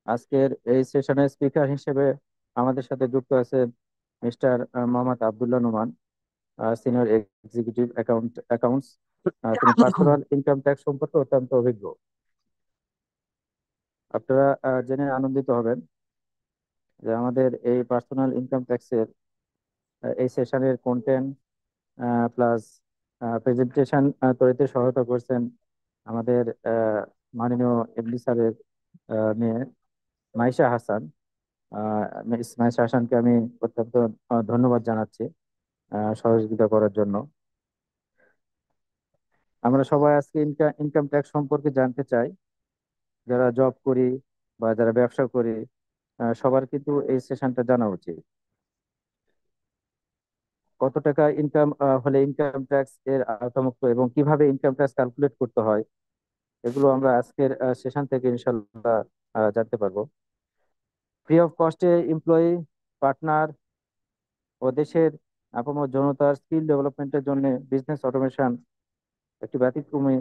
আজকের এই সেশনের স্পিকার হিসেবে আমাদের সাথে যুক্ত আছে mister Mohammad Abdullah Noman, senior executive accounts. তিনি পার্সোনাল ইনকাম ট্যাক্স সম্পর্কে অত্যন্ত অভিজ্ঞ। আপনারা জেনে আনন্দিত হবেন যে আমাদের এই পার্সোনাল ইনকাম ট্যাক্সের এই সেশনের কন্টেন্ট প্লাস প্রেজেন্টেশন তৈরিতে সহায়তা করছেন আমাদের মাননীয় এমডি স্যারের মেয়ে মাইশা হাসান। মিস মাইশা হাসানকে আমি অত্যন্ত ধন্যবাদ জানাচ্ছি সহযোগিতা করার জন্য। আমরা সবাই আজকে ইনকাম ট্যাক্স সম্পর্কে জানতে চাই। যারা জব করি বা যারা ব্যবসা করি, সবার কিন্তু এই সেশনটা জানা উচিত। কত টাকা ইনকাম হলে ইনকাম ট্যাক্স এর আওতামুক্ত এবং কিভাবে ইনকাম ট্যাক্স ক্যালকুলেট করতে হয়, এগুলো আমরা আজকের সেশন থেকে ইনশাল্লাহ জানতে পারবো। ফ্রি অফ কস্টে এমপ্লয়ি, পার্টনার ও দেশের আপামর জনতার স্কিল ডেভেলপমেন্টের জন্য বিজনেস অটোমেশন একটি ব্যতিক্রমী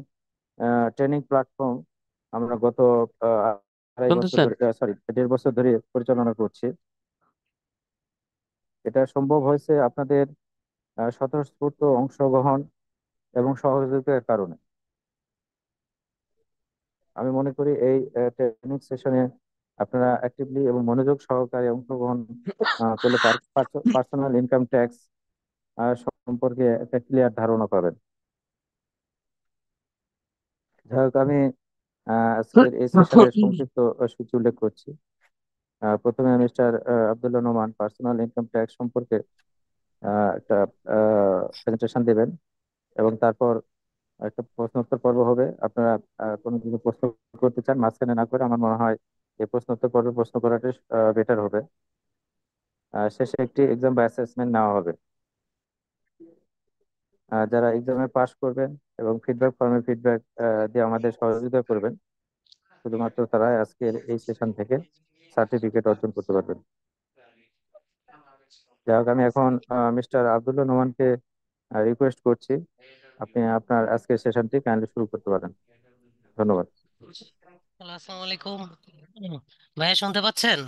ট্রেনিং প্ল্যাটফর্ম আমরা গত আড়াই বছর শুনতেছেন? ধরে, সরি 1.5 বছর ধরে পরিচালনা করছি। এটা সম্ভব হয়েছে আপনাদের স্বতঃস্ফূর্ত অংশগ্রহণ এবং সহযোগিতার কারণে। আমি মনে করি এই ট্রেনিং সেশনে আপনারা অ্যাক্টিভলি এবং মনোযোগ সহকারে অংশগ্রহণ করলে পার্সোনাল ইনকাম ট্যাক্স সম্পর্কে একটা ক্লিয়ার ধারণা পাবেন। যাই হোক, আমি আজকের এই সেশনের সংক্ষিপ্ত সূচি উল্লেখ করছি। প্রথমে mister Abdullah Noman personal income tax সম্পর্কে একটা প্রেজেন্টেশন দেবেন, এবং তারপর একটা প্রশ্নোত্তর পর্ব হবে। আপনারা কোনো কিছু প্রশ্ন করতে চান মাঝখানে না করে, আমার মনে হয় এই প্রশ্নোত্তর পর্বে প্রশ্ন করাটাই বেটার হবে। শেষে একটি এক্সাম বা অ্যাসেসমেন্ট নেওয়া হবে। যারা এক্সামে পাশ করবেন এবং ফিডব্যাক ফর্মে ফিডব্যাক দিয়ে আমাদের সহযোগিতা করবেন, শুধুমাত্র তারা আজকের এই সেশন থেকে সার্টিফিকেট অর্জন করতে পারবেন। যাই হোক, আমি এখন মিস্টার আব্দুল্লাহ নোমানকে রিকোয়েস্ট করছি, আপনি আপনার আজকের সেশনটি কাইন্ডলি শুরু করতে পারেন। ধন্যবাদ। হ্যালো, আসসালামু আলাইকুম। ভাইয়া শুনতে পাচ্ছেন?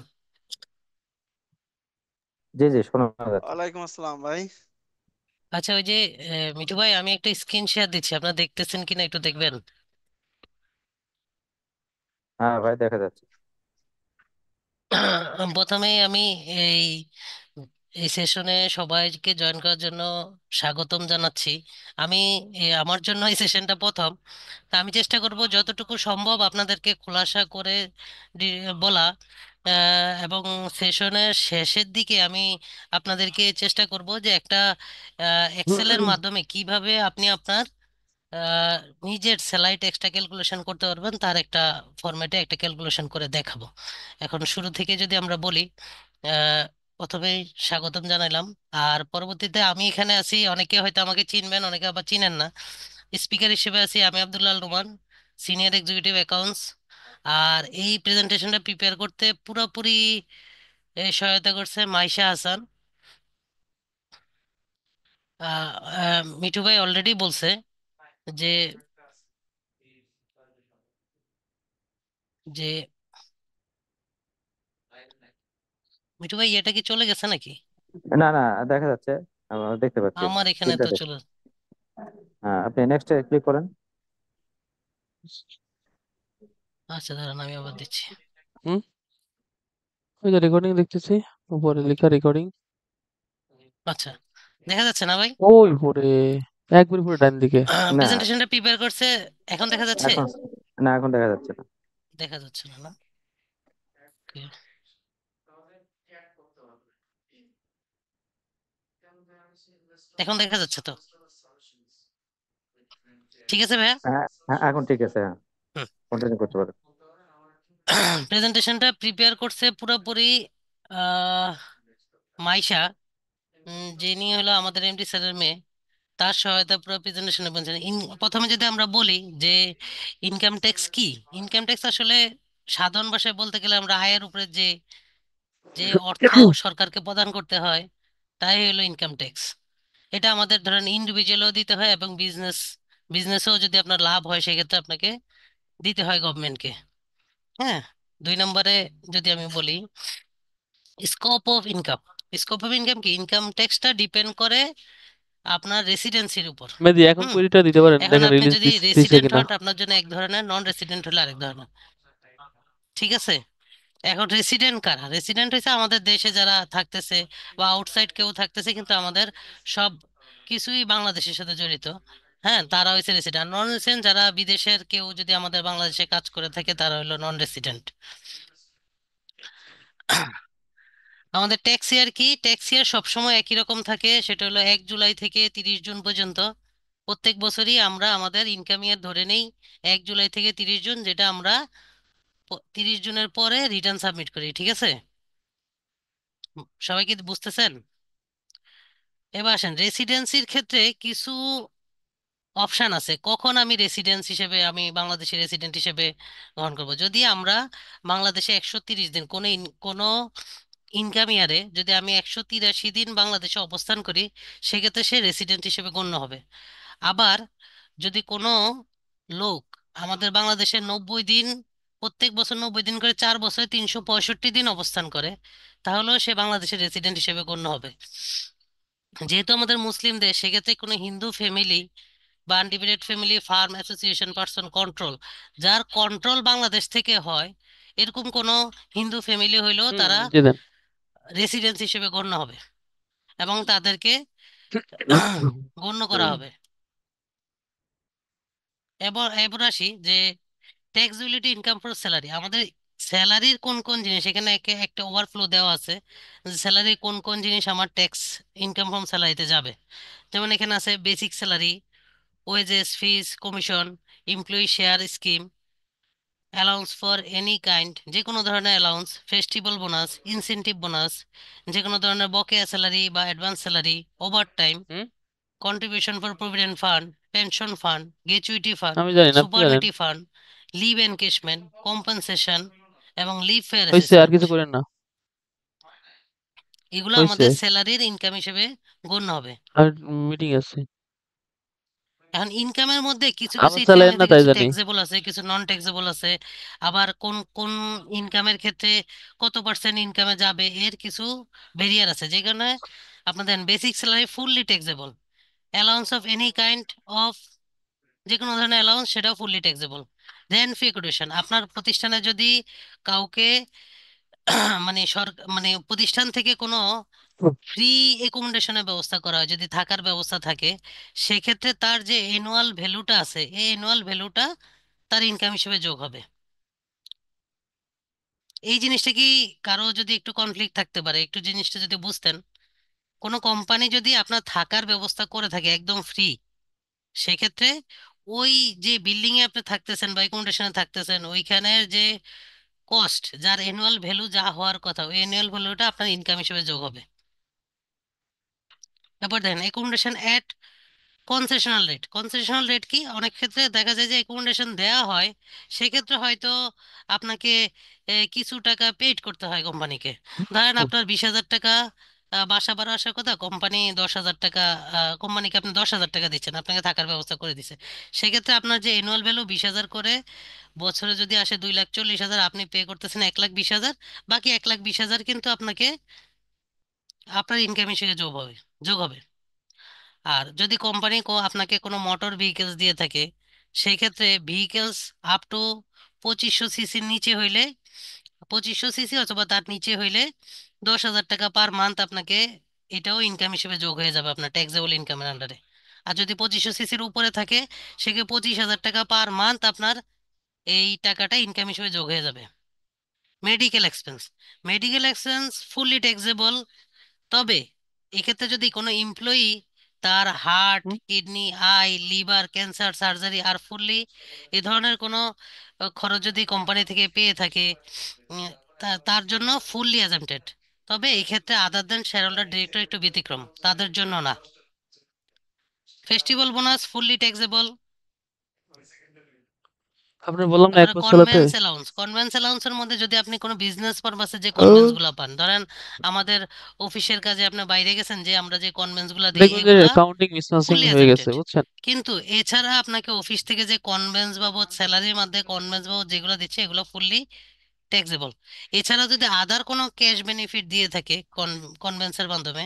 জি জি, শোনা যাচ্ছে। ওয়ালাইকুম আসসালাম ভাই। আচ্ছা, ওই যে মিঠু ভাই, আমি একটা স্ক্রিন শেয়ার দিচ্ছি, আপনারা দেখতেছেন কিনা একটু দেখবেন। হ্যাঁ ভাই, দেখা যাচ্ছে। প্রথমেই আমি এই এই সেশনে সবাইকে জয়েন করার জন্য স্বাগতম জানাচ্ছি। আমি আমার জন্য এই সেশনটা প্রথম। তা আমি চেষ্টা করব যতটুকু সম্ভব আপনাদেরকে খোলাসা করে বলা। এবং সেশনের শেষের দিকে আমি আপনাদেরকে চেষ্টা করব যে একটা এক্সেলের মাধ্যমে কিভাবে আপনি আপনার আহ, নিজের স্যালারি ট্যাক্সটা ক্যালকুলেশন করতে পারবেন তার একটা ফরম্যাটে একটা ক্যালকুলেশন করে দেখাবো। এখন শুরু থেকে যদি আমরা বলি, আহ, প্রথমেই স্বাগতম জানাইলাম। আর পরবর্তীতে আমি এখানে আছি, অনেকে হয়তো আমাকে চিনবেন, অনেকে আবার চিনেন না। স্পিকার হিসেবে আছি আমি Abdullah Al Noman, senior executive accounts. আর এই প্রেজেন্টেশনটা প্রিপেয়ার করতে পুরোপুরি সহায়তা করছে মাইশা হাসান। মিঠু ভাই অলরেডি বলছে যে যে মিঠু ভাই, এটা কি চলে গেছে নাকি? না না, দেখা যাচ্ছে, আমরা দেখতে পাচ্ছি আমার এখানে স্ক্রিনটা তো দেখতে। চলে। হ্যাঁ, আপনি নেক্সট ক্লিক করেন। আচ্ছা, দাঁড়ান আমি আবার দিচ্ছি। হুম, ওই যে রেকর্ডিং দেখতেছি, উপরে লেখা রেকর্ডিং। আচ্ছা, দেখা যাচ্ছে না ভাই? ওই উপরে, একবার উপরে ডান দিকে। না, প্রেজেন্টেশনটা প্রিপেয়ার করছে। এখন দেখা যাচ্ছে? এখন না, এখন দেখা যাচ্ছে না। দেখা যাচ্ছে না, না? Okay. এখন দেখা যাচ্ছে তো? ঠিক আছে ভাইয়া। হ্যাঁ হ্যাঁ, এখন ঠিক আছে, হ্যাঁ, হুম। কন্টিনিউ করতে পারেন। প্রেজেন্টেশনটা প্রিপেয়ার করছে পুরোপুরি আহ মাইশা, যিনি হলো আমাদের এমডি স্যারের মেয়ে। তার সহায়তা পুরো প্রেজেন্টেশনে বলছেন। প্রথমে যদি আমরা বলি যে ইনকাম ট্যাক্স কি। ইনকাম ট্যাক্স আসলে সাধারণ ভাষায় বলতে গেলে আমরা আয়ের উপরে যে যে অর্থ সরকারকে প্রদান করতে হয় তাই হলো ইনকাম ট্যাক্স। এটা আমাদের ধরেন ইন্ডিভিজুয়ালও দিতে হয় এবং বিজনেসেও যদি আপনার লাভ হয় সেক্ষেত্রে আপনাকে দিতে হয় গভর্নমেন্টকে। হ্যাঁ। 2 নম্বরে যদি আমি বলি scope of income. Scope of income কি? ইনকাম ট্যাক্সটা ডিপেন্ড করে আপনার রেসিডেন্সির উপর। মেহেদি এখন হুম। কোয়েরিটা দিতে পারেন, এখন দেখেন আপনি রিলিজ যদি দিছে রেসিডেন্ট কিনা। হন আপনার জন্য এক ধরনের, নন রেসিডেন্ট হলে আরেক ধরনের। ঠিক আছে। এখন রেসিডেন্ট কারা? রেসিডেন্ট হচ্ছে আমাদের দেশে যারা থাকতেছে বা আউটসাইড কেউ থাকতেছে কিন্তু আমাদের সব কিছুই বাংলাদেশের সাথে জড়িত, হ্যাঁ, তারা হচ্ছে রেসিডেন্ট। নন রেসিডেন্ট যারা বিদেশের কেউ যদি আমাদের বাংলাদেশে কাজ করে থাকে তারা হলো নন রেসিডেন্ট। আমাদের ট্যাক্স ইয়ার কি? ট্যাক্স ইয়ার সবসময় একই রকম থাকে, সেটা হলো 1 জুলাই থেকে 30 জুন পর্যন্ত। প্রত্যেক বছরই আমরা আমাদের ইনকাম ইয়ার ধরে নেই 1 জুলাই থেকে 30 জুন, যেটা আমরা 30 জুনের পরে রিটার্ন সাবমিট করি। ঠিক আছে, সবাই কি বুঝতেছেন? এবার আসেন রেসিডেন্সির ক্ষেত্রে কিছু অপশন আছে কখন আমি রেসিডেন্স হিসেবে, আমি বাংলাদেশি রেসিডেন্ট হিসেবে গ্রহণ করব। যদি আমরা বাংলাদেশে 130 দিন কোনো ইনকাম ইয়ারে যদি আমি 183 দিন বাংলাদেশে অবস্থান করি, সেক্ষেত্রে সে রেসিডেন্ট হিসেবে গণ্য হবে। আবার যদি কোনো লোক আমাদের বাংলাদেশে 90 দিন, প্রত্যেক বছর 90 দিন করে 4 বছরে 365 দিন অবস্থান করে, তাহলেও সে বাংলাদেশের রেসিডেন্ট হিসেবে গণ্য হবে। যেহেতু আমাদের মুসলিম দেশ, সেক্ষেত্রে কোনো হিন্দু ফ্যামিলি বা undivided family farm association person control, যার কন্ট্রোল বাংলাদেশ থেকে হয়, এরকম কোনো হিন্দু ফ্যামিলি হইলেও তারা জি দেন। রেসিডেন্স হিসেবে গণ্য হবে এবং তাদেরকে গণ্য করা হবে। এবার এবার আসি যে ট্যাক্সিবিলিটি ইনকাম ফর স্যালারি। আমাদের স্যালারির কোন কোন জিনিস, এখানে একটা ওভারফ্লো দেওয়া আছে স্যালারির কোন কোন জিনিস আমার ট্যাক্স ইনকাম ফ্রম স্যালারিতে যাবে। যেমন এখানে আছে basic salary, wages, fees, commission, employee share scheme, allowance for any kind, যে কোনো ধরনের allowance, festival bonus, incentive bonus, যে কোনো ধরনের বকেয়া স্যালারি বা advance salary, over time, hmm, contribution for provident fund, pension fund, gratuity fund, আমি জানি না, আপনি জানেন। Superannuation fund, leave encashment, compensation এবং লিভ ফেয়ার হয়েছে, আর অ্যাসেসমেন্ট, কিছু করেন না। এগুলো হয়েছে, আমাদের স্যালারির ইনকাম হিসেবে গণ্য হবে। আর মিটিং আছে। এখন ইনকামের মধ্যে কিছু কিছু আমার ইনকাম চালায়েন না আছে, তাই কিছু জানি। ট্যাক্সেবল আছে, কিছু নন ট্যাক্সেবল আছে। আবার কোন কোন ইনকামের ক্ষেত্রে কত পার্সেন্ট ইনকামে যাবে এর কিছু ভেরিয়ার আছে, যে কারণে আপনাদের basic salary fully taxable. Allowance of any kind of, যে কোনো ধরনের অ্যালাউন্স সেটাও ফুললি ট্যাক্সেবল। দেন ফি একুডেশন, আপনার প্রতিষ্ঠানে যদি কাউকে মানে মানে প্রতিষ্ঠান থেকে কোনো ফ্রি একুমোডেশনের ব্যবস্থা করা হয়, যদি থাকার ব্যবস্থা থাকে, সেক্ষেত্রে তার যে অ্যানুয়াল ভ্যালুটা আছে এই অ্যানুয়াল ভ্যালুটা তার ইনকাম হিসেবে যোগ হবে। এই জিনিসটা কি কারো যদি একটু কনফ্লিক্ট থাকতে পারে, একটু জিনিসটা যদি বুঝতেন। কোনো কোম্পানি যদি আপনার থাকার ব্যবস্থা করে থাকে একদম ফ্রি, সেক্ষেত্রে ওই যে বিল্ডিং এ আপনি থাকতেছেন বা একুমোডেশনে থাকতেছেন, ওইখানের যে কস্ট, যার অ্যানুয়াল ভ্যালু যা হওয়ার কথা, ওই অ্যানুয়াল ভ্যালুটা আপনার ইনকাম হিসেবে যোগ হবে। তারপর দেখেন একুমোডেশন এট কনসেশনাল রেট। কনসেশনাল রেট কি? অনেক ক্ষেত্রে দেখা যায় যে অ্যাকোমোডেশন দেওয়া হয়, সেক্ষেত্রে হয়তো আপনাকে কিছু টাকা পেইড করতে হয় কোম্পানিকে। ধরেন আপনার 20,000 টাকা বাসা ভাড়া আসার কথা, কোম্পানি 10,000 টাকা, কোম্পানিকে আপনি 10,000 টাকা দিচ্ছেন, আপনাকে থাকার ব্যবস্থা করে দিচ্ছে। সেক্ষেত্রে আপনার যে অ্যানুয়াল ভ্যালু 20,000 করে, বছরে যদি আসে 2,40,000, আপনি পে করতেছেন 1,20,000। বাকি 1,20,000 কিন্তু আপনাকে আপনার ইনকাম হিসেবে যোগ হবে। আর যদি কোম্পানি আপনাকে কোনো মোটর ভেহিকেলস দিয়ে থাকে, সেই ক্ষেত্রে ভেহিকেলস আপ টু 2500 সিসির নিচে হইলে, 2500 সিসি অথবা তার নিচে হইলে 10,000 টাকা পার মান্থ আপনাকে এটাও ইনকাম হিসেবে যোগ হয়ে যাবে আপনার ট্যাক্সেবল ইনকামের আন্ডারে। আর যদি 2500 সিসির উপরে থাকে, সেক্ষেত্রে 25,000 টাকা পার মান্থ আপনার এই টাকাটা ইনকাম হিসেবে যোগ হয়ে যাবে। Medical expense, medical expense fully taxable. তবে এক্ষেত্রে যদি কোনো এমপ্লয়ি তার হার্ট, হুম, kidney, eye, liver, cancer surgery আর ফুললি এ ধরনের কোনো খরচ যদি কোম্পানি থেকে পেয়ে থাকে, উম, তার জন্য ফুললি অ্যাজেম্পটেড। তবে এক্ষেত্রে আদার দেন শেয়ার হোল্ডার ডিরেক্টর একটু ব্যতিক্রম, তাদের জন্য না। Festival bonus fully taxable. আপনার বললাম না এক তারপরে মাস চালাতে। কনভেন্স অ্যালাউন্সের মধ্যে যদি আপনি কোনো বিজনেস পারপাসে যে কনভেন্স গুলা পান, ধরেন আমাদের অফিসের কাজে আপনি বাইরে গেছেন, যে আমরা যে কনভেন্স গুলা দিই দেখবেন যে এগুলা কাউন্টিং মিসম্যাচিং ফুললি হয়ে গেছে, অ্যাজেম্পটেড। বুঝছেন। কিন্তু এছাড়া আপনাকে অফিস থেকে যে কনভেন্স বাবদ, স্যালারির মধ্যে কনভেন্স বাবদ যেগুলো দিচ্ছে, এগুলো ফুললি ট্যাক্সেবল। এছাড়া যদি আদার কোনো ক্যাশ বেনিফিট দিয়ে থাকে কনভেন্সের মাধ্যমে,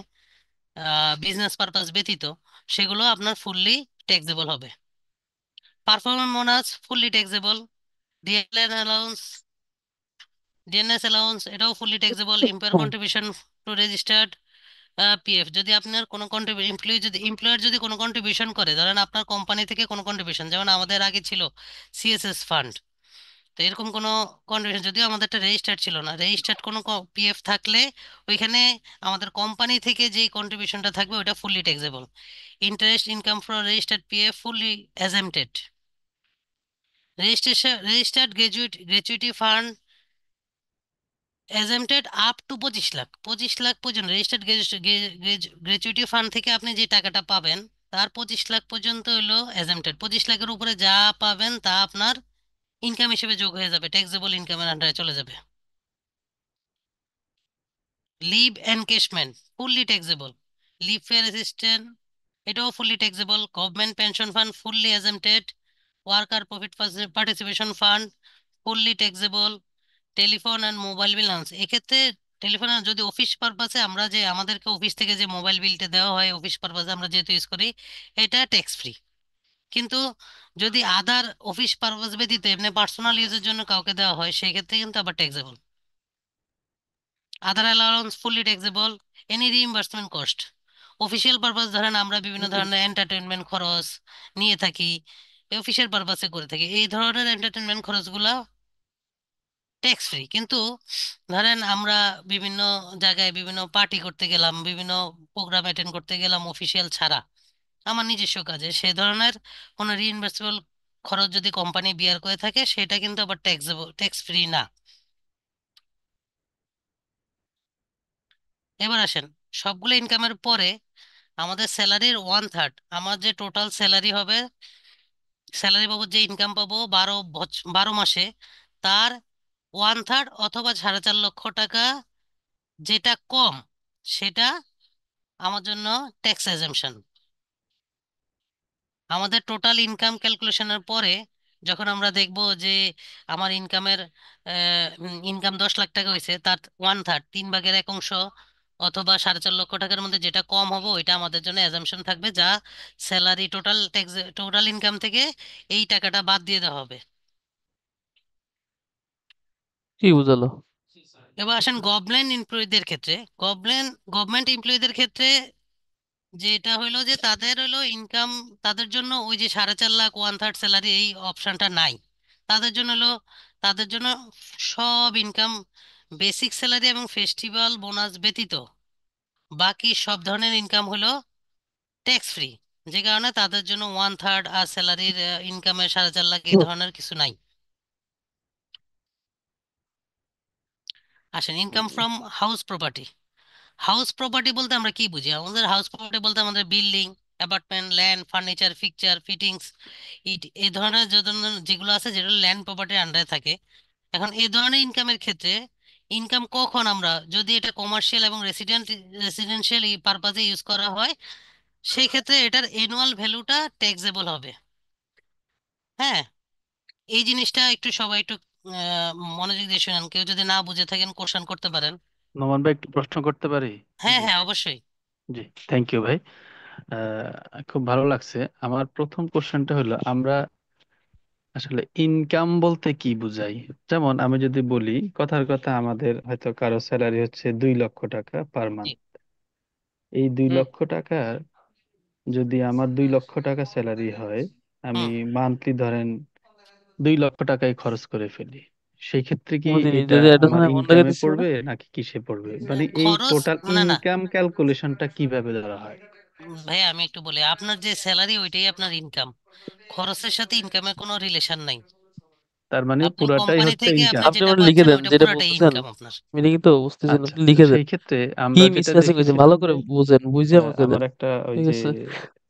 বিজনেস পারপাস ব্যতীত, সেগুলো আপনার ফুললি ট্যাক্সেবল হবে। Performance bonus fully taxable. DLN allowance, DNS allowance, এটাও fully taxable. Employer contribution to registered PF, যদি আপনার কোনো এমপ্লয়ার যদি কোনো কন্ট্রিবিউশন করে, ধরেন আপনার কোম্পানি থেকে কোনো কন্ট্রিবিউশন, যেমন আমাদের আগে ছিল সিএসএস ফান্ড, তো এরকম কোনো কন্ট্রিবিউশন, যদিও আমাদের একটা রেজিস্টার্ড ছিল না, রেজিস্টার্ড কোনো পিএফ থাকলে ওইখানে আমাদের কোম্পানি থেকে যেই কন্ট্রিবিউশনটা থাকবে ওটা fully taxable. Interest income from registered PF fully exempted. Registered gratuity fund exempted up to 25 lakh, 25 lakh পর্যন্ত রেজিস্টার্ড গ্র্যাচুইটি ফান্ড থেকে আপনি যে টাকাটা পাবেন তার 25 লাখ পর্যন্ত হলো এজেম্পটেড। 25 লাখের উপরে যা পাবেন তা আপনার ইনকাম হিসেবে যোগ হয়ে যাবে, ট্যাক্সেবল ইনকামের আন্ডারে চলে যাবে। Leave encashment fully taxable. Leave fare assistant, এটাও fully taxable. Government pension fund fully exempted. Worker profit participation fund fully taxable. Telephone and mobile bill, এক্ষেত্রে টেলিফোন যদি অফিস পারপাসে আমরা যে আমাদেরকে অফিস থেকে যে মোবাইল বিলটা দেওয়া হয় অফিস পারপাসে আমরা যেহেতু ইউজ করি, এটা ট্যাক্স ফ্রি। কিন্তু যদি আদার অফিস পারপাস ব্যতীত এমনি পার্সোনাল ইউজের জন্য কাউকে দেওয়া হয় সেক্ষেত্রে কিন্তু আবার ট্যাক্সেবল। আদার allowance fully taxable. Any reimbursement cost, official purpose, ধরেন আমরা বিভিন্ন ধরনের এন্টারটেনমেন্ট খরচ নিয়ে থাকি, অফিসিয়াল পারপাসে করে থাকি, এই ধরনের এন্টারটেনমেন্ট খরচগুলা ট্যাক্স ফ্রি। কিন্তু ধরেন আমরা বিভিন্ন জায়গায় বিভিন্ন পার্টি করতে গেলাম, বিভিন্ন প্রোগ্রাম অ্যাটেন্ড করতে গেলাম অফিসিয়াল ছাড়া, আমার নিজস্ব কাজে, সে ধরনের কোনো রিইনভেস্টেবল খরচ যদি কোম্পানি বিয়ার করে থাকে সেটা কিন্তু আবার ট্যাক্স ফ্রি না। এবার আসেন, সবগুলো ইনকামের পরে আমাদের স্যালারির 1/3, আমার যে টোটাল স্যালারি হবে, স্যালারি বাবদ যে ইনকাম পাবো 12 মাসে, তার 1/3 অথবা 4.5 লক্ষ টাকা যেটা কম সেটা আমার জন্য ট্যাক্স এজেম্পশন। আমাদের টোটাল ইনকাম ক্যালকুলেশনের পরে যখন আমরা দেখব যে আমার ইনকাম 10 লাখ টাকা হয়েছে, তার 1/3, 3/1 অথবা 4.5 লক্ষ টাকার মধ্যে যেটা কম হবে ওইটা আমাদের জন্য এজাম্পশন থাকবে, যা স্যালারি টোটাল ইনকাম থেকে এই টাকাটা বাদ দিয়ে দেওয়া হবে। কি বুঝালো? এবার আসেন গভর্নমেন্ট এমপ্লয়ীদের ক্ষেত্রে, যেটা হইলো যে তাদের হইলো ইনকাম, তাদের জন্য ওই যে 4.5 লাখ 1/3 স্যালারি এই অপশনটা নাই। তাদের জন্য হলো, তাদের জন্য সব ইনকাম, বেসিক স্যালারি এবং ফেস্টিভ্যাল বোনাস ব্যতীত বাকি সব ধরনের ইনকাম হলো ট্যাক্স ফ্রি, যে কারণে তাদের জন্য 1/3 আর স্যালারির ইনকামের 4.5 লাখ এই ধরনের কিছু নাই। আসেন income from house property. House property বলতে আমরা কি বুঝি? আমাদের হাউস প্রপার্টি বলতে আমাদের building, apartment, land, furniture, fixture, fittings, ইট, এই ধরনের যেগুলো আছে যেগুলো ল্যান্ড প্রপার্টির আন্ডারে থাকে। এখন এই ধরনের ইনকামের ক্ষেত্রে ইনকাম কখন আমরা, যদি এটা কমার্শিয়াল এবং রেসিডেন্সিয়াল পারপাজে ইউজ করা হয় সেই ক্ষেত্রে এটার অ্যানুয়াল ভ্যালুটা ট্যাক্সেবল হবে। হ্যাঁ, এই জিনিসটা একটু সবাই একটু আহ, মনোযোগ দিয়ে শুনেন, কেউ যদি না বুঝে থাকেন কোশ্চেন করতে পারেন। নোমান ভাই, একটু প্রশ্ন করতে পারি? হ্যাঁ জি। হ্যাঁ অবশ্যই। জি, থ্যাংক ইউ ভাই। খুব ভালো লাগছে। আমার প্রথম কোশ্চেনটা হলো, আমরা আসলে ইনকাম বলতে কি বুঝাই? যেমন আমি যদি বলি, কথার কথা, আমাদের হয়তো কারো স্যালারি হচ্ছে 2 লক্ষ টাকা পার জি। মান্থ। এই দুই হুম। লক্ষ টাকার, যদি আমার 2 লক্ষ টাকা স্যালারি হয়, আমি হুম। মান্থলি ধরেন 2 লক্ষ টাকাই খরচ করে ফেলি, সেই ক্ষেত্রে কি বুঝিনি, এটা যদি এটা আমার শুনে মন রেখে ইনকামে দিচ্ছি না। পড়বে নাকি কিসে পড়বে? মানে এই খরচ, টোটাল না না, ইনকাম ক্যালকুলেশনটা কিভাবে ধরা হয়? ভাইয়া আমি একটু বলি, আপনার যে স্যালারি ওইটাই আপনার ইনকাম, খরচের সাথে ইনকামের কোনো রিলেশন নাই। তার মানে আপনি পুরাটাই কোম্পানি হচ্ছে থেকে আপনি ইনকাম। আপনি যেটা আমার লিখে পাচ্ছেন দেন ওইটা যেটা পুরোটাই বলতেছেন, ইনকাম আপনার। মিনিং তো বুঝতেছি না, আচ্ছা, আপনি তো লিখে দেন। সেই ক্ষেত্রে কি আমরা যেটা মিসম্যাচিং হয়েছে ভালো দেখেছিলাম করে যে বুঝেন, বুঝিয়ে আমাকে আমার দেন। একটা ওই ঠিক যে আছে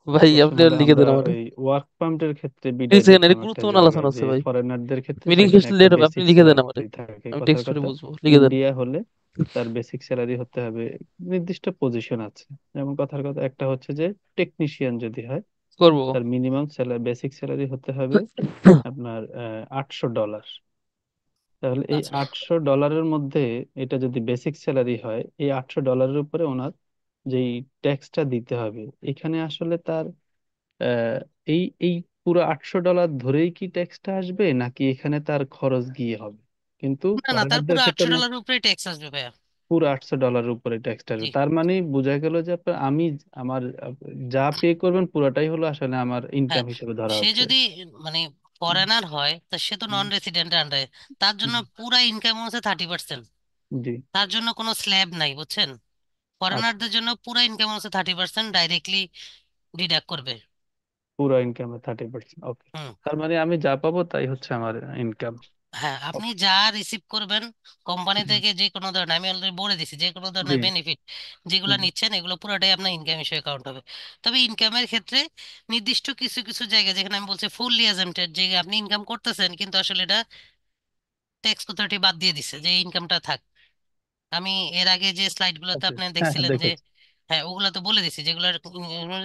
ভাই, আপনি আর প্রথমে লিখে আমরা দেন আমার। ওই ওয়ার্ক পারমিটের ক্ষেত্রে প্লিজ বিডায় সেকেন্ড, এটা দেখলাম একটা গুরুত্বপূর্ণ আলোচনা জায়গায় যে আছে ভাই। ফরেনারদের ক্ষেত্রে মিনিং সেখানে শেষ একটা লেট হবে, আপনি বেসিক লিখে দেন আমারে, স্যালারি থাকে। আমি কথার টেক্সট করে কথা, বুঝবো, লিখে দেন। ইন্ডিয়া হলে তার বেসিক স্যালারি হতে হবে, নির্দিষ্ট পজিশন আছে। যেমন কথার কথা, একটা হচ্ছে যে টেকনিশিয়ান যদি হয়, করবো। তার মিনিমাম স্যালারি, বেসিক স্যালারি হতে হবে আপনার $800। তাহলে এই আচ্ছা, $800 মধ্যে এটা যদি বেসিক স্যালারি হয়, এই $800 উপরে ওনার যেই ট্যাক্সটা দিতে হবে, এখানে আসলে তার আহ, এই এই পুরো $800 ধরেই কি ট্যাক্সটা আসবে, নাকি এখানে তার খরচ গিয়ে হবে? কিন্তু না না, তার ফরেনারদের পুরো ক্ষেত্রে $800 উপরে ট্যাক্স আসবে ভাইয়া। পুরো $800 উপরে ট্যাক্সটা জি। আসবে। তার মানে বোঝা গেল যে আমি আমার যা পে করবেন পুরোটাই হলো আসলে আমার হ্যাঁ, ইনকাম হিসেবে ধরা সে হচ্ছে। যদি মানে ফরেনার হয় তা সে তো হুম, নন রেসিডেন্টের আন্ডারে, তার জন্য হুম, পুরা ইনকাম হচ্ছে 30%। জি। তার জন্য কোনো স্ল্যাব নাই, বুঝছেন? আচ্ছা, ফরেনারদের জন্য পুরা ইনকাম হচ্ছে 30% ডাইরেক্টলি ডিডাক্ট করবে। পুরো ইনকামে 30%, ওকে। হুম। তার মানে আমি যা পাবো তাই হচ্ছে আমার ইনকাম। হ্যাঁ, আপনি যা রিসিভ করবেন কোম্পানি থেকে, যে কোনো ধরনের, আমি অলরেডি বলে দিছি, যে কোনো জি। ধরনের বেনিফিট যেগুলো হুম, নিচ্ছেন এগুলো পুরোটাই আপনার ইনকাম হিসেবে কাউন্ট হবে। তবে ইনকামের ক্ষেত্রে নির্দিষ্ট কিছু কিছু জায়গা, যেখানে আমি বলছি ফুললি অ্যাজাম্পটেড, যে আপনি ইনকাম করতেছেন কিন্তু আসলে এটা ট্যাক্স অথরিটি বাদ দিয়ে দিছে যে ইনকামটা থাক। আমি এর আগে যে স্লাইড গুলোতে ওকে, আপনি হ্যাঁ হ্যাঁ দেখছিলেন যে, দেখেছি। হ্যাঁ ওগুলো তো বলে দিছি, যেগুলো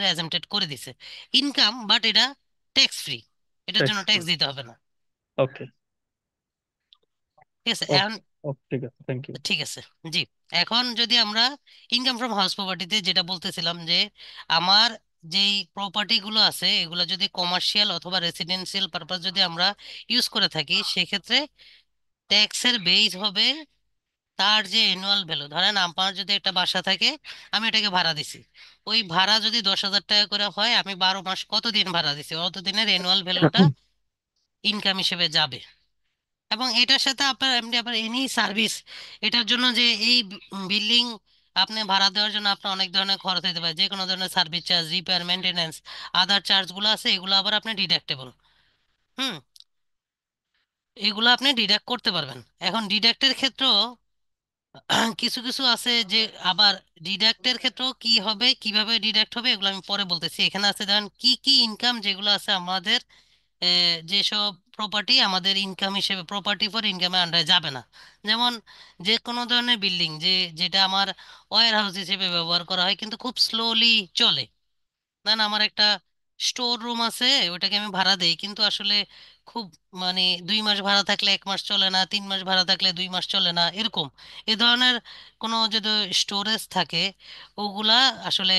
অ্যাজাম্পটেড করে দিছে ইনকাম, বাট এটা ট্যাক্স ফ্রি, এটার জন্য ট্যাক্স ফ্রি, ট্যাক্স দিতে হবে না। ওকে। ঠিক আছে এখন। ওকে, ওকে, ঠিক আছে, থ্যাংক ইউ। ঠিক আছে। জি। এখন যদি আমরা ইনকাম ফ্রম হাউস প্রপার্টিতে যেটা বলতেছিলাম, যে আমার যেই প্রপার্টি গুলো আছে এগুলো যদি কমার্শিয়াল অথবা রেসিডেন্সিয়াল পারপাস যদি আমরা ইউজ করে থাকি, সেক্ষেত্রে ট্যাক্সের বেস হবে তার যে অ্যানুয়াল ভ্যালু। ধরেন আমার যদি একটা বাসা থাকে, আমি এটাকে ভাড়া দিছি, ওই ভাড়া যদি 10,000 টাকা করে হয়, আমি 12 মাস কতদিন ভাড়া দিছি অতদিনের অ্যানুয়াল ভ্যালুটা ইনকাম হিসেবে যাবে। এবং এটার সাথে আপনার এমনি আবার এনি সার্ভিস, এটার জন্য যে এই বিল্ডিং আপনি ভাড়া দেওয়ার জন্য আপনার অনেক ধরনের খরচ হতে পারে, যে কোনো ধরনের সার্ভিস চার্জ, রিপেয়ার, মেনটেনেন্স, আদার চার্জগুলো আছে, এগুলো আবার আপনি ডিডাক্টেবল। হুম। এগুলো আপনি ডিডাক্ট করতে পারবেন। এখন ডিডাক্টের ক্ষেত্রেও কিছু কিছু আছে যে, আবার ডিডাক্টের ক্ষেত্রেও কি হবে, কিভাবে ডিডাক্ট হবে, এগুলো আমি পরে বলতেছি। এখানে আছে ধরেন কি কি ইনকাম যেগুলো আছে আমাদের, যেসব প্রপার্টি আমাদের ইনকাম হিসেবে, প্রপার্টি ফর ইনকামের আন্ডারে যাবে না। যেমন যে কোনো ধরনের বিল্ডিং যেটা আমার ওয়্যার হাউস হিসেবে ব্যবহার করা হয় কিন্তু খুব স্লোলি চলে। না না, আমার একটা স্টোর রুম আছে, ওটাকে আমি ভাড়া দেই কিন্তু আসলে খুব মানে 2 মাস ভাড়া থাকলে 1 মাস চলে না, 3 মাস ভাড়া থাকলে 2 মাস চলে না, এরকম এ ধরনের কোনো যদি স্টোরেজ থাকে, ওগুলা আসলে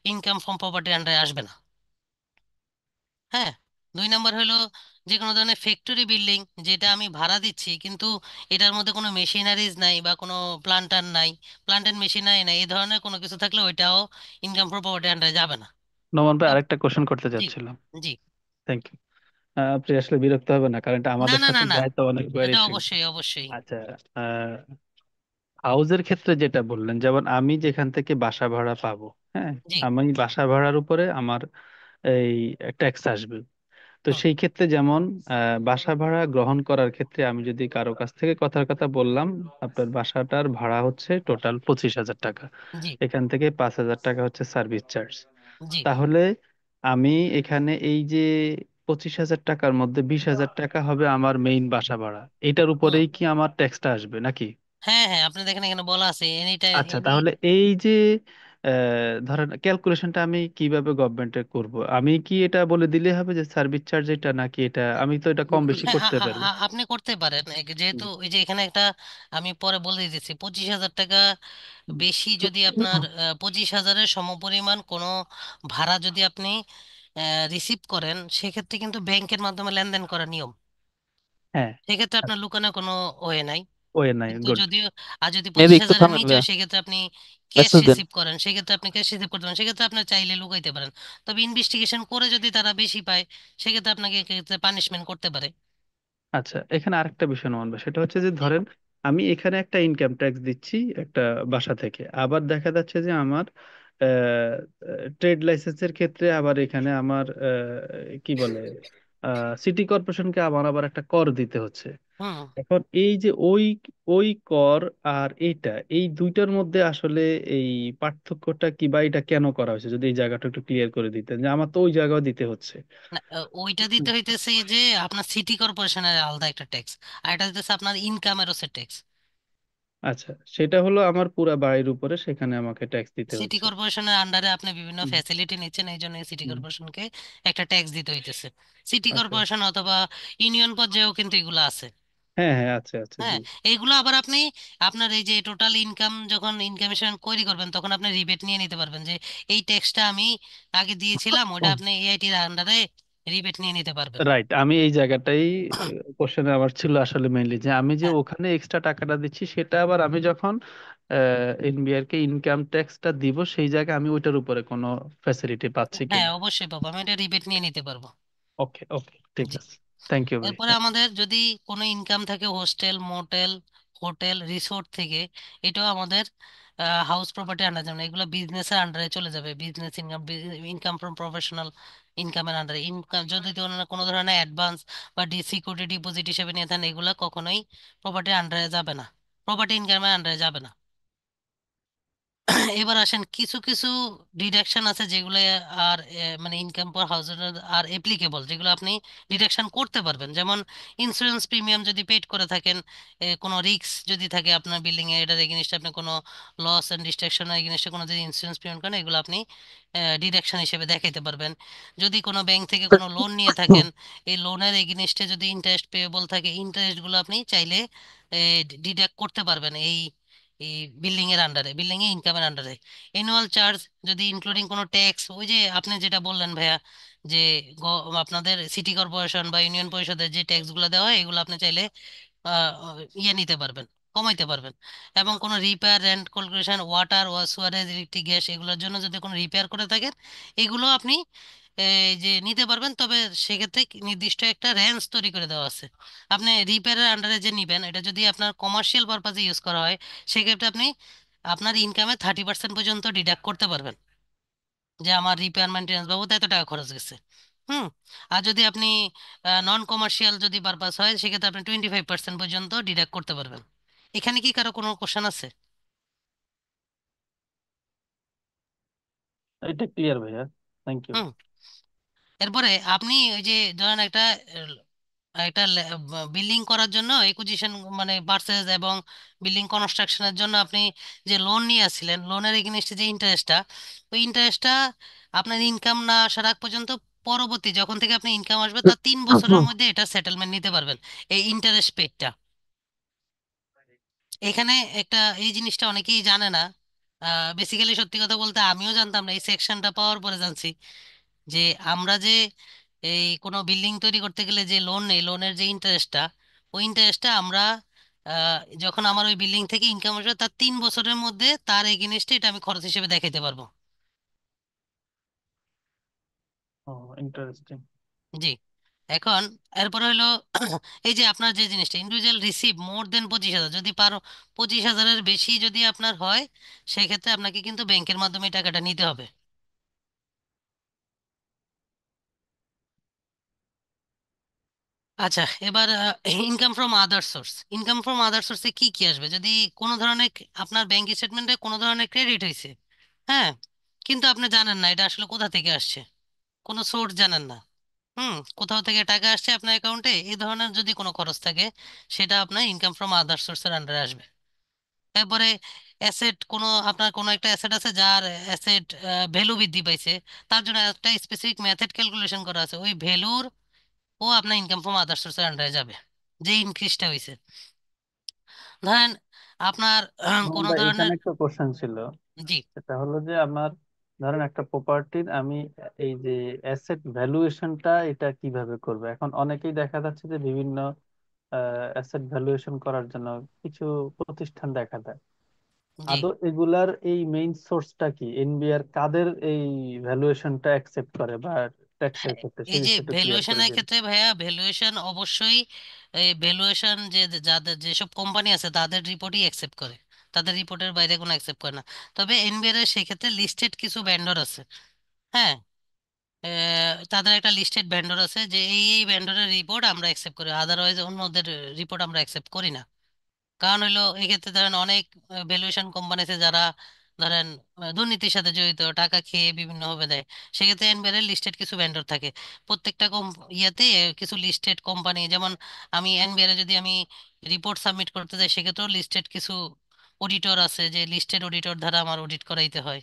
ইনকাম ফ্রম প্রপার্টির আন্ডারে আসবে না। হ্যাঁ। 2 নম্বর হলো যে কোনো ধরনের ফ্যাক্টরি বিল্ডিং, যেটা আমি ভাড়া দিচ্ছি কিন্তু এটার মধ্যে কোনো মেশিনারিজ নাই বা কোনো প্লান্টার নাই, প্লান্ট এন্ড মেশিনারি নাই, এই ধরনের কোনো কিছু থাকলে ওইটাও ইনকাম ফ্রম প্রপার্টি আন্ডারে যাবে না। নোমান ভাই, তো আরেকটা কোশ্চেন করতে জি। চাচ্ছিলাম। জি। Thank you. আপনি আসলে বিরক্ত হবে না, কারণ এটা না আমাদের না না সাথে না, যায় তো অনেক এটা কোয়ারিজ। অবশ্যই অবশ্যই। আচ্ছা, হাউজের ক্ষেত্রে যেটা বললেন, যেমন আমি যেখান থেকে বাসা ভাড়া পাবো, হ্যাঁ, জি। আমি বাসা ভাড়ার উপরে আমার এই ট্যাক্স আসবে। তো হুম। সেই ক্ষেত্রে যেমন বাসা ভাড়া গ্রহণ করার ক্ষেত্রে আমি যদি কারো কাছ থেকে কথার কথা বললাম, আপনার বাসাটার ভাড়া হচ্ছে টোটাল 25,000 টাকা, জি। এখান থেকে 5,000 টাকা হচ্ছে সার্ভিস চার্জ। জি। তাহলে আমি এখানে এই যে 25,000 টাকার মধ্যে 20,000 টাকা হবে আমার মেইন বাসা ভাড়া, এটার হুম। উপরেই কি আমার ট্যাক্সটা আসবে নাকি? হ্যাঁ হ্যাঁ, আপনি দেখেন এখানে বলা আছে এনি টাইম আচ্ছা, এনি। তাহলে এই যে ধরেন ক্যালকুলেশনটা আমি কিভাবে গভর্নমেন্টে করব? আমি কি এটা বলে দিলে হবে যে সার্ভিস চার্জ এটা, নাকি এটা আমি তো এটা কম বেশি হ্যাঁ, করতে পারি? আপনি করতে পারেন যেহেতু এই যে এখানে একটা, আমি পরে বলে দিতেছি, 25,000 টাকা বেশি যদি আপনার, 25,000-এর সমপরিমাণ কোনো ভাড়া যদি আপনি রিসিভ করেন, সেক্ষেত্রে কিন্তু ব্যাংকের মাধ্যমে লেনদেন করা নিয়ম। হ্যাঁ। সেক্ষেত্রে আপনার লুকানোর কোনো ওয়ে নাই। ওয়ে নাই, কিন্তু গুড। যদিও, আর যদি মেবি পঁচিশ একটু হাজারের থামেন নিচে ভাইয়া, হয়, সেক্ষেত্রে আপনি ক্যাশ মেসেজ দেন। রিসিভ করেন, সেক্ষেত্রে আপনি ক্যাশ রিসিভ করতে পারেন, সেক্ষেত্রে আপনার চাইলে লুকাইতে পারেন। তবে ইনভেস্টিগেশন করে যদি তারা বেশি পায়, সেক্ষেত্রে আপনাকে এক্ষেত্রে পানিশমেন্ট করতে পারে। আচ্ছা, এখানে আরেকটা বিষয় মানবে, সেটা হচ্ছে যে জি। ধরেন আমি এখানে একটা ইনকাম ট্যাক্স দিচ্ছি একটা বাসা থেকে, আবার দেখা যাচ্ছে যে আমার ট্রেড লাইসেন্সের ক্ষেত্রে আবার এখানে আমার কি বলে সিটি কর্পোরেশনকে আমার আবার একটা কর দিতে হচ্ছে। হুম। এখন এই যে ওই ওই কর আর এইটা, এই দুইটার মধ্যে আসলে এই পার্থক্যটা কি, বা এটা কেন করা হয়েছে, যদি এই জায়গাটা একটু ক্লিয়ার করে দিতেন, যে আমার তো ওই জায়গাও দিতে হচ্ছে। না, ওইটা দিতে হইতেছে যে আপনার সিটি কর্পোরেশনের আলাদা একটা ট্যাক্স, আর এটা দিতেছে আপনার ইনকামেরও সে ট্যাক্স। আচ্ছা, সেটা হলো আমার পুরা বাড়ির উপরে, সেখানে আমাকে ট্যাক্স দিতে সিটি হচ্ছে। কর্পোরেশনের আন্ডারে আপনি বিভিন্ন হুম, ফ্যাসিলিটি নিচ্ছেন, এই জন্য সিটি হুম, কর্পোরেশনকে একটা ট্যাক্স দিতে হইতেছে। সিটি আচ্ছা, কর্পোরেশন অথবা ইউনিয়ন পর্যায়েও কিন্তু এগুলো আছে। হ্যাঁ হ্যাঁ, আছে আছে, জি। হ্যাঁ, এইগুলো আবার আপনি আপনার এই যে টোটাল ইনকাম যখন ইনকামেশন কোয়েরি করবেন তখন আপনি রিবেট নিয়ে নিতে পারবেন, যে এই ট্যাক্সটা আমি আগে দিয়েছিলাম ওটা আপনি এআইটির আন্ডারে রিবেট নিয়ে নিতে পারবেন। রাইট, আমি এই জায়গাটাই কোশ্চেন আমার ছিল আসলে মেইনলি, যে আমি যে হ্যাঁ, ওখানে এক্সট্রা টাকাটা দিচ্ছি সেটা আবার আমি যখন এনবিআর কে ইনকাম ট্যাক্সটা দিব সেই জায়গায় আমি ওইটার উপরে কোনো ফ্যাসিলিটি পাচ্ছি হ্যাঁ কিনা। অবশ্যই পাবো, আমি এটা রিবেট নিয়ে নিতে পারবো। ওকে ওকে, ঠিক জি। আছে। থ্যাংক ইউ ভাই। এরপরে আমাদের যদি কোনো ইনকাম থাকে হোস্টেল, মোটেল, হোটেল, রিসোর্ট থেকে, এটাও আমাদের হাউস প্রপার্টি আন্ডার যাবে না, এগুলো বিজনেসের আন্ডারে চলে যাবে। Business income, income from professional ইনকামের আন্ডারে। ইনকাম যদি কোনো ধরনের অ্যাডভান্স বা সিকিউরিটি ডিপোজিট হিসেবে নিয়ে থাকেন, এগুলো কখনোই প্রপার্টির আন্ডারে যাবে না, প্রপার্টি ইনকামের আন্ডারে যাবে না। এবার আসেন, কিছু কিছু ডিডাকশন আছে যেগুলো আর মানে ইনকাম পার হাউসের আর এপ্লিকেবল, যেগুলো আপনি ডিডাকশন করতে পারবেন। যেমন ইন্স্যুরেন্স প্রিমিয়াম যদি পেড করে থাকেন, কোনো রিস্ক যদি থাকে আপনার বিল্ডিং এ, এটার এগেনস্টে আপনি কোনো লস এন্ড ডিস্ট্রাকশন এগেনস্টে কোনো যদি ইন্স্যুরেন্স প্রিমিয়াম করেন, এগুলো আপনি ডিডাকশন হিসেবে দেখাইতে পারবেন। যদি কোনো ব্যাংক থেকে কোনো লোন নিয়ে থাকেন, এই লোনের এগেনস্টে যদি ইন্টারেস্ট পেয়েবল থাকে, ইন্টারেস্টগুলো আপনি চাইলে ডিডাক্ট করতে পারবেন এই এই বিল্ডিং এর আন্ডারে, বিল্ডিং এ ইনকামের আন্ডারে। এনুয়াল চার্জ যদি ইনক্লুডিং কোনো ট্যাক্স, ওই যে আপনি যেটা বললেন ভাইয়া, যে আপনাদের সিটি কর্পোরেশন বা ইউনিয়ন পরিষদের যে ট্যাক্স গুলো দেওয়া হয়, এগুলো আপনি চাইলে ইয়ে নিতে পারবেন, কমাইতে পারবেন। এবং কোনো রিপেয়ার, রেন্ট, ক্যালকুলেশন, ওয়াটার, ওয়াসওয়ারেজ, ইলেকট্রিক, গ্যাস, এগুলোর জন্য যদি কোনো রিপেয়ার করে থাকেন, এগুলো আপনি এই যে নিতে পারবেন। তবে সেক্ষেত্রে নির্দিষ্ট একটা রেঞ্জ তৈরি করে দেওয়া আছে। আপনি রিপেয়ারের আন্ডারে যে নিবেন, এটা যদি আপনার কমার্শিয়াল পারপাজে ইউজ করা হয়, সেক্ষেত্রে আপনি আপনার ইনকামে 30% পর্যন্ত ডিডাক্ট করতে পারবেন, যে আমার রিপেয়ার মেনটেন্যান্স বাবদ এত টাকা খরচ গেছে। হুম। আর যদি আপনি নন কমার্শিয়াল যদি পারপাস হয়, সেক্ষেত্রে আপনি 25% পর্যন্ত ডিডাক্ট করতে পারবেন। এখানে কি কারো কোনো কোশ্চেন আছে? এটা ক্লিয়ার ভাইয়া, থ্যাংক ইউ। হুম। এরপরে আপনি ওই যে ধরেন একটা একটা বিল্ডিং করার জন্য একুজিশন মানে পারচেজ এবং বিল্ডিং কনস্ট্রাকশনের জন্য আপনি যে লোন নিয়ে আসছিলেন, লোনের এগেনস্টে যে ইন্টারেস্টটা, ওই ইন্টারেস্টটা আপনার ইনকাম না আসার আগ পর্যন্ত, পরবর্তী যখন থেকে আপনি ইনকাম আসবে তার 3 বছরের মধ্যে এটা সেটেলমেন্ট নিতে পারবেন, এই ইন্টারেস্ট পেডটা। এখানে একটা এই জিনিসটা অনেকেই জানে না। বেসিক্যালি সত্যি কথা বলতে আমিও জানতাম না, এই সেকশনটা পাওয়ার পরে জানছি যে আমরা যে এই কোনো বিল্ডিং তৈরি করতে গেলে যে লোন নেই, লোনের যে ইন্টারেস্টটা, ওই ইন্টারেস্টটা আমরা যখন আমার ওই বিল্ডিং থেকে ইনকাম আসবে তার 3 বছরের মধ্যে তার এগেনস্টে এটা আমি খরচ হিসেবে দেখাইতে পারবো। ও, ইন্টারেস্টিং। জি। এখন এরপরে হলো এই যে আপনার যে জিনিসটা ইন্ডিভিজুয়াল রিসিভ মোর দেন 25,000, যদি পারো 25,000-এর বেশি যদি আপনার হয়, সেক্ষেত্রে আপনাকে কিন্তু ব্যাংকের মাধ্যমে এই টাকাটা নিতে হবে। আচ্ছা, এবার income from other source. Income from other সোর্সে কি কি আসবে? যদি কোনো ধরনের আপনার ব্যাংক স্টেটমেন্টে কোনো ধরনের ক্রেডিট হয়েছে, হ্যাঁ, কিন্তু আপনি জানেন না এটা আসলে কোথা থেকে আসছে, কোনো সোর্স জানেন না, কোথাও থেকে টাকা আসছে আপনার অ্যাকাউন্টে, এই ধরনের যদি কোনো খরচ থাকে, সেটা আপনার ইনকাম ফ্রম আদার সোর্সের আন্ডারে আসবে। তারপরে অ্যাসেট, কোনো আপনার কোনো একটা অ্যাসেট আছে যার অ্যাসেট ভ্যালু বৃদ্ধি পাইছে, তার জন্য একটা স্পেসিফিক মেথড ক্যালকুলেশন করা আছে, ওই ভ্যালুর ও আপনার ইনকাম ফ্রম আদার সোর্সের আন্ডারে যাবে, যে ইনক্রিজটা হয়েছে। ধরেন আপনার কোনো ভাই, এখানে ধরনের, একটা কোশ্চেন ছিল। জি সেটা হলো যে আমার, ধরেন একটা প্রপার্টির আমি এই যে অ্যাসেট ভ্যালুয়েশনটা এটা কিভাবে করবে, এখন অনেকেই দেখা যাচ্ছে যে বিভিন্ন অ্যাসেট ভ্যালুয়েশন করার জন্য কিছু প্রতিষ্ঠান দেখা যায়। জি। আদৌ এগুলার এই মেইন সোর্সটা কি, এনবিআর কাদের এই ভ্যালুয়েশনটা অ্যাকসেপ্ট করে বা ট্যাক্সের হ্যাঁ, ক্ষেত্রে, এই সেই যে বিষয়টা ক্লিয়ার করে ভ্যালুয়েশনের দিন। ক্ষেত্রে ভাইয়া, ভ্যালুয়েশন অবশ্যই এই ভ্যালুয়েশন যে যাদের যেসব কোম্পানি আছে তাদের রিপোর্টই অ্যাকসেপ্ট করে, তাদের রিপোর্টের বাইরে কোনো অ্যাকসেপ্ট করে না। তবে এনবিআর এর সেক্ষেত্রে লিস্টেড কিছু ভেন্ডর আছে। হ্যাঁ, তাদের একটা লিস্টেড ভেন্ডর আছে যে এই এই ভেন্ডরের রিপোর্ট আমরা অ্যাকসেপ্ট করি, আদারওয়াইজ অন্যদের রিপোর্ট আমরা অ্যাকসেপ্ট করি না। কারণ হইলো এক্ষেত্রে ধরেন অনেক ভ্যালুয়েশন কোম্পানি আছে যারা ধরেন দুর্নীতির সাথে জড়িত, টাকা খেয়ে বিভিন্ন ভাবে দেয়। সেক্ষেত্রে এনবিআর লিস্টেড কিছু ভেন্ডর থাকে প্রত্যেকটা ইয়াতে, কিছু লিস্টেড কোম্পানি, যেমন আমি এনবিআর যদি আমি রিপোর্ট সাবমিট করতে যাই, সেক্ষেত্রেও লিস্টেড কিছু অডিটর আছে, যে লিস্টেড অডিটর দ্বারা আমার অডিট করাইতে হয়।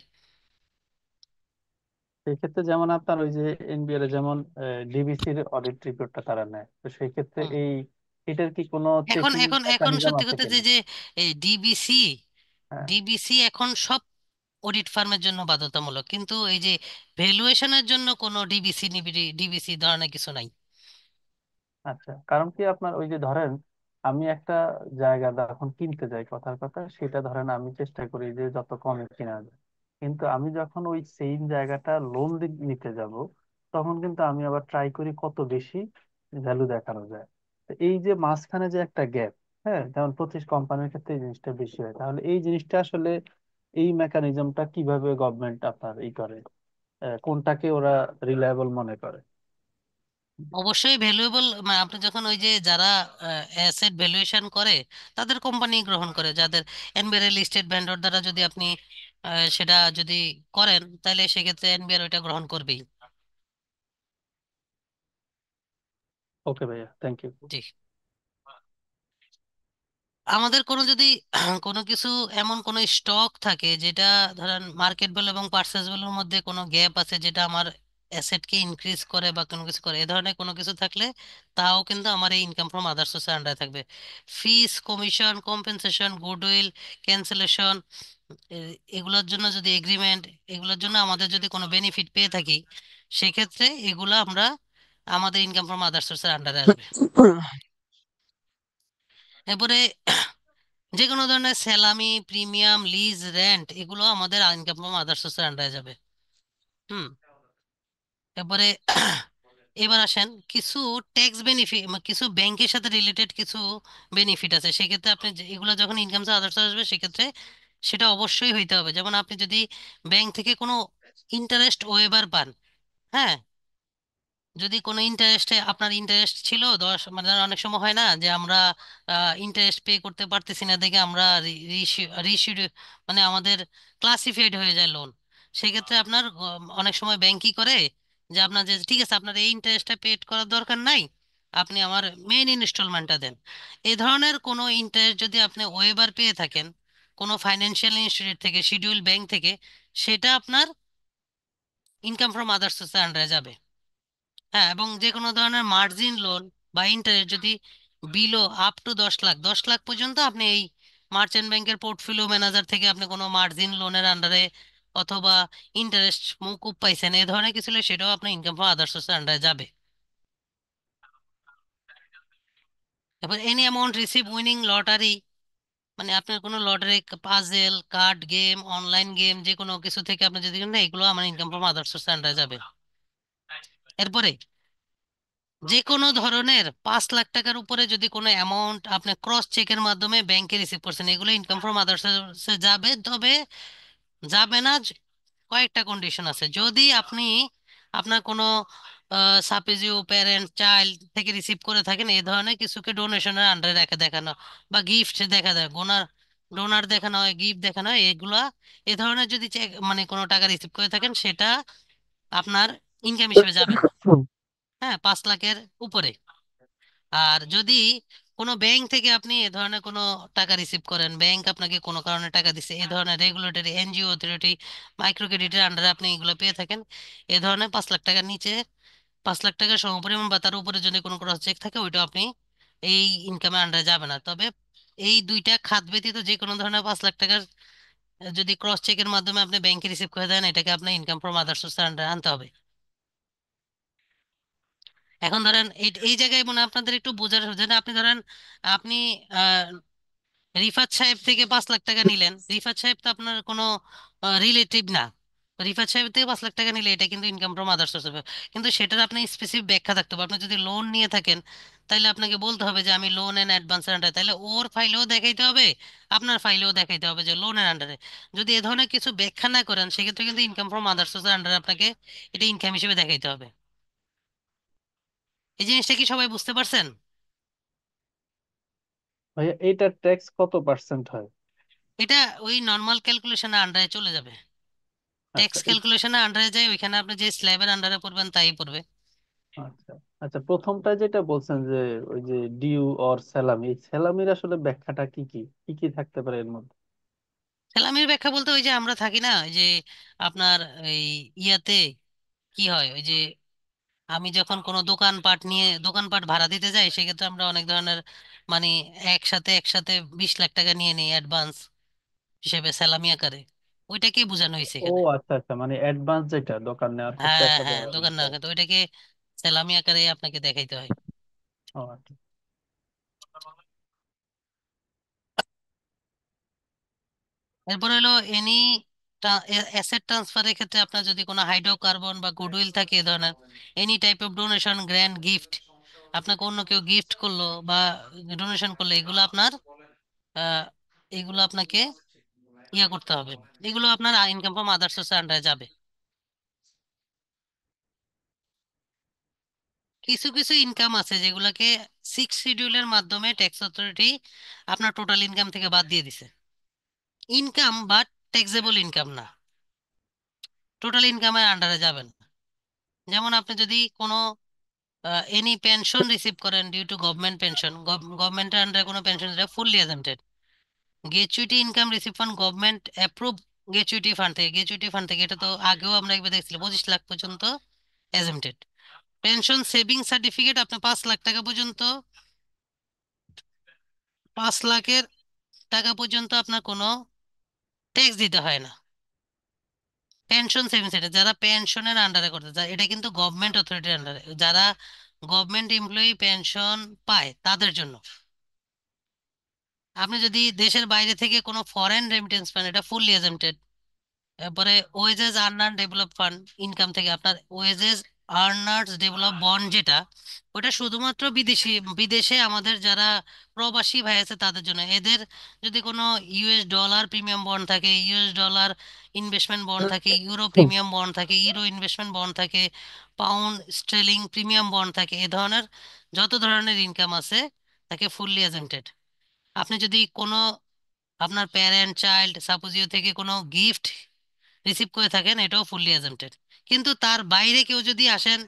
সেই ক্ষেত্রে যেমন আপনার ওই যে এনবিআর যেমন ডিবিসির অডিট রিপোর্টটা তারা নেয়, তো সেই ক্ষেত্রে হুম। এই এটার কি কোনো এখন চেকিং এখন এখন মেকানিজম সত্যি আছে কথা যে কিনা? যে ডিবিসি হ্যাঁ। ডিবিসি এখন সব অডিট ফার্মের জন্য বাধ্যতামূলক, কিন্তু এই যে ভ্যালুয়েশনের জন্য কোনো ডিবিসি ডিবিসি ধরনের কিছু নাই। আচ্ছা, কারণ কি আপনার ওই যে ধরেন আমি একটা জায়গা যখন কিনতে যাই, কথার কথা সেটা ধরেন আমি চেষ্টা করি যে যত কমে কেনা যায়, কিন্তু আমি যখন ওই সেম জায়গাটা লোন নিতে যাব, তখন কিন্তু আমি আবার ট্রাই করি কত বেশি ভ্যালু দেখানো যায়। তো এই যে মাঝখানে যে একটা গ্যাপ, হ্যাঁ, যেমন 25 কোম্পানির ক্ষেত্রে এই জিনিসটা বেশি হয়, তাহলে এই জিনিসটা আসলে এই মেকানিজমটা কিভাবে গভর্নমেন্ট আপনার ই করে, কোনটাকে ওরা রিলায়েবল মনে করে? অবশ্যই ভ্যালুয়েবল, মানে আপনি যখন ওই যে যারা অ্যাসেট ভ্যালুয়েশন করে তাদের কোম্পানি গ্রহণ করে, যাদের এনবিআর লিস্টেড ভেন্ডর দ্বারা যদি আপনি সেটা যদি করেন, তাহলে সেক্ষেত্রে এনবিআর ওইটা গ্রহণ করবেই। ওকে ভাইয়া, থ্যাংক ইউ। জি। আমাদের কোনো যদি কোনো কিছু এমন কোনো স্টক থাকে যেটা ধরেন মার্কেট ভ্যালু এবং পার্চেস ভ্যালুর মধ্যে কোনো গ্যাপ আছে, যেটা আমার অ্যাসেটকে ইনক্রিজ করে বা কোনো কিছু করে, এ ধরনের কোনো কিছু থাকলে তাও কিন্তু আমার এই ইনকাম ফ্রম আদার সোর্সের আন্ডারে থাকবে। ফিস, কমিশন, কম্পেনসেশন, গুডউইল, ক্যান্সেলেশন, এগুলোর জন্য যদি এগ্রিমেন্ট, এগুলোর জন্য আমাদের যদি কোনো বেনিফিট পেয়ে থাকি, সেক্ষেত্রে এগুলো আমরা আমাদের ইনকাম ফ্রম আদার সোর্সের আন্ডারে আসবে। এরপরে যে কোনো ধরনের স্যালামি, প্রিমিয়াম, লিজ, রেন্ট, এগুলো আমাদের ইনকাম ফ্রম আদার সোর্সের আন্ডারে যাবে। হুম। এরপরে এবার আসেন কিছু ট্যাক্স বেনিফিট, কিছু ব্যাংকের সাথে রিলেটেড কিছু বেনিফিট আছে, সেক্ষেত্রে আপনি এগুলো যখন ইনকাম ট্যাক্স আদার্স আসবে, সেক্ষেত্রে সেটা অবশ্যই হইতে হবে। যেমন আপনি যদি ব্যাংক থেকে কোনো ইন্টারেস্ট ওয়েভার পান, হ্যাঁ, যদি কোনো ইন্টারেস্টে আপনার ইন্টারেস্ট ছিল 10, মানে অনেক সময় হয় না যে আমরা ইন্টারেস্ট পে করতে পারতেছি না দেখে আমরা রিশিড, মানে আমাদের ক্লাসিফাইড হয়ে যায় লোন। সেক্ষেত্রে আপনার অনেক সময় ব্যাংক কি করে যে আপনার যে ঠিক আছে আপনার এই ইন্টারেস্টটা পে করার দরকার নাই, আপনি আমার মেইন ইনস্টলমেন্টটা দেন। এই ধরনের কোনো ইন্টারেস্ট যদি আপনি ওয়েবার পেয়ে থাকেন কোনো ফাইন্যান্সিয়াল ইনস্টিটিউট থেকে, শিডিউল ব্যাংক থেকে, সেটা আপনার ইনকাম ফ্রম আদার্স সোর্সের আন্ডারে যাবে। হ্যাঁ, এবং যে কোনো ধরনের মার্জিন লোন বা ইন্টারেস্ট যদি below up to 10 lakh, 10 lakh পর্যন্ত আপনি এই মার্চেন্ট ব্যাংকের পোর্টফোলিও ম্যানেজার থেকে আপনি কোনো মার্জিন লোনের আন্ডারে অথবা ইন্টারেস্ট মকুব পাইছেন, এই ধরনের কিছু হলে সেটাও আপনার ইনকাম ফ্রম আদার সোর্সের আন্ডারে যাবে। এবার any amount receive winning lottery, মানে আপনার কোনো lottery, puzzle, card game, online game, যে কোনো কিছু থেকে আপনি যদি কিনেন, এগুলো আমার ইনকাম ফ্রম আদার সোর্সের আন্ডারে যাবে। এরপরে যে কোনো ধরনের 5 লাখ টাকার উপরে যদি কোনো অ্যামাউন্ট আপনি ক্রস চেকের মাধ্যমে ব্যাংকে রিসিভ করছেন, এগুলো ইনকাম ফ্রম আদার্স যাবে। তবে যাবে না কয়েকটা কন্ডিশন আছে। যদি আপনি আপনার কোনো সাপোজিও প্যারেন্ট, চাইল্ড থেকে রিসিভ করে থাকেন, এই ধরনের কিছুকে ডোনেশনের আন্ডারে রেখে দেখানো বা গিফট দেখা যায়, ডোনার দেখানো হয়, গিফট দেখানো হয়, এগুলা এ ধরনের যদি চেক মানে কোনো টাকা রিসিভ করে থাকেন, সেটা আপনার ইনকাম হিসেবে যাবে না। হ্যাঁ, 5 লাখের উপরে। আর যদি কোনো ব্যাংক থেকে আপনি এ ধরনের কোনো টাকা রিসিভ করেন, ব্যাংক আপনাকে কোনো কারণে টাকা দিচ্ছে, এ ধরনের রেগুলেটরি এনজিও, অথরিটি, মাইক্রো ক্রেডিটের আন্ডারে আপনি এগুলো পেয়ে থাকেন, এ ধরনের 5 লাখ টাকার নিচে, 5 লাখ টাকার সমপরিমাণ বা তার উপরে যদি কোনো ক্রস চেক থাকে, ওইটা আপনি এই ইনকামের আন্ডারে যাবে না। তবে এই দুইটা খাত ব্যতীত যে কোনো ধরনের 5 লাখ টাকার যদি ক্রস চেকের মাধ্যমে আপনি ব্যাংকে রিসিভ করে দেন, এটাকে আপনার ইনকাম ফ্রম আদার সোর্সের আন্ডারে আনতে হবে। এখন ধরেন এই এই জায়গায় মনে হয় আপনাদের একটু বোঝার যেটা, আপনি ধরেন আপনি রিফাত সাহেব থেকে 5 লাখ টাকা নিলেন, রিফাত সাহেব তো আপনার কোনো রিলেটিভ না। রিফাত সাহেব থেকে 5 লাখ টাকা নিলে এটা কিন্তু ইনকাম ফ্রম আদার সোর্স হবে, কিন্তু সেটার আপনি স্পেসিফিক ব্যাখ্যা থাকতে হবে। আপনি যদি লোন নিয়ে থাকেন, তাহলে আপনাকে বলতে হবে যে আমি লোন এন্ড অ্যাডভান্সের আন্ডারে, তাহলে ওর ফাইলেও দেখাইতে হবে, আপনার ফাইলেও দেখাইতে হবে যে লোনের আন্ডারে। যদি এ ধরনের কিছু ব্যাখ্যা না করেন, সেক্ষেত্রে কিন্তু ইনকাম ফ্রম আদার সোর্সের আন্ডারে আপনাকে এটা ইনকাম হিসেবে দেখাইতে হবে। এই জিনিসটা কি সবাই বুঝতে পারছেন? ভাইয়া এইটার ট্যাক্স কত পার্সেন্ট হয়? এটা ওই নর্মাল ক্যালকুলেশনের আন্ডারে চলে যাবে। আচ্ছা ট্যাক্স ক্যালকুলেশনের আন্ডারে যায়, ওইখানে আপনি যে স্ল্যাবের আন্ডারে পড়বেন তাই পড়বে। আচ্ছা আচ্ছা, প্রথমটা যেটা বলছেন যে ওই যে ডিউ অর স্যালামি, এই স্যালামির আসলে ব্যাখ্যাটা কি কি কি কি থাকতে পারে এর মধ্যে? স্যালামির ব্যাখ্যা বলতে ওই যে আমরা থাকি না, ওই যে আপনার এই ইয়াতে কি হয়, ওই যে আমি যখন কোনো দোকানপাট ভাড়া দিতে যাই, সেক্ষেত্রে আমরা অনেক ধরনের মানে একসাথে একসাথে 20 লাখ টাকা নিয়ে নিই অ্যাডভান্স হিসেবে স্যালামি আকারে। ওইটাকে বোঝানো হয়েছে ও এখানে। আচ্ছা আচ্ছা, মানে অ্যাডভান্স যেটা দোকান নেওয়ার ক্ষেত্রে হ্যাঁ একটা হ্যাঁ, দেওয়ার দোকান না বিষয়। তো ওইটাকে স্যালামি আকারে আপনাকে দেখাইতে হয়। ও আচ্ছা। এরপর হলো এনি অ্যাসেট ট্রান্সফারের ক্ষেত্রে আপনার যদি কোনো হাইড্রোকার্বন বা গুডউইল থাকে, এ ধরনের any type of donation, grand, gift, আপনাকে অন্য কেউ গিফট করলো বা ডোনেশন করলো, আহ, এগুলো আপনাকে করতে হবে। এগুলো আপনার ইনকাম ফ্রম আদার সোর্সের আন্ডারে যাবে। কিছু কিছু ইনকাম আছে যেগুলোকে 6 শিডিউলের মাধ্যমে ট্যাক্স অথরিটি আপনার টোটাল ইনকাম থেকে বাদ দিয়ে দিছে। ইনকাম বাট ট্যাক্সেবল ইনকাম না, টোটাল ইনকামের আন্ডারে যাবেন। যেমন আপনি যদি কোনো এনি পেনশন রিসিভ করেন ডিউ টু গভর্নমেন্ট পেনশন, গভর্নমেন্টের আন্ডারে কোনো পেনশন, এটা fully exempted. Gratuity income receive fund government approve gratuity fund থেকে, এটা তো আগেও আমরা একবার দেখছিলাম, 25 লাখ পর্যন্ত এজেন্টেড। পেনশন সেভিং সার্টিফিকেট, আপনি 5 লাখ টাকা পর্যন্ত, 5 লাখের টাকা পর্যন্ত আপনার কোনো ট্যাক্স দিতে হয় না। পেনশন সেভিংস, এটা যারা পেনশনের আন্ডারে করতে যায়, এটা কিন্তু গভর্নমেন্ট অথরিটির আন্ডারে, যারা গভর্নমেন্ট এমপ্লয়ি পেনশন পায় তাদের জন্য। আপনি যদি দেশের বাইরে থেকে কোনো ফরেন রেমিটেন্স পান, এটা ফুললি এজেন্টেড। এরপরে wages earner develop fund, income থেকে আপনার ওয়েজেস আর্নার্স ডেভেলপ বন্ড, যেটা ওটা শুধুমাত্র বিদেশে আমাদের যারা প্রবাসী ভাই আছে তাদের জন্য। এদের যদি কোনো ইউএস ডলার প্রিমিয়াম বন্ড থাকে, ইউএস ডলার ইনভেস্টমেন্ট বন্ড থাকে, ইউরো প্রিমিয়াম বন্ড থাকে, ইউরো ইনভেস্টমেন্ট বন্ড থাকে, পাউন্ড স্টেলিং প্রিমিয়াম বন্ড থাকে, এ ধরনের যত ধরনের ইনকাম আছে তাকে ফুললি এজেন্টেড। আপনি যদি কোনো আপনার প্যারেন্ট চাইল্ড সাপোজিও থেকে কোনো গিফট রিসিভ করে থাকেন, এটাও ফুললি এজেন্টেড। কিন্তু তার বাইরে কেউ যদি আসেন,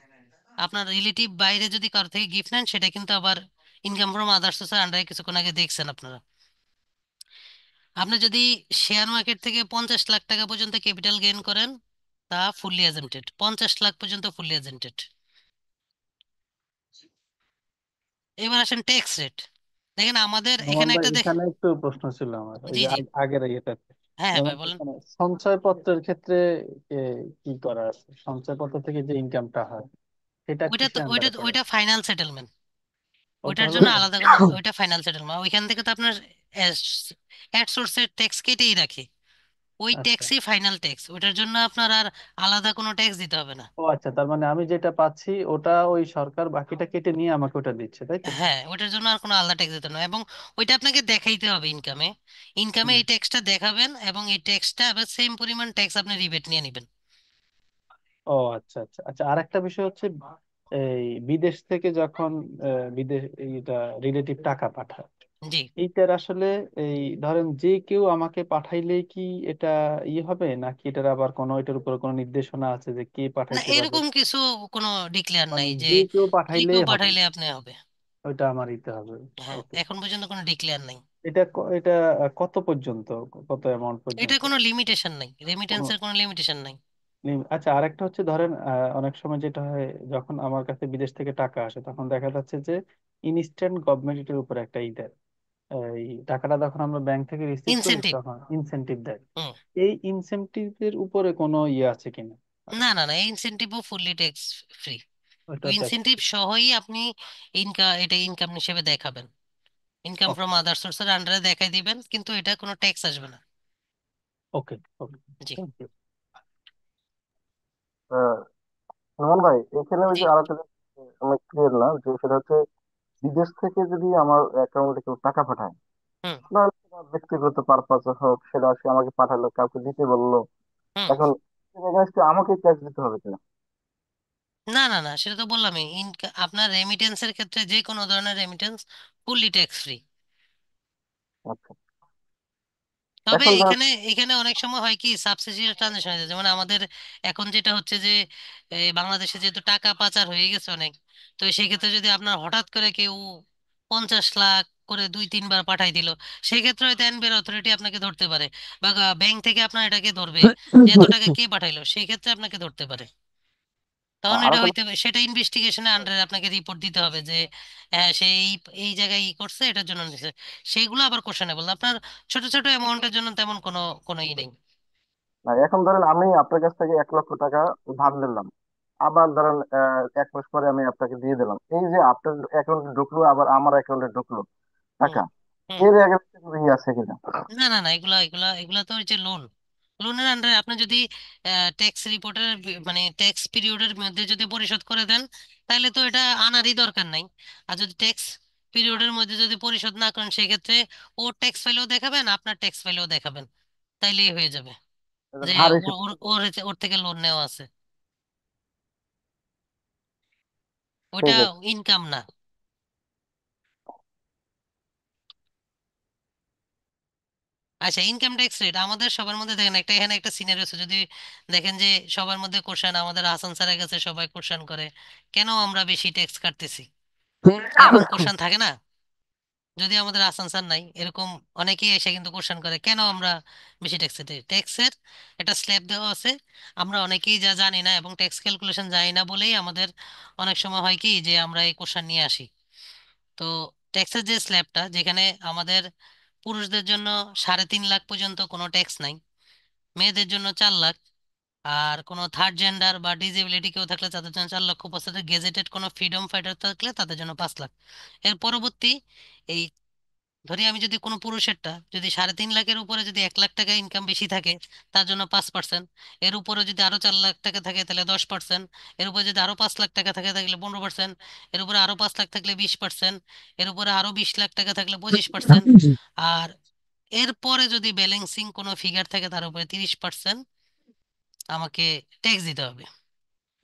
আপনার রিলেটিভ বাইরে যদি কারো থেকে গিফট নেন, সেটা কিন্তু আবার ইনকাম ফ্রম আদার সোর্সের আন্ডারে কিছুক্ষণ আগে দেখছেন আপনারা। আপনি যদি শেয়ার মার্কেট থেকে 50 লাখ টাকা পর্যন্ত ক্যাপিটাল গেইন করেন, তা ফুললি এজেন্টেড। 50 লাখ পর্যন্ত ফুললি এজেন্টেড। এবার আসেন ট্যাক্স রেট। দেখেন আমাদের নোমান এখানে ভাই, একটা এখানে একটু প্রশ্ন ছিল আমার, ওই জি যে জি। আগের ইয়েটাতে। হ্যাঁ হ্যাঁ যেমন ভাই বলেন। এখানে সঞ্চয়পত্রের ক্ষেত্রে এ, কি করা আছে? সঞ্চয়পত্র থেকে যে ইনকামটা হয় সেটা ওইটা তো কিসের ওইটা আন্ডারে পড়ে? ওইটা ফাইনাল সেটেলমেন্ট। ওটা ওইটার হলো জন্য আলাদা কোনো, ওইটা ফাইনাল সেটেলমেন্ট, ওইখান থেকে তো আপনার অ্যাড সোর্সের ট্যাক্স কেটেই রাখে। ওই আচ্ছা। ট্যাক্সই ফাইনাল ট্যাক্স, ওইটার জন্য আপনার আর আলাদা কোনো ট্যাক্স দিতে হবে না। ও আচ্ছা, তার মানে আমি যেটা পাচ্ছি ওটা ওই সরকার বাকিটা কেটে নিয়ে আমাকে ওটা দিচ্ছে, তাই তো? হ্যাঁ, ওইটার জন্য আর কোনো আলাদা ট্যাক্স দিতে হবে না, এবং ওইটা আপনাকে দেখাইতে হবে ইনকামে। ইনকামে হুম। এই ট্যাক্সটা দেখাবেন, এবং এই ট্যাক্সটা আবার সেম পরিমাণ ট্যাক্স আপনি রিবেট নিয়ে নেবেন। ও আচ্ছা আচ্ছা আচ্ছা, আর একটা বিষয় হচ্ছে এই বিদেশ থেকে যখন বিদেশ এইটা রিলেটিভ টাকা পাঠায়, জি। এইটার আসলে এই ধরেন যে কেউ আমাকে পাঠাইলেই কি এটা হবে, নাকি এটার আবার কোনো এটার উপর কোনো নির্দেশনা আছে যে কে না, পাঠাইতে পারবে? এরকম কিছু কোনো ডিক্লেয়ার মানে নাই যে যে কেউ যে কেউ পাঠাইলেই হবে, পাঠাইলে আপনি হবে। ওইটা আমার দিতে হবে? হ্যাঁ, ওকে। এখন পর্যন্ত কোনো ডিক্লেয়ার নাই। এটা কত পর্যন্ত, কত অ্যামাউন্ট এটা পর্যন্ত? কোনো লিমিটেশন নাই, কোনো রেমিটেন্সের কোনো লিমিটেশন নাই। আচ্ছা, আরেকটা হচ্ছে ধরেন অনেক সময় যেটা হয়, যখন আমার কাছে বিদেশ থেকে টাকা আসে তখন দেখা যাচ্ছে যে ইনস্ট্যান্ট গভর্নমেন্ট এটার উপর একটা দেয়। এই টাকাটা যখন আমরা ব্যাংক থেকে রিসিভ করি ইনসেনটিভ। তখন ইনসেনটিভ দেয়। হুম। এই ইনসেনটিভের উপরে কোনো আছে কিনা? না না না, এই ইনসেনটিভও ফুললি ট্যাক্স ফ্রি। ওটা ওই ট্যাক্স। ইনসেনটিভ সহই আপনি এটা ইনকাম হিসেবে দেখাবেন, ইনকাম ওকে ফ্রম আদার সোর্সের আন্ডারে দেখাই দিবেন, কিন্তু এটা কোনো ট্যাক্স আসবে না। ওকে ওকে। জি থ্যাংক ইউ। নোমান ভাই, এখানে ওই জি। যে আরেকটা জিনিস আমি ক্লিয়ার না, যে সেটা হচ্ছে বিদেশ থেকে যদি আমার অ্যাকাউন্টে কেউ টাকা পাঠায়, হুম ধরেন সেটা ব্যক্তিগত পারপাসে হোক, সেটা সে আমাকে পাঠালো, কাউকে দিতে বললো, হুম। এখন এগেনস্টে আমাকে ট্যাক্স দিতে হবে কিনা? না না না, সেটা তো বললামই, আপনার রেমিটেন্সের ক্ষেত্রে যে কোনো ধরনের রেমিটেন্স ফুললি ট্যাক্স ফ্রি। আচ্ছা। তবে এখন ধর এখানে এখানে অনেক সময় হয় কি, সাবসিডিয়ারি ট্রানজাকশন হয়ে যায়, যেমন আমাদের এখন যেটা হচ্ছে যে বাংলাদেশে যেহেতু টাকা পাচার হয়ে গেছে অনেক, তো সেই ক্ষেত্রে যদি আপনার হঠাৎ করে কেউ 50 লাখ করে 2-3 বার পাঠাই দিল, সেক্ষেত্রে হয়তো এনবিআর অথরিটি আপনাকে ধরতে পারে, বা ব্যাংক থেকে আপনার এটাকে ধরবে যে এত টাকা কে পাঠাইলো, সেই ক্ষেত্রে আপনাকে ধরতে পারে। তখন আর এটা একটা হইতে হবে, সেটা ইনভেস্টিগেশনের আন্ডারে আপনাকে রিপোর্ট দিতে হবে যে হ্যাঁ সে এই এই জায়গায় ই করছে এটার জন্য নিছে, সেইগুলো আবার কোশ্চেনেবল। আপনার ছোট ছোট অ্যামাউন্টের জন্য তেমন কোনো কোনো ই নেই। না, এখন ধরেন আমি আপনার কাছ থেকে 1 লক্ষ টাকা ধার নিলাম, আবার ধরেন 1 মাস পরে আমি আপনাকে দিয়ে দিলাম, এই যে আপনার অ্যাকাউন্টে ঢুকলো আবার আমার অ্যাকাউন্টে ঢুকলো হুম টাকা, হুম। এর আগে কোনো ই আছে কিনা? না না না, এগুলা এগুলা এগুলা তো হচ্ছে লোন। লোনের আন্ডারে আপনি যদি ট্যাক্স রিপোর্টের মানে ট্যাক্স পিরিয়ডের মধ্যে যদি পরিশোধ করে দেন, তাহলে তো এটা আনারই দরকার নাই। আর যদি ট্যাক্স পিরিয়ডের মধ্যে যদি পরিশোধ না করেন, সেক্ষেত্রে ও ট্যাক্স ফাইলেও দেখাবেন, আপনার ট্যাক্স ফাইলেও দেখাবেন, তাইলেই হয়ে যাবে এটা যে ধার ওর হিসেবে। ওর ওর ওর থেকে লোন নেওয়া আছে। ওইটা ঠিক আছে। ইনকাম না। আচ্ছা, ইনকাম ট্যাক্স রেট আমাদের সবার মধ্যে দেখেন একটা, এখানে একটা সিনারিও আছে, যদি দেখেন যে সবার মধ্যে কোশ্চেন, আমাদের হাসান স্যারের কাছে সবাই কোশ্চেন করে কেন আমরা বেশি ট্যাক্স কাটতেছি, এরকম কোশ্চেন থাকে না? যদি আমাদের হাসান স্যার নাই, এরকম অনেকেই এসে কিন্তু কোশ্চেন করে কেন আমরা বেশি ট্যাক্স দিই। ট্যাক্সের একটা স্ল্যাব দেওয়া আছে, আমরা অনেকেই যা জানি না এবং ট্যাক্স ক্যালকুলেশন জানি না বলেই আমাদের অনেক সময় হয় কি যে আমরা এই কোশ্চেন নিয়ে আসি। তো ট্যাক্সের যে স্ল্যাবটা, যেখানে আমাদের পুরুষদের জন্য 3.5 লাখ পর্যন্ত কোনো ট্যাক্স নাই, মেয়েদের জন্য 4 লাখ, আর কোনো থার্ড জেন্ডার বা ডিসেবিলিটি কেউ থাকলে তাদের জন্য 4 লক্ষ 75, গেজেটেড কোনো ফ্রিডম ফাইটার থাকলে তাদের জন্য 5 লাখ। এর পরবর্তী এই ধরি আমি যদি কোনো পুরুষেরটা যদি 3.5 লাখের উপরে যদি 1 লাখ টাকা ইনকাম বেশি থাকে, তার জন্য 5%। এর উপরে যদি আরো 4 লাখ টাকা থাকে তাহলে 10%। এর উপরে যদি আরো 5 লাখ টাকা থাকে তাহলে 15%। এর উপরে আরো 5 লাখ থাকলে 20%। এর উপরে আরো 20 লাখ টাকা থাকলে 25%। আর এরপরে যদি ব্যালেন্সিং কোনো ফিগার থাকে তার উপরে 30% আমাকে ট্যাক্স দিতে হবে।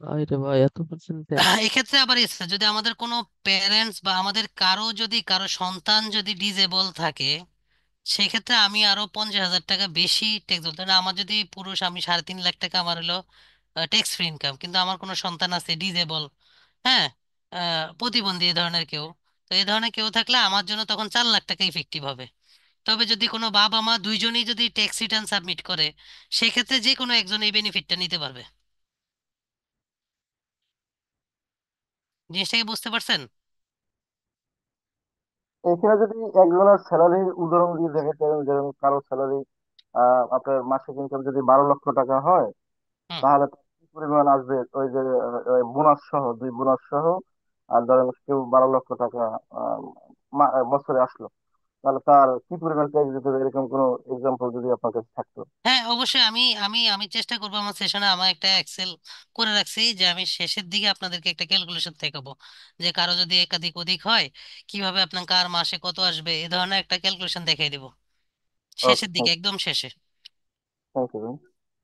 আরে ভাই, এত পার্সেন্ট ট্যাক্স! এক্ষেত্রে আবার এসে যদি আমাদের কোনো প্যারেন্টস বা আমাদের কারো যদি কারো সন্তান যদি ডিজেবল থাকে, সেক্ষেত্রে আমি আরো 50,000 টাকা বেশি ট্যাক্স ধরতে হবে। আমার যদি পুরুষ, আমি 3.5 লাখ টাকা আমার হলো ট্যাক্স ফ্রি ইনকাম, কিন্তু আমার কোনো সন্তান আছে ডিজেবল, হ্যাঁ, প্রতিবন্ধী এই ধরনের কেউ, তো এই ধরনের কেউ থাকলে আমার জন্য তখন 4 লাখ টাকা ইফেক্টিভ হবে। তবে যদি কোনো বাবা মা দুইজনেই যদি ট্যাক্স রিটার্ন সাবমিট করে, সেক্ষেত্রে যে কোনো একজন এই বেনিফিটটা নিতে পারবে। জিনিসটাকে বুঝতে পারছেন? এখানে যদি একজনের স্যালারির উদাহরণ দিয়ে দেখাতে পারেন, যেমন কারো স্যালারি আপনার মাসিক ইনকাম যদি 12 লক্ষ টাকা হয়, হুম। তাহলে তার কি পরিমাণ আসবে ওই যে বোনাস সহ, 2 বোনাস সহ, আর ধরেন কেউ 12 লক্ষ টাকা বছরে আসলো, তাহলে তার কি পরিমাণ ট্যাক্স দিতে হবে, এরকম কোনো এক্সাম্পল যদি আপনার কাছে থাকতো? হ্যাঁ, অবশ্যই আমি আমি আমি চেষ্টা করবো আমার সেশনে, আমার একটা এক্সেল করে রাখছি যে আমি শেষের দিকে আপনাদেরকে একটা ক্যালকুলেশন দেখাবো যে কারো যদি একাধিক ওদিক হয় কিভাবে আপনার কার মাসে কত আসবে, এই ধরনের একটা ক্যালকুলেশন দেখাই দেবো ওকে, শেষের দিকে, থ্যাংক একদম শেষে। ইউ।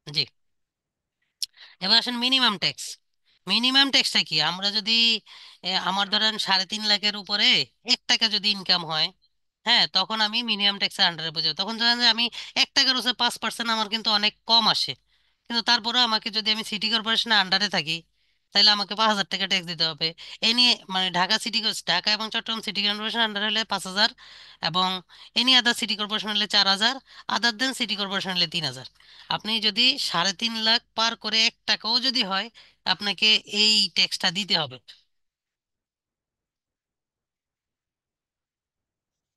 জি। এবার আসেন মিনিমাম ট্যাক্স। মিনিমাম ট্যাক্সটা কি? আমরা যদি আমার ধরেন 3.5 লাখের উপরে 1 টাকা যদি ইনকাম হয়, হ্যাঁ, তখন আমি মিনিমাম ট্যাক্সের আন্ডারে পড়ে যাবো। তখন ধরেন যে আমি 1 টাকার হচ্ছে 5%, আমার কিন্তু অনেক কম আসে, কিন্তু তারপরেও আমাকে যদি আমি সিটি কর্পোরেশনের আন্ডারে থাকি, তাহলে আমাকে 5,000 টাকা ট্যাক্স দিতে হবে। এ নিয়ে মানে ঢাকা এবং চট্টগ্রাম সিটি কর্পোরেশন আন্ডারে হলে 5,000, এবং এনি আদার সিটি কর্পোরেশন হলে 4,000, আদার দেন সিটি কর্পোরেশন হলে 3,000। আপনি যদি 3.5 লাখ পার করে 1 টাকাও যদি হয়, আপনাকে এই ট্যাক্সটা দিতে হবে।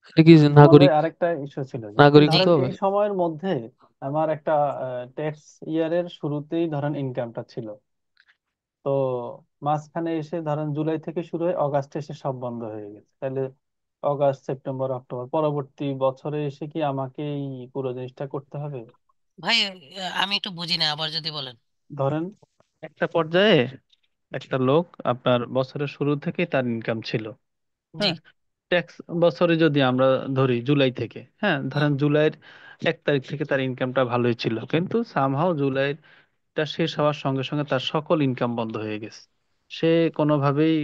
এটা কি তবে নাগরিক আরেকটা ইস্যু ছিল যে নাগরিক জি। ধরেন হতে হবে? এই সময়ের মধ্যে আমার একটা ট্যাক্স ইয়ারের শুরুতেই ধরেন ইনকামটা ছিল, তো মাঝখানে এসে ধরেন জুলাই থেকে শুরু হয়ে অগাস্টে এসে সব বন্ধ হয়ে গেছে, তাহলে অগাস্ট সেপ্টেম্বর অক্টোবর পরবর্তী বছরে এসে কি আমাকে এই পুরো জিনিসটা করতে হবে? ভাই, আমি একটু বুঝি না, আবার যদি বলেন। ধরেন একটা পর্যায়ে একটা লোক আপনার বছরের শুরু থেকেই তার ইনকাম ছিল, জি। হ্যাঁ, ট্যাক্স বছরে যদি আমরা ধরি জুলাই থেকে, হ্যাঁ হুম। ধরেন জুলাইয়ের 1 তারিখ থেকে তার ইনকামটা ভালোই ছিল, কিন্তু সামহাও জুলাইটা শেষ হওয়ার সঙ্গে সঙ্গে তার সকল ইনকাম বন্ধ হয়ে গেছে। সে কোনোভাবেই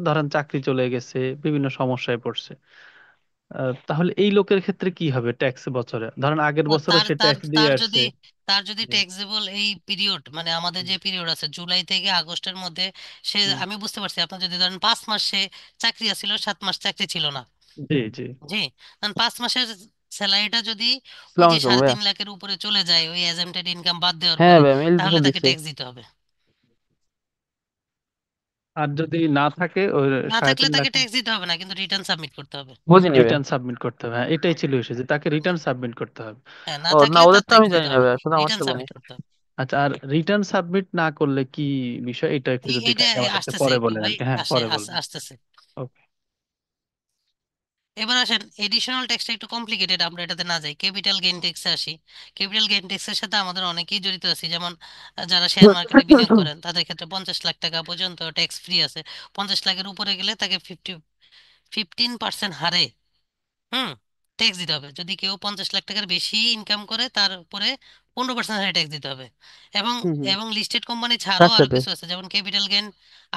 ধরেন চাকরি চলে গেছে, বিভিন্ন সমস্যায় পড়ছে। তাহলে এই লোকের ক্ষেত্রে কি হবে ট্যাক্স বছরে? ধরেন আগের ও, বছরও তার সে তার ট্যাক্স দিয়ে তার আসছে। যদি তার যদি জি। ট্যাক্সেবল এই পিরিয়ড, মানে আমাদের হুম, যে পিরিয়ড আছে জুলাই থেকে আগস্টের মধ্যে, সে, হুম, আমি বুঝতে পারছি আপনার যদি ধরেন 5 মাস সে চাকরি আছিল, 7 মাস চাকরি ছিল না। জি জি। জি। কারণ 5 মাসের স্যালারিটা যদি ওই আসসালামু যে আলাইকুম সাড়ে ভাইয়া। তিন লাখের উপরে চলে যায় ওই অ্যাজাম্পটেড ইনকাম বাদ দেওয়ার হ্যাঁ পরে, ভাই, মেল তো তাহলে তাকে দিছে। ট্যাক্স দিতে হবে। আর যদি না থাকে ওই না সাড়ে থাকলে তিন তাকে লাখ ট্যাক্স দিতে হবে না, কিন্তু রিটার্ন সাবমিট করতে হবে। বুঝে নিবে। রিটার্ন সাবমিট করতে হবে, হ্যাঁ এটাই ছিল ইস্যু, যে তাকে রিটার্ন সাবমিট করতে হবে। হ্যাঁ, না ও না, থাকলে তার ওদেরটা আমি ট্যাক্স জানি দিতে না হবে ভাই, না, শুধু রিটার্ন আমারটা বলি। সাবমিট করতে হবে। আচ্ছা, আর রিটার্ন সাবমিট না করলে কি বিষয়, এটা একটু যদি এটা কাইন্ডলি আমাদেরকে আসতেছে পরে একটু বলেন আর ভাই, কি। হ্যাঁ, পরে বলবেন। আসতেছে। ওকে। এবার আসেন, এডিশনাল ট্যাক্সটা একটু কমপ্লিকেটেড, আমরা এটাতে না যাই, ক্যাপিটাল গেইন ট্যাক্সে আসি। ক্যাপিটাল গেইন ট্যাক্সের সাথে আমাদের অনেকেই জড়িত আছে, যেমন যারা শেয়ার মার্কেটে বিনিয়োগ করেন তাদের ক্ষেত্রে 50 লাখ টাকা পর্যন্ত ট্যাক্স ফ্রি আছে। 50 লাখের উপরে গেলে তাকে 15% হারে হুম ট্যাক্স দিতে হবে। যদি কেউ 50 লাখ টাকার বেশি ইনকাম করে তার উপরে 15% হারে ট্যাক্স দিতে হবে। এবং হুম হুম। এবং লিস্টেড কোম্পানি ছাড়াও কার আরো সাথে? কিছু আছে, যেমন ক্যাপিটাল গেইন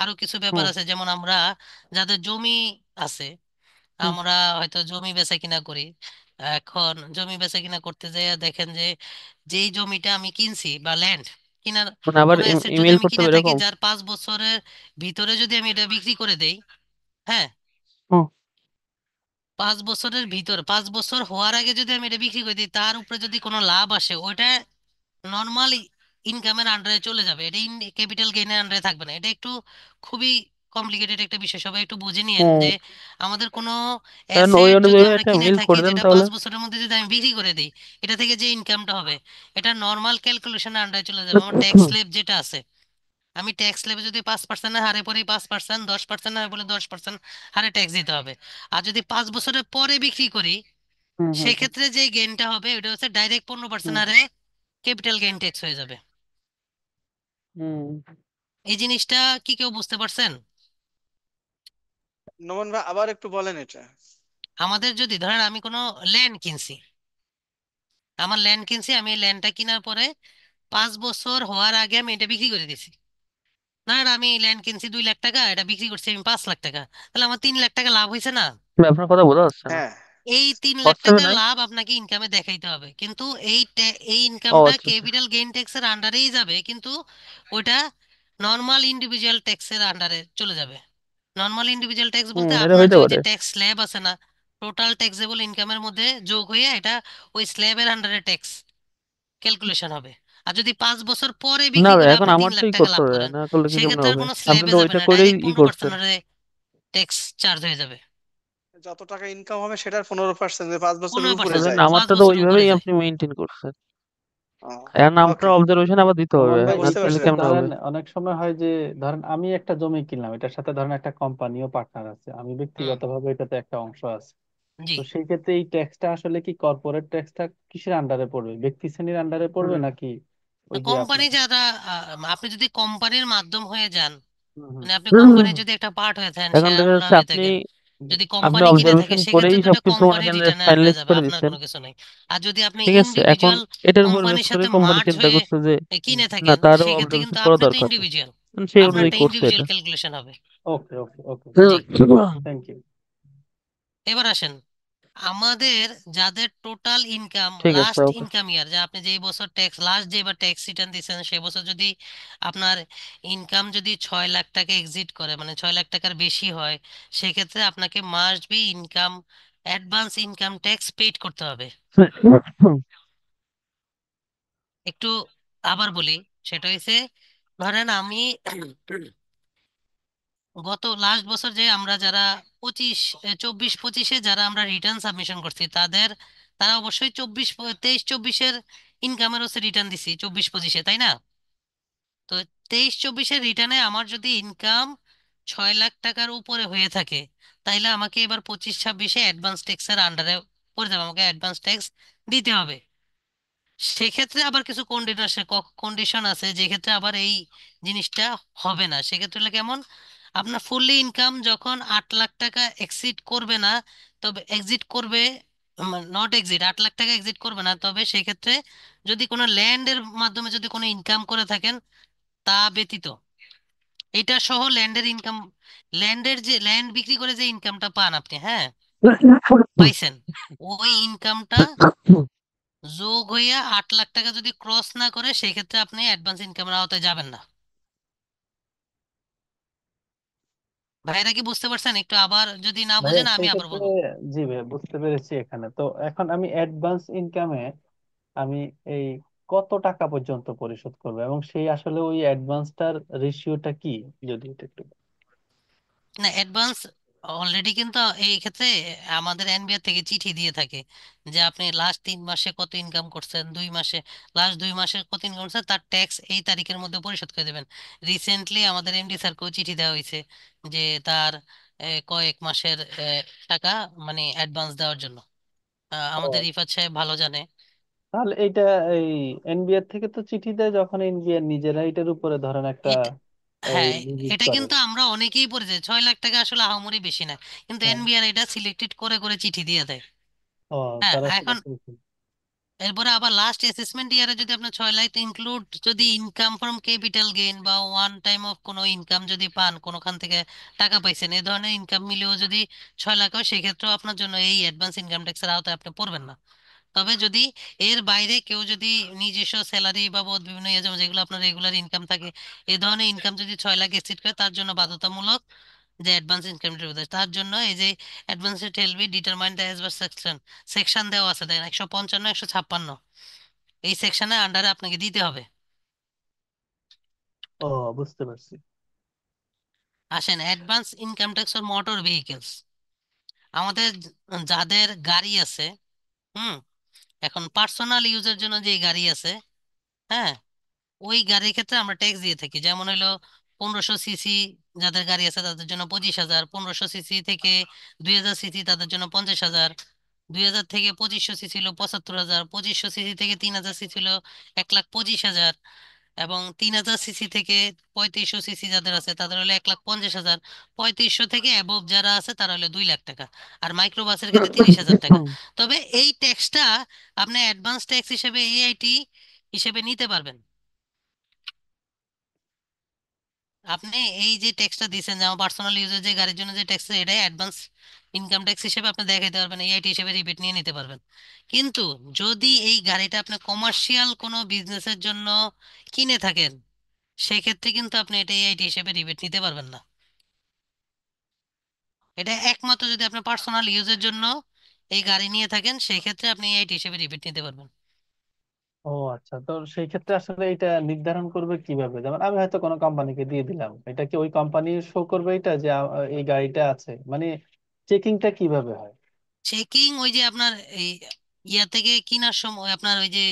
আরো কিছু ব্যাপার হুম আছে, যেমন আমরা যাদের জমি আছে, হুম। আমরা হয়তো জমি বেচা কিনা করি। এখন জমি বেচা কিনা করতে যেয়ে দেখেন যে যেই জমিটা আমি কিনছি বা ল্যান্ড কিনার মানে আবার কোনো অ্যাসেট যদি ইমেল আমি করতে কিনে হবে থাকি, এরকম? যার 5 বছরের ভিতরে যদি আমি এটা বিক্রি করে দেই, হ্যাঁ, হুম 5 বছর হওয়ার আগে যদি আমি এটা বিক্রি করে দিই, তার উপরে যদি কোনো লাভ আসে, ওইটা নর্মাল ইনকামের আন্ডারে চলে যাবে, এটা ক্যাপিটাল গেইনের আন্ডারে থাকবে না। এটা একটু খুবই কমপ্লিকেটেড একটা বিষয়, সবাই একটু বুঝে নিয়েন হুম। যে আমাদের কোনো কারণ ওই অ্যাসেট যদি অনুযায়ী আমরা একটা কিনে মেল থাকি করে দেন যেটা তাহলে। 5 বছরের মধ্যে যদি আমি বিক্রি করে দিই, এটা থেকে যে ইনকামটা হবে এটা নর্মাল ক্যালকুলেশনের আন্ডারে চলে যাবে। আমার ট্যাক্স স্ল্যাব যেটা আছে, আমি ট্যাক্স স্ল্যাবে যদি 5%-এর হারে পড়ি 5%, 10% হারে পড়লে 10% হারে ট্যাক্স দিতে হবে। আর যদি 5 বছরের পরে বিক্রি করি, হুম হুম হুম সেক্ষেত্রে যে গেইনটা হবে ওটা হচ্ছে ডাইরেক্ট 15% হুম হারে ক্যাপিটাল গেইন ট্যাক্স হয়ে যাবে। হুম। এই জিনিসটা কি কেউ বুঝতে পারছেন? নোমান ভাই আবার একটু বলেন এটা। আমাদের যদি ধরেন আমি কোনো ল্যান্ড কিনছি, আমি এই ল্যান্ডটা কেনার পরে 5 বছর হওয়ার আগে আমি এটা বিক্রি করে দিছি। ধরেন আমি ল্যান্ড কিনছি 2 লাখ টাকা, এটা বিক্রি করছি আমি 5 লাখ টাকা, তাহলে আমার 3 লাখ টাকা লাভ হয়েছে না? ভাই, আপনার কথা বোঝা যাচ্ছে না। হ্যাঁ, এই তিন লাখ হোয়াটসঅ্যাপে টাকা নাই? লাভ আপনাকে ইনকামে দেখাইতে হবে, কিন্তু এই ও ইনকামটা আচ্ছা আচ্ছা। ক্যাপিটাল গেইন ট্যাক্সের আন্ডারেই যাবে, কিন্তু ওটা নর্মাল ইন্ডিভিজুয়াল ট্যাক্সের আন্ডারে চলে যাবে। নর্মাল ইন্ডিভিজুয়াল ট্যাক্স বলতে এটা আপনার হইতে যে ওই পারে। যে ট্যাক্স স্ল্যাব আছে না, টোটাল ট্যাক্সেবল ইনকামের মধ্যে যোগ হয়ে এটা ওই স্ল্যাবের আন্ডারে ট্যাক্স ক্যালকুলেশন হবে। আর যদি 5 বছর পরে না বিক্রি ভাই, করে এখন আপনি তিন লাখ আমারটাই টাকা করতে লাভ হবে, করেন, না করলে কি কেমনে সেক্ষেত্রে আর হবে? কোনো আপনি স্ল্যাবে তো যাবে ওইটা না, করেই ডাইরেক্ট ই পনেরো করছেন। পার্সেন্ট ট্যাক্স চার্জ হয়ে যাবে। যত টাকা ইনকাম হবে সেটার 15%, 5 বছরের পনেরো উপরে পার্সেন্ট বুঝলেন, যায়। পাঁচ আমারটা তো বছর উপরে ওইভাবেই যায়। আপনি মেনটেন করছেন। ও, এখন আপনার ওকে। অবজারভেশন আবার দিতে হবে, রোমান ভাই, না বুঝতে তাহলে পারছি এই দাদা। কেমনে ধরেন হবে? অনেক সময় হয় যে, ধরেন আমি একটা জমি কিনলাম, এটার সাথে ধরেন একটা কোম্পানিও পার্টনার আছে, আমি হুম। ব্যক্তিগতভাবে এটাতে একটা অংশ আছে। জি। তো সেই ক্ষেত্রে এই ট্যাক্সটা আসলে কি, কর্পোরেট ট্যাক্সটা কিসের আন্ডারে পড়বে, ব্যক্তি শ্রেণীর আন্ডারে পড়বে নাকি ওই যে কোম্পানি আপনার? যারা আপনি যদি কোম্পানির মাধ্যম হয়ে যান, হুম হুম। মানে আপনি কোম্পানির যদি একটা পার্ট হয়ে থাকেন, এখন শেয়ার দেখা হোল্ডার যাচ্ছে হয়ে আপনি থাকেন, জি। যদি আপনি কোম্পানি কিনে থাকে অবজারভেশন সেক্ষেত্রে করেই তো এটা সবকিছু মনে কোম্পানির করেন রিটার্নের আন্ডারে ফাইনালাইজ যাবে, করে আপনার দিচ্ছেন, কোনো কিছু নেই। আর যদি আপনি ঠিক আছে? এখন ইন্ডিভিজুয়াল এটার উপর বেস কোম্পানির করে সাথে কোম্পানি মার্জ চিন্তা হয়ে করছে যে কিনে না, থাকেন, তারও সেক্ষেত্রে কিন্তু অবজারভেশন করা আপনি তো দরকার, ইন্ডিভিজুয়াল, সেই অনুযায়ী আপনারটা করছে ইন্ডিভিজুয়াল এটা। ক্যালকুলেশন হবে। Okay okay okay. জি। Thank you. এবার আসেন, আমাদের যাদের টোটাল ইনকাম ঠিক আছে, লাস্ট ওকে। ইনকাম ইয়ার, যে আপনি যেই বছর ট্যাক্স লাস্ট যেবার ট্যাক্স রিটার্ন দিচ্ছেন সেই বছর যদি আপনার ইনকাম যদি 6 লাখ টাকা এক্সিড করে, মানে 6 লাখ টাকার বেশি হয়, সেক্ষেত্রে আপনাকে must be income advance income tax paid করতে হবে। একটু আবার বলি, সেটা হয়েছে, ধরেন আমি গত লাস্ট বছর যে আমরা যারা 24-25-এ যারা আমরা রিটার্ন সাবমিশন করছি, তারা অবশ্যই 23-24-এর ইনকামের হচ্ছে রিটার্ন দিছি 24-25-এ, তাই না? তো 23-24-এর রিটার্নে আমার যদি ইনকাম 6 লাখ টাকার উপরে হয়ে থাকে, তাইলে আমাকে এবার 25-26-এ অ্যাডভান্স ট্যাক্সের আন্ডারে পড়ে যাবে, আমাকে অ্যাডভান্স ট্যাক্স দিতে হবে। সেক্ষেত্রে আবার কিছু কন্ডিশন আছে, যে ক্ষেত্রে আবার এই জিনিসটা হবে না। সেক্ষেত্রে হলে কেমন, আপনার ফুললি ইনকাম যখন 8 লাখ টাকা এক্সিড করবে না, তবে এক্সিড করবে, নট এক্সিড, 8 লাখ টাকা এক্সিড করবে না, তবে সেক্ষেত্রে যদি কোনো ল্যান্ডের মাধ্যমে যদি কোনো ইনকাম করে থাকেন তা ব্যতীত, এটা সহ ল্যান্ডের ইনকাম, যে ল্যান্ড বিক্রি করে যে ইনকামটা পান আপনি, হ্যাঁ, পাইছেন, ওই ইনকামটা যোগ হইয়া 8 লাখ টাকা যদি ক্রস না করে, সেক্ষেত্রে আপনি অ্যাডভান্স ইনকামের আওতায় যাবেন না। ভাইরা কি বুঝতে পারছেন? একটু আবার যদি না ভাই বুঝেন আমি সেই আবার ক্ষেত্রে, বলবো। জি ভাই বুঝতে পেরেছি। এখানে তো এখন আমি অ্যাডভান্স ইনকামে আমি এই কত টাকা পর্যন্ত পরিশোধ করবো, এবং সেই আসলে ওই অ্যাডভান্সটার রেশিওটা কি, যদি এটা একটু না, অ্যাডভান্স অলরেডি কিন্তু এই ক্ষেত্রে আমাদের এনবিআর থেকে চিঠি দিয়ে থাকে যে আপনি লাস্ট 3 মাসে কত ইনকাম করছেন, 2 মাসে, লাস্ট 2 মাসে কত ইনকাম করছেন, তার ট্যাক্স এই তারিখের মধ্যে পরিশোধ করে দেবেন। রিসেন্টলি আমাদের এমডি স্যারকেও চিঠি দেওয়া হয়েছে যে তার কয়েক মাসের টাকা মানে অ্যাডভান্স দেওয়ার জন্য। আমাদের ও, রিফাত সাহেব ভালো জানে। তাহলে এইটা এই এনবিআর থেকে তো চিঠি দেয় যখন এনবিআর নিজেরা এটার উপরে ধরেন একটা এটা, এই হ্যাঁ, ভিজিট এটা করে। কিন্তু আমরা অনেকেই পড়েছে, 6 লাখ টাকা আসলে আহামরি বেশি না, কিন্তু হ্যাঁ। এনবিআর এটা সিলেক্টেড করে করে চিঠি দিয়ে দেয়। ও, হ্যাঁ, তারা এখন সিলেক্ট করেছে। এরপরে আবার লাস্ট অ্যাসেসমেন্ট ইয়ারে যদি আপনার 6 লাখ ইনক্লুড যদি ইনকাম ফ্রম ক্যাপিটাল গেইন বা ওয়ান টাইম অফ কোনো ইনকাম যদি পান, কোনোখান থেকে টাকা পাইছেন, এই ধরনের ইনকাম মিলেও যদি 6 লাখ হয়, সেক্ষেত্রেও আপনার জন্য এই অ্যাডভান্স ইনকাম ট্যাক্সের আওতায় আপনি পড়বেন না। তবে যদি এর বাইরে কেউ যদি নিজস্ব স্যালারি বাবদ বিভিন্ন ইয়ে যেমন যেগুলো আপনার রেগুলার ইনকাম থাকে, এই ধরনের ইনকাম যদি 6 লাখ এক্সিড করে, তার জন্য বাধ্যতামূলক যে অ্যাডভান্স ইনকাম ট্যাক্স, তার জন্য এই যে advance tell be determined as per section, section দেওয়া আছে দেখেন 155 156, এই সেকশনের আন্ডারে আপনাকে দিতে হবে। ও, বুঝতে পারছি। আসেন advance income tax for motor vehicles. আমাদের যাদের গাড়ি আছে, হুম, এখন পার্সোনাল ইউজের জন্য যে গাড়ি আছে, হ্যাঁ, ওই গাড়ির ক্ষেত্রে আমরা ট্যাক্স দিয়ে থাকি। যেমন হলো 1500 সিসি যাদের গাড়ি আছে তাদের জন্য 25,000, 1500 সিসি থেকে 2,000 সিসি তাদের জন্য 50,000, 2,000 থেকে 2500 সিসি হলো 75,000, 2500 সিসি থেকে 3,000 সিসি হলো 1,25,000, এবং 3,000 সিসি থেকে 3500 সিসি যাদের আছে তাদের হলো 1,50,000, 3500 থেকে অ্যাবভ যারা আছে তারা হলো 2 লাখ টাকা, আর মাইক্রোবাসের ক্ষেত্রে 30,000 টাকা। তবে এই ট্যাক্সটা আপনি অ্যাডভান্স ট্যাক্স হিসেবে এআইটি হিসেবে নিতে পারবেন। আপনি এই যে ট্যাক্সটা দিচ্ছেন যে আমার পার্সোনাল ইউজের যে গাড়ির জন্য যে ট্যাক্স, এটাই অ্যাডভান্স ইনকাম ট্যাক্স হিসেবে আপনি দেখাইতে পারবেন, এইআইটি হিসেবে রিবেট নিয়ে নিতে পারবেন। কিন্তু যদি এই গাড়িটা আপনি কমার্শিয়াল কোনো বিজনেসের জন্য কিনে থাকেন, সেক্ষেত্রে কিন্তু আপনি এটা এইআইটি হিসেবে রিবেট নিতে পারবেন না। এটা একমাত্র যদি আপনি পার্সোনাল ইউজের জন্য এই গাড়ি নিয়ে থাকেন, সেই ক্ষেত্রে আপনি এইআইটি হিসেবে রিবেট নিতে পারবেন। ও, আচ্ছা, তো সেই ক্ষেত্রে আসলে এটা নির্ধারণ করবে কিভাবে? যেমন আমি হয়তো কোনো কোম্পানিকে দিয়ে দিলাম, এটা কি ওই কোম্পানি শো করবে এটা যে এই গাড়িটা আছে, মানে চেকিংটা কিভাবে হয়? চেকিং ওই যে আপনার এই ইয়া থেকে কেনার সময় আপনার ওই যে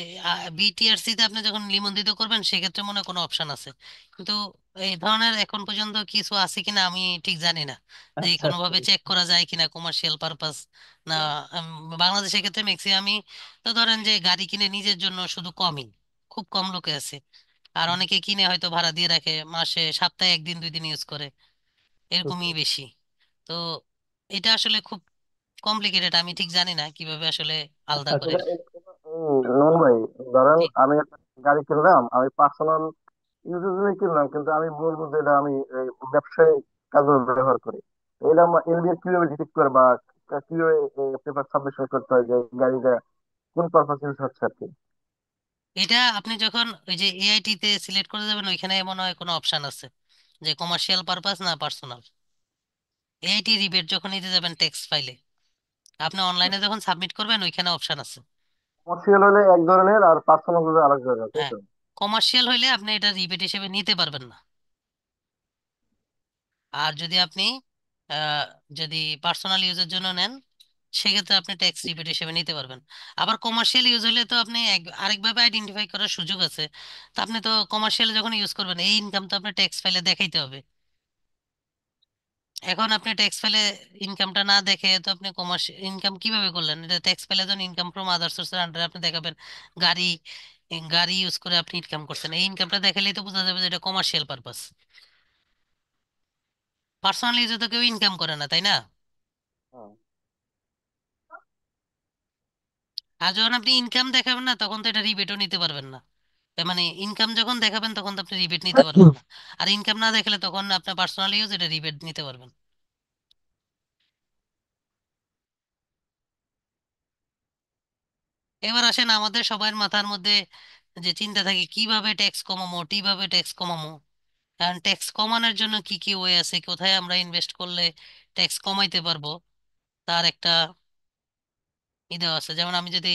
বিটিআরসি তে আপনি যখন নিবন্ধিত করবেন, সেক্ষেত্রে মনে হয় কোনো অপশন আছে, কিন্তু এই ধরনের এখন পর্যন্ত কিছু আছে কিনা আমি ঠিক জানি না, যে আচ্ছা, আচ্ছা, কোনোভাবে চেক করা যায় কিনা কমার্শিয়াল পারপাস না। বাংলাদেশের ক্ষেত্রে ম্যাক্সিমামই তো ধরেন যে গাড়ি কিনে নিজের জন্য শুধু কমই, খুব কম লোকে আছে, আর অনেকে কিনে হয়তো ভাড়া দিয়ে রাখে, মাসে সপ্তাহে 1 দিন 2 দিন ইউজ করে, এরকমই বুঝতে- বেশি। তো এটা আসলে খুব কমপ্লিকেটেড, আমি ঠিক জানি না কিভাবে আসলে আলাদা আচ্ছা, করে। আচ্ছা। নোমান ভাই, ধরেন জি। আমি একটা গাড়ি কিনলাম, আমি পার্সোনাল ইউজের জন্য কিনলাম, কিন্তু আমি বলবো যে এটা আমি এই ব্যবসায়িক কাজে ব্যবহার করি। তো এটা এনবিআর কিভাবে ডিটেক্ট করে বা কিভাবে পেপার সাবমিশন করতে হয় যে গাড়িটা কোন পারপাস ইউজ হচ্ছে আর কি? এটা আপনি যখন ওই যে এআইটি তে সিলেক্ট করে যাবেন, ওইখানে মনে হয় কোনো অপশন আছে যে কমার্শিয়াল পারপাস না পার্সোনাল। এআইটি রিবেট যখন নিতে যাবেন টেক্সট ফাইলে, আপনি অনলাইনে যখন সাবমিট করবেন ওইখানে অপশন আছে। কমার্শিয়াল হলে এক ধরনের আর পার্সোনাল হলে আরেক ধরনের, তাই হ্যাঁ, তো? কমার্শিয়াল হইলে আপনি এটা রিবেট হিসেবে নিতে পারবেন না। আর যদি আপনি আহ, যদি পার্সোনাল ইউজের জন্য নেন, সেক্ষেত্রে আপনি ট্যাক্স রিবেট হিসেবে নিতে পারবেন। আবার কমার্শিয়াল ইউজ হলে তো আপনি আরেকভাবে আইডেন্টিফাই করার সুযোগ আছে। তো আপনি তো কমার্শিয়াল যখন ইউজ করবেন, এই ইনকাম তো আপনার ট্যাক্স ফাইলে দেখাইতে হবে। এখন আপনি ট্যাক্স ফাইলে ইনকামটা না দেখে তো আপনি কমার্শিয়াল ইনকাম কিভাবে করলেন? এটা ট্যাক্স ফাইলে যখন ইনকাম ফ্রম আদার সোর্সের আন্ডারে আপনি দেখাবেন গাড়ি, গাড়ি ইউজ করে আপনি ইনকাম করছেন, এই ইনকামটা দেখালেই তো বোঝা যাবে যে এটা কমার্শিয়াল পারপাস। পার্সোনাল ইউজে তো কেউ ইনকাম করে না, তাই না? হ্যাঁ। আর যখন আপনি ইনকাম দেখাবেন না, তখন তো এটা রিবেটও নিতে পারবেন না। তার মানে ইনকাম যখন দেখাবেন তখন তো আপনি রিবেট নিতে পারবেন না, আর ইনকাম না দেখালে তখন আপনার পার্সোনাল ইউজ এটা রিবেট নিতে পারবেন। এবার আসেন আমাদের সবার মাথার মধ্যে যে চিন্তা থাকে কিভাবে ট্যাক্স কমামো, কিভাবে ট্যাক্স কমামো। কারণ ট্যাক্স কমানোর জন্য কি কি ওয়ে আছে, কোথায় আমরা ইনভেস্ট করলে ট্যাক্স কমাইতে পারবো, তার একটা ই দেওয়া আছে। যেমন আমি যদি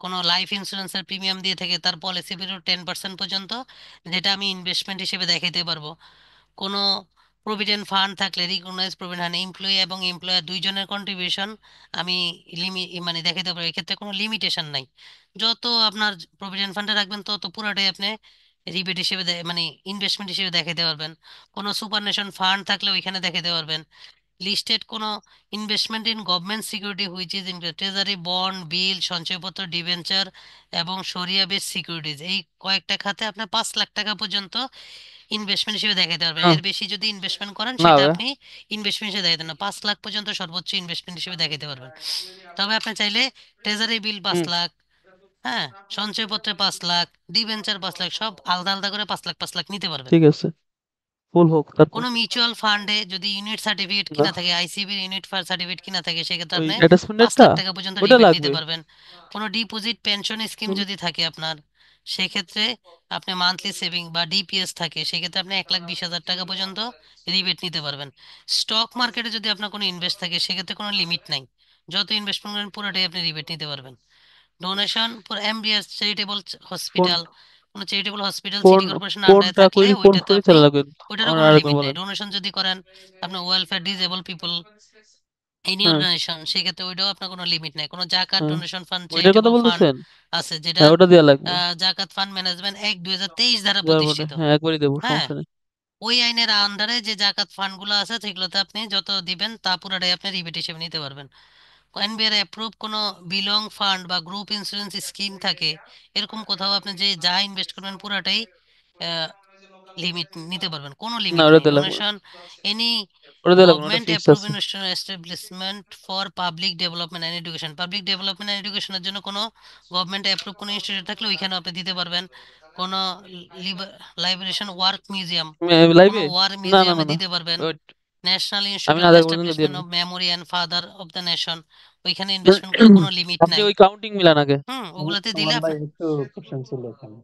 কোনো লাইফ ইন্স্যুরেন্সের প্রিমিয়াম দিয়ে থেকে তার পলিসি পিরিয়ড 10% পর্যন্ত, যেটা আমি ইনভেস্টমেন্ট হিসেবে দেখাইতে পারবো। কোনো প্রভিডেন্ট ফান্ড থাকলে রিকগনাইজ প্রভিডেন্ট ফান্ড এমপ্লয়ি এবং এমপ্লয়ার দুইজনের কন্ট্রিবিউশন আমি মানে দেখাতে পারবো, এক্ষেত্রে কোনো লিমিটেশন নাই। যত আপনার প্রভিডেন্ট ফান্ডে রাখবেন তত পুরাটাই আপনি রিবেট হিসেবে মানে ইনভেস্টমেন্ট হিসেবে দেখাতে পারবেন। কোনো সুপারনেশন ফান্ড থাকলে ওইখানে দেখাতে পারবেন। লিস্টেড কোনো investment in government security which is include treasury bond, bill, সঞ্চয়পত্র, ডিবেঞ্চার এবং সরিয়া বেস সিকিউরিটিজ, এই কয়েকটা খাতে আপনি 5 লাখ টাকা পর্যন্ত ইনভেস্টমেন্ট হিসেবে দেখাতে পারবেন। হ্যাঁ, এর বেশি যদি ইনভেস্টমেন্ট করেন না সেটা ভাই। আপনি ইনভেস্টমেন্ট হিসেবে দেখাতে না, 5 লাখ পর্যন্ত সর্বোচ্চ ইনভেস্টমেন্ট হিসেবে দেখাতে পারবেন। তবে আপনি চাইলে ট্রেজারি বিল 5 লাখ, হ্যাঁ, সঞ্চয়পত্রে 5 লাখ, ডিবেঞ্চার 5 লাখ, সব আলাদা আলাদা করে 5 লাখ 5 লাখ নিতে পারবেন। ঠিক আছে, ফুল হোক তারপর। কোনো মিউচুয়াল ফান্ডে যদি ইউনিট সার্টিফিকেট না, কিনা থাকে, আইসিবির ইউনিট সার্টিফিকেট কিনা থাকে, সেক্ষেত্রে ওই আপনি পাঁচ অ্যাটাচমেন্টেরটা লাখ টাকা পর্যন্ত ওটা রিবেট নিতে লাগবে। পারবেন। কোনো ডিপোজিট পেনশন স্কিম যদি থাকে আপনার, সেক্ষেত্রে আপনি মান্থলি সেভিং বা ডিপিএস থাকে, সেক্ষেত্রে আপনি 1,20,000 টাকা পর্যন্ত রিবেট নিতে পারবেন। স্টক মার্কেটে যদি আপনার কোনো ইনভেস্ট থাকে, সেক্ষেত্রে কোনো লিমিট নাই, যত ইনভেস্টমেন্ট করেন পুরোটাই আপনি রিবেট নিতে পারবেন। ডোনেশন ফর এমবিএস চ্যারিটেবল ফোন হসপিটাল, কোনো চ্যারিটেবল হসপিটাল ফোন সিটি কর্পোরেশন আন্ডারে ফোনটা থাকলে কই কোন ওইটাতে ফোনে আপনি, চালা লাগবে? ওইটারও আমার কোনো আরেকবার লিমিট নেই। বলেন। ডোনেশন যদি করেন আপনার ওয়েলফেয়ার ডিসেবল পিপল, এনি হ্যাঁ, অর্গানাইজেশন, সেক্ষেত্রে ওইটাও আপনার কোনো লিমিট নেই। কোনো জাকাত হ্যাঁ, ডোনেশন ফান্ড, ওইটার কথা চ্যারিটেবল ফান্ড বলতেছেন? আছে যেটা হ্যাঁ, ওটা দেওয়া লাগবে। জাকাত ফান্ড ম্যানেজমেন্ট অ্যাক্ট 2023 দ্বারা যার বটে, প্রতিষ্ঠিত। হ্যাঁ, একবারই দেবো, হ্যাঁ, সমস্যা নেই। ওই আইনের আন্ডারে যে জাকাত ফান্ডগুলো আছে সেগুলোতে আপনি যত দিবেন তা পুরোটাই আপনি রিবেট হিসেবে নিতে পারবেন। এনবিআর অ্যাপ্রুভ কোনো বিলং ফান্ড বা গ্রুপ ইন্স্যুরেন্স স্কিম থাকে, এরকম কোথাও আপনি যে যা ইনভেস্ট করবেন পুরাটাই লিমিট নিতে পারবেন, কোনো না, লিমিট ওটা নেই। দেওয়া লাগবে না। ডোনেশন এনি ওটা দেওয়া লাগবে না, ওটা গভর্নমেন্ট ফিক্সড অ্যাপ্রুভ আছে। Establishment for public development and education, public development and এডুকেশনের জন্য কোনো গভর্নমেন্ট অ্যাপ্রুভ কোনো ইনস্টিটিউট থাকলে ওইখানে আপনি দিতে পারবেন। কোনো লাইব্রেশন ওয়ার্ক মিউজিয়াম, কোনো লাইভে? ওয়ার না, না, না, মিউজিয়ামে না, দিতে পারবেন। ওয়েট, ন্যাশনাল আমি ইনস্টিটিউট না অফ দেখা পর্যন্ত দিয়ে এস্টাবলিশমেন্ট নেই। Of memory and father of the nation, ওইখানে ইনভেস্টমেন্ট করলে কোনো লিমিট আপনি নাই। ওই কাউন্টিং মিলান আগে। ওগুলাতে দিলে আমার ভাই আপনার, একটু কোশ্চেন ছিল এখানে।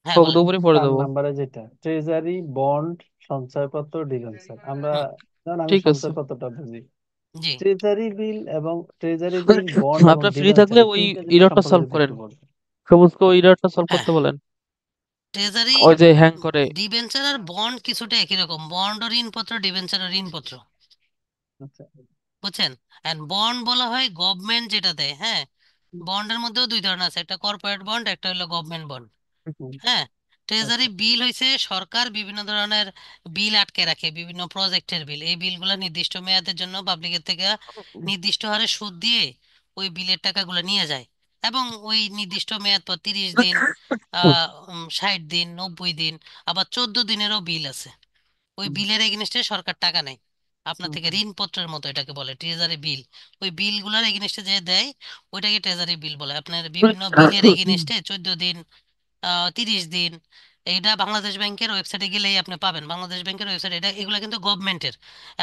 হ্যাঁ হোক, বলেন। দুপুরে পরে 4 দেবো। নাম্বারে যেটা ট্রেজারি বন্ড, সঞ্চয়পত্র, ডিবেঞ্চার, আমরা হুম, যেমন আমি ঠিক আছে। সঞ্চয়পত্রটা বুঝি, জি। ট্রেজারি বিল এবং ট্রেজারি বিল, বন্ড এবং আপনার ফ্রি ডিবেঞ্চার, থাকলে এই ওই তিনটা জিনিস ইররটা সম্পর্কে সলভ যদি করেন, একটু বলতেন। সবুজকে ওই ইররটা সলভ হ্যাঁ, করতে বলেন। ট্রেজারি ওই যে হ্যাং করে। ডিবেঞ্চার আর বন্ড কিছুটা একই রকম, বন্ড ও ঋণপত্র, ডিবেঞ্চার ও ঋণপত্র, আচ্ছা। বুঝছেন? এন্ড বন্ড বলা হয় গভর্নমেন্ট যেটা দেয়, হ্যাঁ। বন্ডের মধ্যেও দুই ধরনের আছে, একটা কর্পোরেট বন্ড, একটা হলো গভর্নমেন্ট বন্ড। হুম, হ্যাঁ, ট্রেজারি আচ্ছা। বিল হইছে সরকার বিভিন্ন ধরনের বিল আটকে রাখে, বিভিন্ন প্রজেক্টের বিল, এই বিলগুলো নির্দিষ্ট মেয়াদের জন্য পাবলিকের থেকে নির্দিষ্ট হারে সুদ দিয়ে ওই বিলের টাকাগুলো নিয়ে যায়, এবং ওই নির্দিষ্ট মেয়াদ পর 30 দিন, 60 দিন, 90 দিন, আবার 14 দিনেরও বিল আছে। ওই হুম, বিলের এগেনস্টে সরকার টাকা নেয় আপনার হুম, থেকে, ঋণপত্রের মতো এটাকে বলে ট্রেজারি বিল। ওই বিলগুলোর এগেনস্টে যে দেয় ওইটাকে ট্রেজারি বিল বলে। আপনার বিভিন্ন বিলের এগেনস্টে 14 দিন, 30 দিন, এইটা বাংলাদেশ ব্যাংকের ওয়েবসাইটে গেলেই আপনি পাবেন। বাংলাদেশ ব্যাংকের ওয়েবসাইট, এটা এগুলো কিন্তু গভর্নমেন্টের।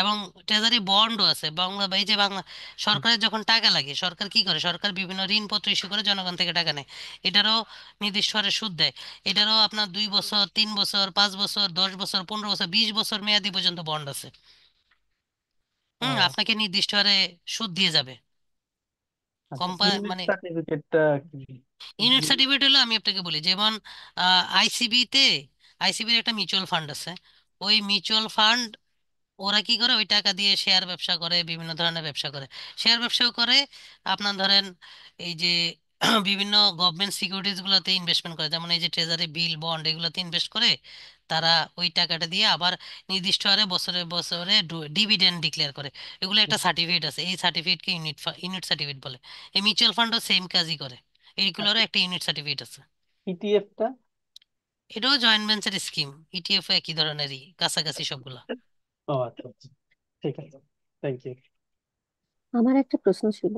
এবং ট্রেজারি বন্ডও আছে বাংলা, এই যে বাংলা সরকারের যখন টাকা লাগে, সরকার কি করে, সরকার বিভিন্ন ঋণপত্র ইস্যু করে জনগণ থেকে টাকা নেয়, এটারও নির্দিষ্ট হারে সুদ দেয়। এটারও আপনার 2 বছর, 3 বছর, 5 বছর, 10 বছর, 15 বছর, 20 বছর মেয়াদি পর্যন্ত বন্ড আছে। ও আপনাকে নির্দিষ্ট হারে সুদ দিয়ে যাবে আচ্ছা, কোম্পানি ইউনিট মানে। সার্টিফিকেটটা কি? ইউনিট সার্টিফিকেট হলো, আমি আপনাকে বলি, যেমন আইসিবিতে, আইসিবির একটা মিউচুয়াল ফান্ড আছে। ওই মিউচুয়াল ফান্ড ওরা কি করে, ওই টাকা দিয়ে শেয়ার ব্যবসা করে, বিভিন্ন ধরনের ব্যবসা করে। শেয়ার ব্যবসাও করে, আপনার ধরেন এই যে বিভিন্ন গভর্নমেন্ট সিকিউরিটিজ গুলোতে ইনভেস্টমেন্ট করে, যেমন এই যে ট্রেজারি বিল, বন্ড, এগুলোতে ইনভেস্ট করে তারা ওই টাকাটা দিয়ে আবার নির্দিষ্ট হারে বছরে বছরে ডিভিডেন্ড ডিক্লেয়ার করে। এগুলো একটা সার্টিফিকেট আছে, এই সার্টিফিকেটকে ইউনিট সার্টিফিকেট বলে। এই মিউচুয়াল ফান্ডও সেম কাজই করে, এইগুলোরও একটা ইউনিট সার্টিফিকেট আছে। ইটিএফটা? এটাও জয়েন্ট ভেঞ্চার স্কিম, ইটিএফ একই ধরনেরই, কাছাকাছি সবগুলা। ও আচ্ছা আচ্ছা, ঠিক আছে, থ্যাংক ইউ। আমার একটা প্রশ্ন ছিল।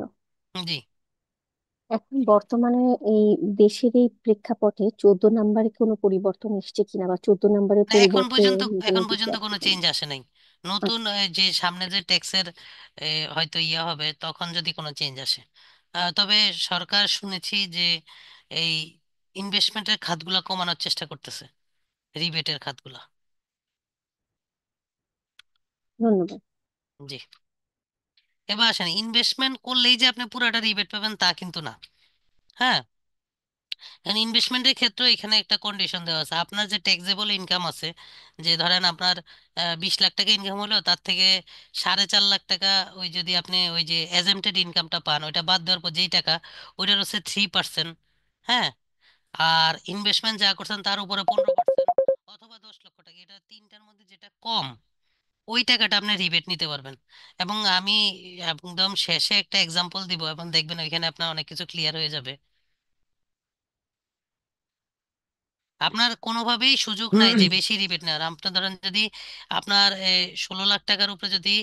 জি। এখন বর্তমানে এই দেশের এই প্রেক্ষাপটে 14 নম্বরে কোনো পরিবর্তন এসছে কিনা, বা 14 নম্বরের না, এখন পরিবর্তে পর্যন্ত, কোনো এখন কিছু পর্যন্ত আসছে কোনো কিনা? চেঞ্জ আসে নাই। নতুন আচ্ছা, যে সামনে যে ট্যাক্সের হয়তো ইয়ে হবে, তখন যদি কোনো চেঞ্জ আসে। তবে সরকার শুনেছি যে এই ইনভেস্টমেন্টের খাতগুলা কমানোর চেষ্টা করতেছে, রিবেটের খাতগুলা। ধন্যবাদ। জি। এবার আসেন, ইনভেস্টমেন্ট করলেই যে আপনি পুরোটা রিবেট পাবেন তা কিন্তু না। হ্যাঁ, এখন ইনভেস্টমেন্টের ক্ষেত্রে এখানে একটা কন্ডিশন দেওয়া আছে, আপনার যে ট্যাক্সেবল ইনকাম আছে, যে ধরেন আপনার 20 লাখ টাকা ইনকাম হলো, তার থেকে 4.5 লাখ টাকা ওই যদি আপনি ওই যে এজেন্টেড ইনকামটা পান, ওইটা বাদ দেওয়ার পর যেই টাকা, ওইটার হচ্ছে 3%। হ্যাঁ। আর ইনভেস্টমেন্ট যা করছেন তার উপরে 15%, অথবা 10 লক্ষ টাকা, এটা তিনটার মধ্যে যেটা কম ওই টাকাটা আপনি রিবেট নিতে পারবেন। এবং আমি একদম শেষে একটা এক্সাম্পল দিব, এবং দেখবেন ওইখানে আপনার অনেক কিছু ক্লিয়ার হয়ে যাবে। আপনার কোনোভাবেই সুযোগ নাই যে বেশি রিবেট নেওয়ার। আপনার ধরেন যদি আপনার 16 লাখ টাকার উপরে যদি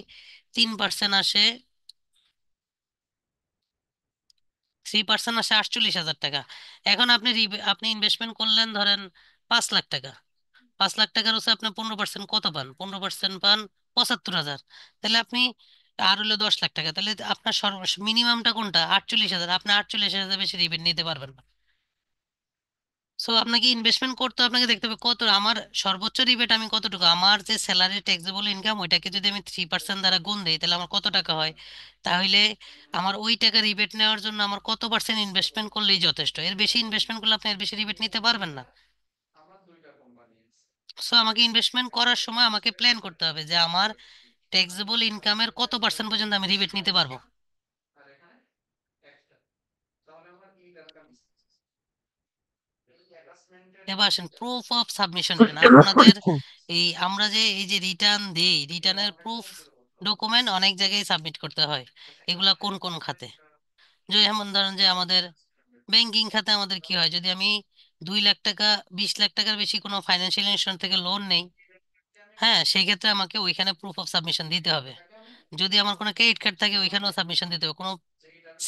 3% আসে, 3% আসে 48 হাজার টাকা। এখন আপনি ইনভেস্টমেন্ট করলেন ধরেন 5 লাখ টাকা। 5 লাখ টাকার হচ্ছে আপনি 15% কত পান? 15% পান 75 হাজার। তাহলে আপনি আর হলো 10 লাখ টাকা, তাহলে আপনার সর্ব মিনিমামটা কোনটা? 48 হাজার। আপনি 48 হাজার বেশি রিবেট নিতে পারবেন না। সো আপনাকে ইনভেস্টমেন্ট করতে হবে, আপনাকে দেখতে হবে কত আমার সর্বোচ্চ রিবেট, আমি কতটুকু আমার যে স্যালারি ট্যাক্সেবল ইনকাম, ওইটাকে যদি আমি 3% দ্বারা গুণ দিই, তাহলে আমার কত টাকা হয়? তাহলে আমার ওই টাকা রিবেট নেওয়ার জন্য আমার কত পার্সেন্ট ইনভেস্টমেন্ট করলেই যথেষ্ট। এর বেশি ইনভেস্টমেন্ট করলে আপনি এর বেশি রিবেট নিতে পারবেন না। সো আমাকে ইনভেস্টমেন্ট করার সময় আমাকে প্ল্যান করতে হবে যে আমার ট্যাক্সেবল ইনকামের কত পার্সেন্ট পর্যন্ত আমি রিবেট নিতে পারবো। এবার আসেন প্রুফ অফ সাবমিশন নিবেন আপনাদের। আমরা যে এই যে রিটার্ন দেই, রিটার্নের প্রুফ ডকুমেন্ট অনেক জায়গায় সাবমিট করতে হয়। এগুলা কোন কোন খাতে? যে যেমন ধরেন যে আমাদের ব্যাংকিং খাতে আমাদের কি হয়, যদি আমি 2 লাখ টাকা, 20 লাখ টাকার বেশি কোনো ফাইন্যান্সিয়াল ইনস্টিটিউশন থেকে লোন নেই, হ্যাঁ, সেই ক্ষেত্রে আমাকে ওইখানে প্রুফ অফ সাবমিশন দিতে হবে। যদি আমার কোনো ক্রেডিট কার্ড থাকে ওইখানেও সাবমিশন দিতে হবে। কোনো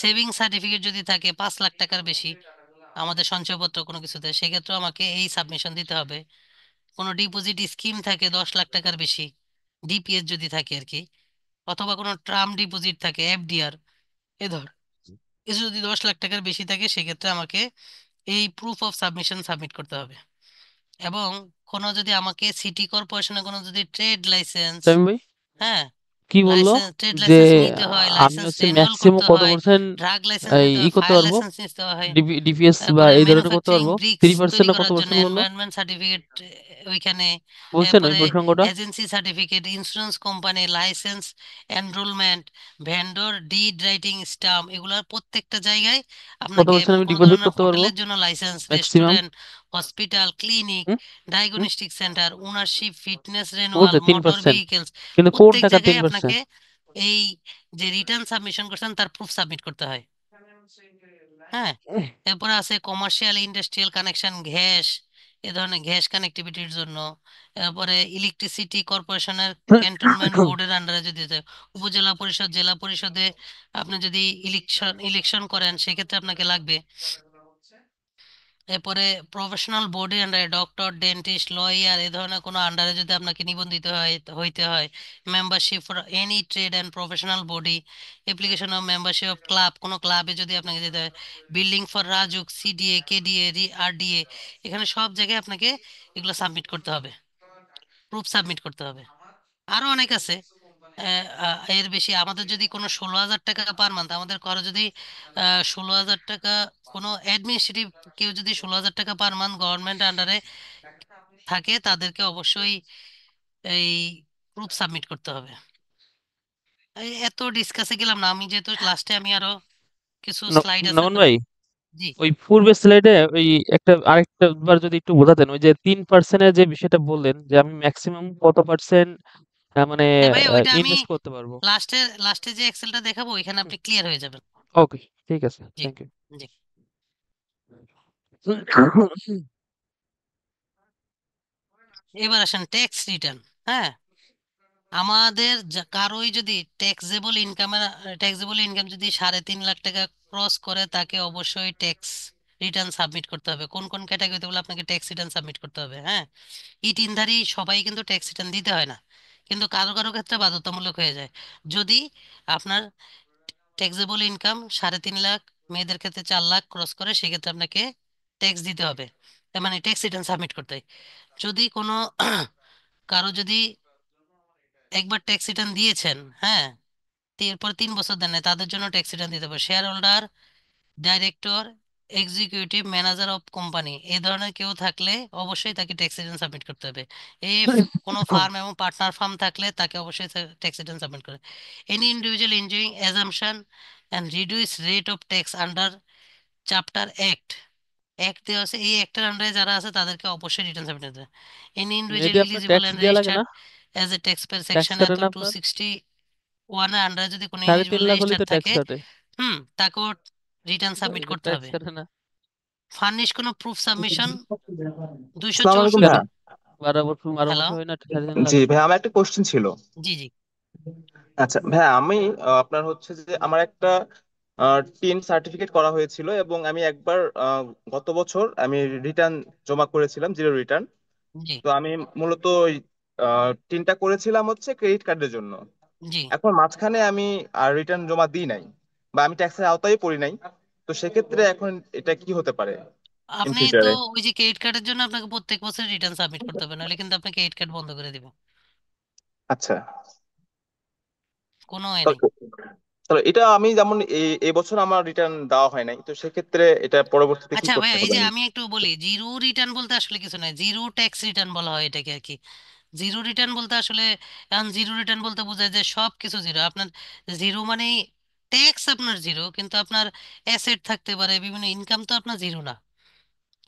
সেভিং সার্টিফিকেট যদি থাকে 5 লাখ টাকার বেশি আমাদের সঞ্চয়পত্র কোনো কিছুতে, সেক্ষেত্রে আমাকে এই সাবমিশন দিতে হবে। কোনো ডিপোজিট স্কিম থাকে 10 লাখ টাকার বেশি, ডিপিএস যদি থাকে আর কি, অথবা কোনো টার্ম ডিপোজিট থাকে এফডিআর, এ ধর কিছু যদি 10 লাখ টাকার বেশি থাকে, সেক্ষেত্রে আমাকে এই প্রুফ অফ সাবমিশন সাবমিট করতে হবে। এবং কোনো যদি আমাকে সিটি কর্পোরেশনের কোনো যদি ট্রেড লাইসেন্স, তামিম ভাই হ্যাঁ, কি বললো ট্রেড যে লাইসেন্স নিতে হয়, আমি লাইসেন্স হচ্ছে রেনুয়াল ম্যাক্সিমাম করতে কত হয়, পার্সেন্ট ড্রাগ লাইসেন্স নিতে ই হয়, করতে ফায়ার পারবো, লাইসেন্স নিতে হয়, ডিপিএস বা তারপরে এই ধরনের করতে ম্যানুফ্যাকচারিং পারবো? ব্রিক্স 3% তৈরি না কত করার জন্য পার্সেন্ট বললো? এনভায়রনমেন্ট সার্টিফিকেট ওইখানে, বলছেন ওই এরপরে প্রসঙ্গটা? Agency certificate, insurance company license, enrollment, vendor deed writing stamp, এগুলোর প্রত্যেকটা জায়গায় কত আপনাকে, এবং পার্সেন্ট আমি কোনো ডিপোজিট ধরনের করতে পারবো হোটেলের জন্য license, maximum? Restaurant, hospital, clinic, হুম হুম diagnostic centre, ownership, fitness renewal, বলছে তিন মোটর পার্সেন্ট ভেহিকেলস, কিন্তু কোন প্রত্যেক টাকা তিন জায়গায় আপনাকে পার্সেন্ট এই যে রিটার্ন সাবমিশন করছেন তার প্রুফ সাবমিট করতে হয়। হ্যাঁ। এরপরে আছে কমার্শিয়াল ইন্ডাস্ট্রিয়াল কানেকশন, গ্যাস, এ ধরনের গ্যাস কানেক্টিভিটির জন্য। এরপরে ইলেকট্রিসিটি কর্পোরেশনের ক্যান্টনমেন্ট বোর্ডের আন্ডারে যদি উপজেলা পরিষদ, জেলা পরিষদে আপনি যদি ইলেকশন করেন, সেক্ষেত্রে আপনাকে লাগবে। এরপরে প্রফেশনাল বোর্ডের আন্ডারে ডক্টর, ডেন্টিস্ট, লয়ার, এ ধরনের কোনো আন্ডারে যদি আপনাকে নিবন্ধিত হইতে হয়। Membership for any trade and professional body, application of membership of club, কোনো ক্লাবে যদি আপনাকে যেতে হয়। Building for RAJUK, CDA, KDA, RDA, এখানে সব জায়গায় আপনাকে এগুলো সাবমিট করতে হবে, প্রুফ সাবমিট করতে হবে। আরো অনেক আছে। এর বেশি আমাদের যদি কোনো 16 হাজার টাকা পার মান্থ, আমাদের কারো যদি 16 হাজার টাকা, কোনো অ্যাডমিনিস্ট্রেটিভ কেউ যদি 16 হাজার টাকা পার মান্থ গভর্নমেন্ট আন্ডারে থাকে, তাদেরকে অবশ্যই এই প্রুফ সাবমিট করতে হবে। এত ডিসকাসে গেলাম না, আমি যেহেতু লাস্টে আমি আরো কিছু স্লাইড আছে নমন তো। ভাই, জি। ওই পূর্বের স্লাইডে ওই একটা আরেকটা বার যদি একটু বোঝাতেন, ওই যে 3%-এর যে বিষয়টা বললেন যে আমি ম্যাক্সিমাম কত পার্সেন্ট মানে হ্যাঁ ভাই, ওইটা আমি ইনভেস্ট করতে পারবো? লাস্টে যে এক্সেলটা দেখাবো ওইখানে আপনি ক্লিয়ার হয়ে যাবেন। ওকে, ঠিক আছে, জি। Thank G. ইউ। এবার আসেন ট্যাক্স রিটার্ন। হ্যাঁ, আমাদের কারোই যদি ট্যাক্সেবল ইনকাম যদি 3.5 লাখ টাকা ক্রস করে, তাকে অবশ্যই ট্যাক্স রিটার্ন সাবমিট করতে হবে। কোন কোন ক্যাটাগরিতে বলে আপনাকে ট্যাক্স রিটার্ন সাবমিট করতে হবে? হ্যাঁ, ইনধারী সবাই কিন্তু ট্যাক্স রিটার্ন দিতে হয় না, কিন্তু কারো কারো ক্ষেত্রে বাধ্যতামূলক হয়ে যায়। যদি আপনার ট্যাক্সেবল ইনকাম 3.5 লাখ, মেয়েদের ক্ষেত্রে 4 লাখ ক্রস করে, সেক্ষেত্রে আপনাকে ট্যাক্স দিতে হবে, তার মানে ট্যাক্স রিটার্ন সাবমিট করতে হয়। যদি কোনো কারো যদি একবার ট্যাক্স রিটার্ন দিয়েছেন, হ্যাঁ, এরপর 3 বছর দেন নাই, তাদের জন্য ট্যাক্স রিটার্ন দিতে হবে। Share holder, director, executive manager of company এই ধরনের কেউ থাকলে অবশ্যই তাকে ট্যাক্স রিটার্ন সাবমিট করতে হবে। ইফ কোনো ফার্ম এবং পার্টনার ফার্ম থাকলে তাকে অবশ্যই ট্যাক্স রিটার্ন সাবমিট করে। Any individual enjoying assumption and reduce rate of tax under chapter act, act দেওয়া আছে, এই অ্যাক্টের আন্ডারে যারা আছে তাদেরকে অবশ্যই রিটার্ন সাবমিট করতে হবে। এনি ইন্ডিভিজুয়াল মেবি আপনার এলিজিবল ট্যাক্স অ্যান্ড দেওয়া লাগে রেজিস্টার্ড না? As a tax payer tax section কাটে এত না টু আপনার? সিক্সটি ওয়ানের আন্ডারে যদি কোনো সাড়ে এলিজিবল তিন লাখ হলে রেজিস্টার তো ট্যাক্স থাকে, কাটে। তাকেও রিটার্ন সাবমিট করতে ট্যাক্স হবে। কাটে না? ফার্নিশ কোনো প্রুফ সাবমিশন আসসালামু আলাইকুম 264। ভাইয়া। 12 বছর হ্যালো, হয় না, সাড়ে তিন জি লাখ ভাইয়া, আমার একটা কোশ্চেন ছিল। জি জি আচ্ছা ভাইয়া, আমি আপনার হচ্ছে যে আমার একটা টিন সার্টিফিকেট করা হয়েছিল এবং আমি একবার গত বছর আমি রিটার্ন জমা করেছিলাম, জিরো রিটার্ন। জি তো আমি মূলত ওই টিনটা করেছিলাম হচ্ছে ক্রেডিট কার্ডের জন্য। জি। এখন মাঝখানে আমি আর রিটার্ন জমা দিই নাই, বা আমি ট্যাক্সের আওতায় পড়ি নাই। তো সেক্ষেত্রে এখন এটা কি হতে পারে ইন আপনি তো ফিউচারে? ওই যে ক্রেডিট কার্ডের জন্য আপনাকে প্রত্যেক বছর রিটার্ন সাবমিট করতে হবে, নাহলে কিন্তু আপনাকে ক্রেডিট কার্ড বন্ধ করে দিবে। আচ্ছা। কোনো ওয়ে নেই। তাহলে তাহলে এটা আমি যেমন এই বছর আমার রিটার্ন দেওয়া হয় নাই, তো সেক্ষেত্রে এটা পরবর্তীতে কি আচ্ছা করতে ভাইয়া, এই হবে যে আমি? আমি একটু বলি, জিরো রিটার্ন বলতে আসলে কিছু নয়, জিরো ট্যাক্স রিটার্ন বলা হয় এটাকে আর কি। জিরো রিটার্ন বলতে আসলে, এখন জিরো রিটার্ন বলতে বোঝায় যে সব কিছু জিরো আপনার। জিরো মানে ট্যাক্স আপনার জিরো, কিন্তু আপনার অ্যাসেট থাকতে পারে, বিভিন্ন ইনকাম তো আপনার জিরো না,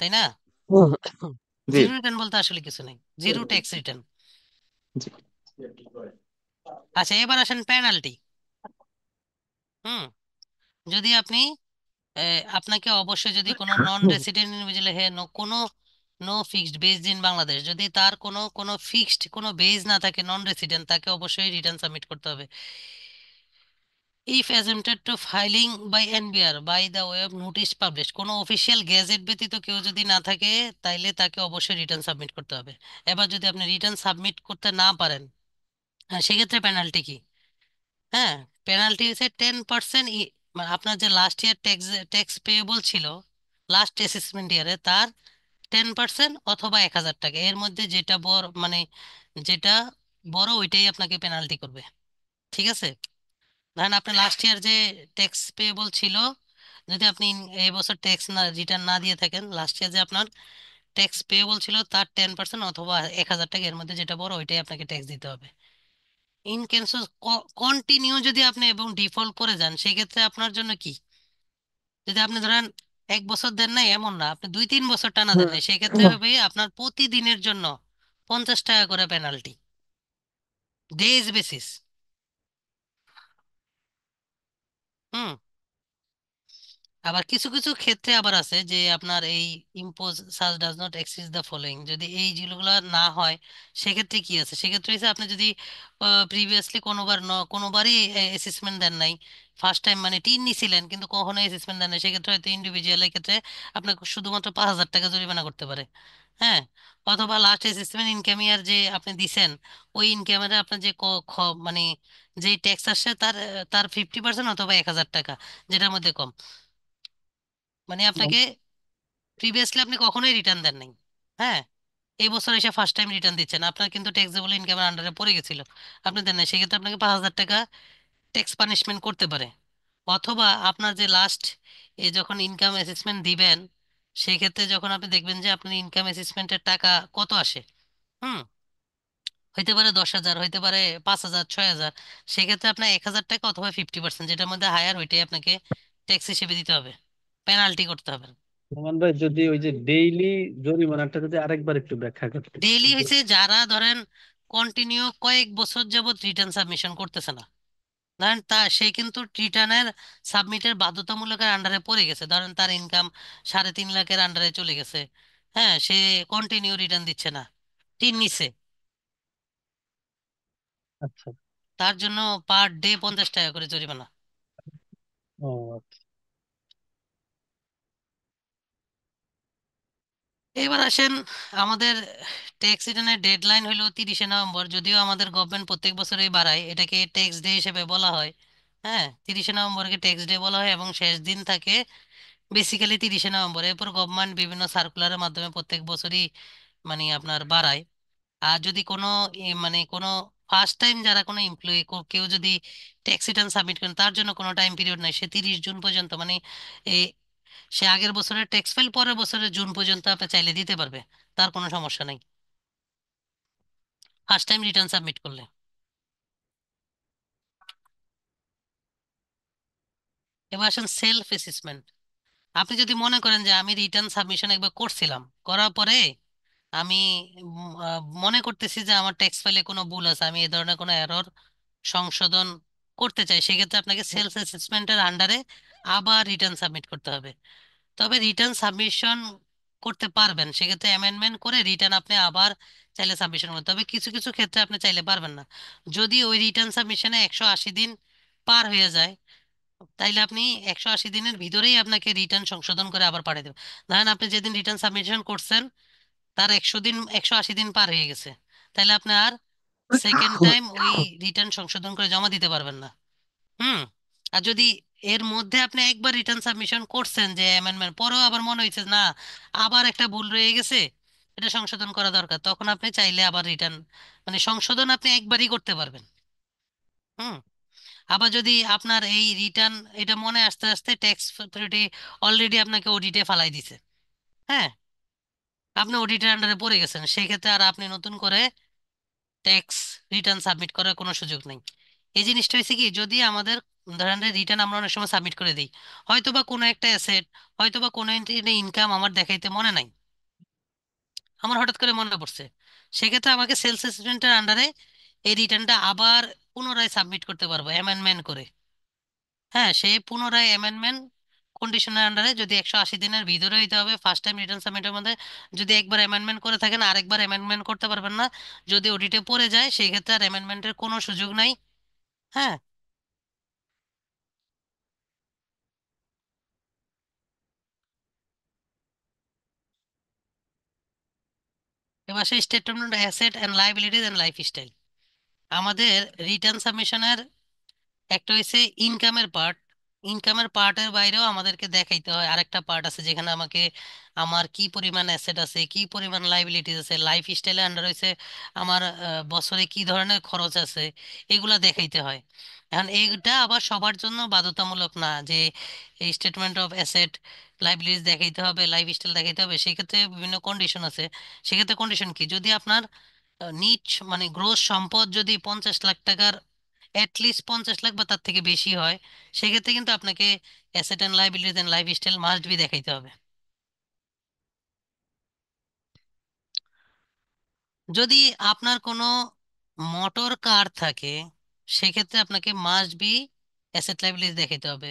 তাই না? জি জিরো রিটার্ন বলতে আসলে কিছু নেই, জিরো ট্যাক্স রিটার্ন। জি। আচ্ছা, এবার আসেন পেনাল্টি। হুম, যদি আপনি আপনাকে অবশ্যই যদি কোনো নন রেসিডেন্ট ইন্ডিভিজুয়াল হ্যাঁ কোনো no fixed based in Bangladesh, যদি তার কোনো কোনো ফিক্সড কোনো বেস না থাকে, নন রেসিডেন্ট, তাকে অবশ্যই রিটার্ন সাবমিট করতে হবে। If exempted to filing by NBR by the way of notice publish, কোনো অফিসিয়াল গ্যাজেট ব্যতীত কেউ যদি না থাকে, তাইলে তাকে অবশ্যই রিটার্ন সাবমিট করতে হবে। এবার যদি আপনি রিটার্ন সাবমিট করতে না পারেন, সেক্ষেত্রে পেনাল্টি কি? হ্যাঁ, পেনাল্টি হচ্ছে 10%। আপনার যে last year tax tax payable ছিল লাস্ট অ্যাসেসমেন্ট ইয়ারে, তার 10% অথবা 1,000 টাকা, এর মধ্যে যেটা বড় মানে যেটা বড় ওইটাই আপনাকে পেনাল্টি করবে। ঠিক আছে? ধরেন আপনি লাস্ট ইয়ার যে ট্যাক্স পেয়েবল ছিল, যদি আপনি এই বছর ট্যাক্স না রিটার্ন না দিয়ে থাকেন, লাস্ট ইয়ার যে আপনার ট্যাক্স পেয়েবল ছিল তার 10% অথবা 1,000 টাকা, এর মধ্যে যেটা বড় ওইটাই আপনাকে ট্যাক্স দিতে হবে। ইন কেস কন্টিনিউ যদি আপনি এবং ডিফল্ট করে যান, সেক্ষেত্রে আপনার জন্য কি? যদি আপনি ধরেন 1 বছর দেন নাই এমন না, আপনি 2-3 বছর টানা দেন নাই, সেক্ষেত্রে হবে আপনার প্রতিদিনের জন্য 50 টাকা করে পেনাল্টি, ডেজ বেসিস। হুম। আবার কিছু কিছু ক্ষেত্রে আবার আছে যে আপনার এই impose such does not exist the following, যদি এই যেগুলো না হয়, সেক্ষেত্রে কি আছে? সেক্ষেত্রে হচ্ছে আপনি যদি প্রিভিয়াসলি কোনোবারই অ্যাসেসমেন্ট দেন নাই, ফার্স্ট টাইম মানে টিন নিছিলেন কিন্তু কখনো অ্যাসেসমেন্ট দেন নাই, সেক্ষেত্রে হয়তো ইন্ডিভিজুয়ালের ক্ষেত্রে আপনাকে শুধুমাত্র 5,000 টাকা জরিমানা করতে পারে। হ্যাঁ, অথবা লাস্ট অ্যাসেসমেন্ট ইনকাম ইয়ার যে আপনি দিছেন, ওই ইনকামের আপনার যে মানে যে ট্যাক্স আসছে তার তার 50% অথবা 1,000 টাকা, যেটার মধ্যে কম, মানে আপনাকে প্রিভিয়াসলি আপনি কখনোই রিটার্ন দেন নাই। হ্যাঁ, এই বছর এসে ফার্স্ট টাইম রিটার্ন দিচ্ছেন, আপনার কিন্তু ট্যাক্সেবল ইনকামের আন্ডারে পড়ে গেছিল, আপনি দেন নাই, সেক্ষেত্রে আপনাকে 5,000 টাকা ট্যাক্স পানিশমেন্ট করতে পারে। অথবা আপনার যে লাস্ট যখন ইনকাম অ্যাসেসমেন্ট দিবেন, সেই ক্ষেত্রে যখন আপনি দেখবেন যে আপনার ইনকাম অ্যাসেসমেন্টের টাকা কত আসে, হুম, হইতে পারে 10,000, হইতে পারে 5,000, 6,000, সেক্ষেত্রে আপনার 1,000 টাকা অথবা 50%, যেটার মধ্যে হায়ার ওইটাই আপনাকে ট্যাক্স হিসেবে দিতে হবে, পেনাল্টি করতে হবে। রহমান ভাই, যদি ওই যে ডেইলি জরিমানাটা যদি আরেকবার একটু ব্যাখ্যা করতেন। ডেইলি হয়েছে যারা ধরেন কন্টিনিউ কয়েক বছর যাবত রিটার্ন সাবমিশন করতেছে না, ধরেন সে কিন্তু রিটার্নের সাবমিটের বাধ্যতামূলকের আন্ডারে পড়ে গেছে, ধরেন তার ইনকাম 3.5 লাখের আন্ডারে চলে গেছে। হ্যাঁ, সে কন্টিনিউ রিটার্ন দিচ্ছে না, তিন নিছে, আচ্ছা। তার জন্য পার ডে 50 টাকা করে জরিমানা। ও আচ্ছা। এবার আসেন, আমাদের ট্যাক্স রিটার্নের ডেডলাইন হলো 30শে নভেম্বর, যদিও আমাদের গভর্নমেন্ট প্রত্যেক বছরই বাড়ায়, এটাকে ট্যাক্স ডে হিসেবে বলা হয়। হ্যাঁ, 30শে নভেম্বরকে ট্যাক্স ডে বলা হয় এবং শেষ দিন থাকে বেসিক্যালি 30শে নভেম্বর। এরপর গভর্নমেন্ট বিভিন্ন সার্কুলারের মাধ্যমে প্রত্যেক বছরই মানে আপনার বাড়ায়। আর যদি কোনো মানে কোনো ফার্স্ট টাইম যারা কোনো এমপ্লয়ি কেউ যদি ট্যাক্স রিটার্ন সাবমিট করেন, তার জন্য কোনো টাইম পিরিয়ড নাই, সে 30 জুন পর্যন্ত মানে সে আগের বছরের ট্যাক্স ফাইল পরের বছরের জুন পর্যন্ত আপনি চাইলে দিতে পারবে, তার কোনো সমস্যা নেই ফার্স্ট টাইম রিটার্ন সাবমিট করলে। এবার আসেন সেলফ অ্যাসেসমেন্ট। আপনি যদি মনে করেন যে আমি রিটার্ন সাবমিশন একবার করছিলাম, করার পরে আমি মনে করতেছি যে আমার ট্যাক্স ফাইলে কোনো ভুল আছে, আমি এই ধরনের কোনো এরর সংশোধন করতে চাই, সেক্ষেত্রে আপনাকে সেলফ অ্যাসেসমেন্টের আন্ডারে আবার রিটার্ন সাবমিট করতে হবে। তবে রিটার্ন সাবমিশন করতে পারবেন, সেক্ষেত্রে অ্যামেন্ডমেন্ট করে রিটার্ন আপনি আবার চাইলে সাবমিশন করতে হবে। কিছু কিছু ক্ষেত্রে আপনি চাইলে পারবেন না। যদি ওই রিটার্ন সাবমিশনে 180 দিন পার হয়ে যায়, তাইলে আপনি 180 দিনের ভিতরেই আপনাকে রিটার্ন সংশোধন করে আবার পাঠিয়ে দেবেন। ধরেন আপনি যেদিন রিটার্ন সাবমিশন করছেন তার 100 দিন 180 দিন পার হয়ে গেছে, তাহলে আপনি আর সেকেন্ড টাইম ওই রিটার্ন সংশোধন করে জমা দিতে পারবেন না। হুম। আর যদি এর মধ্যে আপনি একবার রিটার্ন সাবমিশন করছেন যে অ্যামেন্ডমেন্ট, পরেও আবার মনে হয়েছে না আবার একটা ভুল রয়ে গেছে, এটা সংশোধন করা দরকার, তখন আপনি চাইলে আবার রিটার্ন মানে সংশোধন আপনি একবারই করতে পারবেন। হুম। আবার যদি আপনার এই রিটার্ন এটা মনে আসতে আসতে ট্যাক্স অথরিটি অলরেডি আপনাকে অডিটে ফালাই দিছে, হ্যাঁ, আপনি অডিটের আন্ডারে পড়ে গেছেন, সেই ক্ষেত্রে আর আপনি নতুন করে ট্যাক্স রিটার্ন সাবমিট করার কোনো সুযোগ নেই। এই জিনিসটা হয়েছে কি, যদি আমাদের ধরেন রিটার্ন আমরা অনেক সময় সাবমিট করে দিই, হয়তো বা কোনো একটা অ্যাসেট, হয়তো বা কোনো ইনকাম আমার দেখাইতে মনে নাই, আমার হঠাৎ করে মনে পড়ছে, সেক্ষেত্রে আমাকে সেলস অ্যাসিস্ট্যান্টের আন্ডারে এই রিটার্নটা আবার পুনরায় সাবমিট করতে পারবো অ্যামেন্ডমেন্ট করে। হ্যাঁ, সেই পুনরায় অ্যামেন্ডমেন্ট কন্ডিশনের আন্ডারে যদি 180 দিনের ভিতরে হইতে হবে ফার্স্ট টাইম রিটার্ন সাবমিটের মধ্যে। যদি একবার অ্যামেন্ডমেন্ট করে থাকেন আরেকবার অ্যামেন্ডমেন্ট করতে পারবেন না। যদি অডিটে পড়ে যায় সেই ক্ষেত্রে আর অ্যামেন্ডমেন্টের কোনো সুযোগ নাই। হ্যাঁ। এবার সেই statement asset and liabilities and lifestyle. আমাদের রিটার্ন সাবমিশনের একটা হচ্ছে ইনকামের পার্ট, ইনকামের পার্টের বাইরেও আমাদেরকে দেখাইতে হয় আরেকটা পার্ট আছে, যেখানে আমাকে আমার কি পরিমাণ অ্যাসেট আছে, কি পরিমাণ লাইবিলিটিস আছে, লাইফ স্টাইলে আন্ডার হয়েছে আমার বছরে কি ধরনের খরচ আছে, এগুলা দেখাইতে হয়। এখন এইটা আবার সবার জন্য বাধ্যতামূলক না যে এই স্টেটমেন্ট অফ অ্যাসেট লাইবিলিটিস দেখাইতে হবে, লাইফ স্টাইল দেখাইতে হবে, সেক্ষেত্রে বিভিন্ন কন্ডিশন আছে। সেক্ষেত্রে কন্ডিশন কি, যদি আপনার নিট মানে গ্রোস সম্পদ যদি 50 লাখ টাকার অ্যাটলিস্ট 50 লাখ বা তার থেকে বেশি হয়, সেক্ষেত্রে কিন্তু আপনাকে asset and liabilities and lifestyle must be দেখাইতে হবে। যদি আপনার কোনো মোটর কার থাকে, সেক্ষেত্রে আপনাকে মাস্ট বি অ্যাসেট লাইবিলিটিজ দেখাইতে হবে।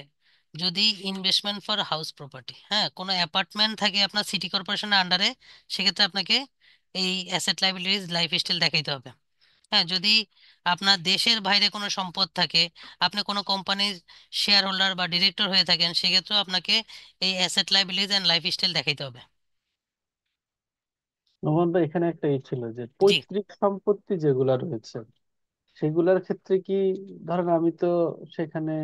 যদি ইনভেস্টমেন্ট ফর হাউস প্রপার্টি, হ্যাঁ, কোনো অ্যাপার্টমেন্ট থাকে আপনার সিটি কর্পোরেশনের আন্ডারে, সেক্ষেত্রে আপনাকে এই অ্যাসেট লাইবিলিটিজ লাইফ স্টাইল দেখাইতে হবে। হ্যাঁ, যদি আপনার দেশের বাইরে কোনো সম্পদ থাকে, আপনি কোনো কোম্পানির শেয়ার হোল্ডার বা ডিরেক্টর হয়ে থাকেন, সেক্ষেত্রেও আপনাকে এই অ্যাসেট লাইবিলিটিজ অ্যান্ড লাইফ স্টাইল দেখাইতে হবে। মোহন ভাই, এখানে একটা ছিল যে জি। পৈতৃক সম্পত্তি যেগুলা রয়েছে সেগুলার ক্ষেত্রে কি, ধরেন আমি তো সেখানে,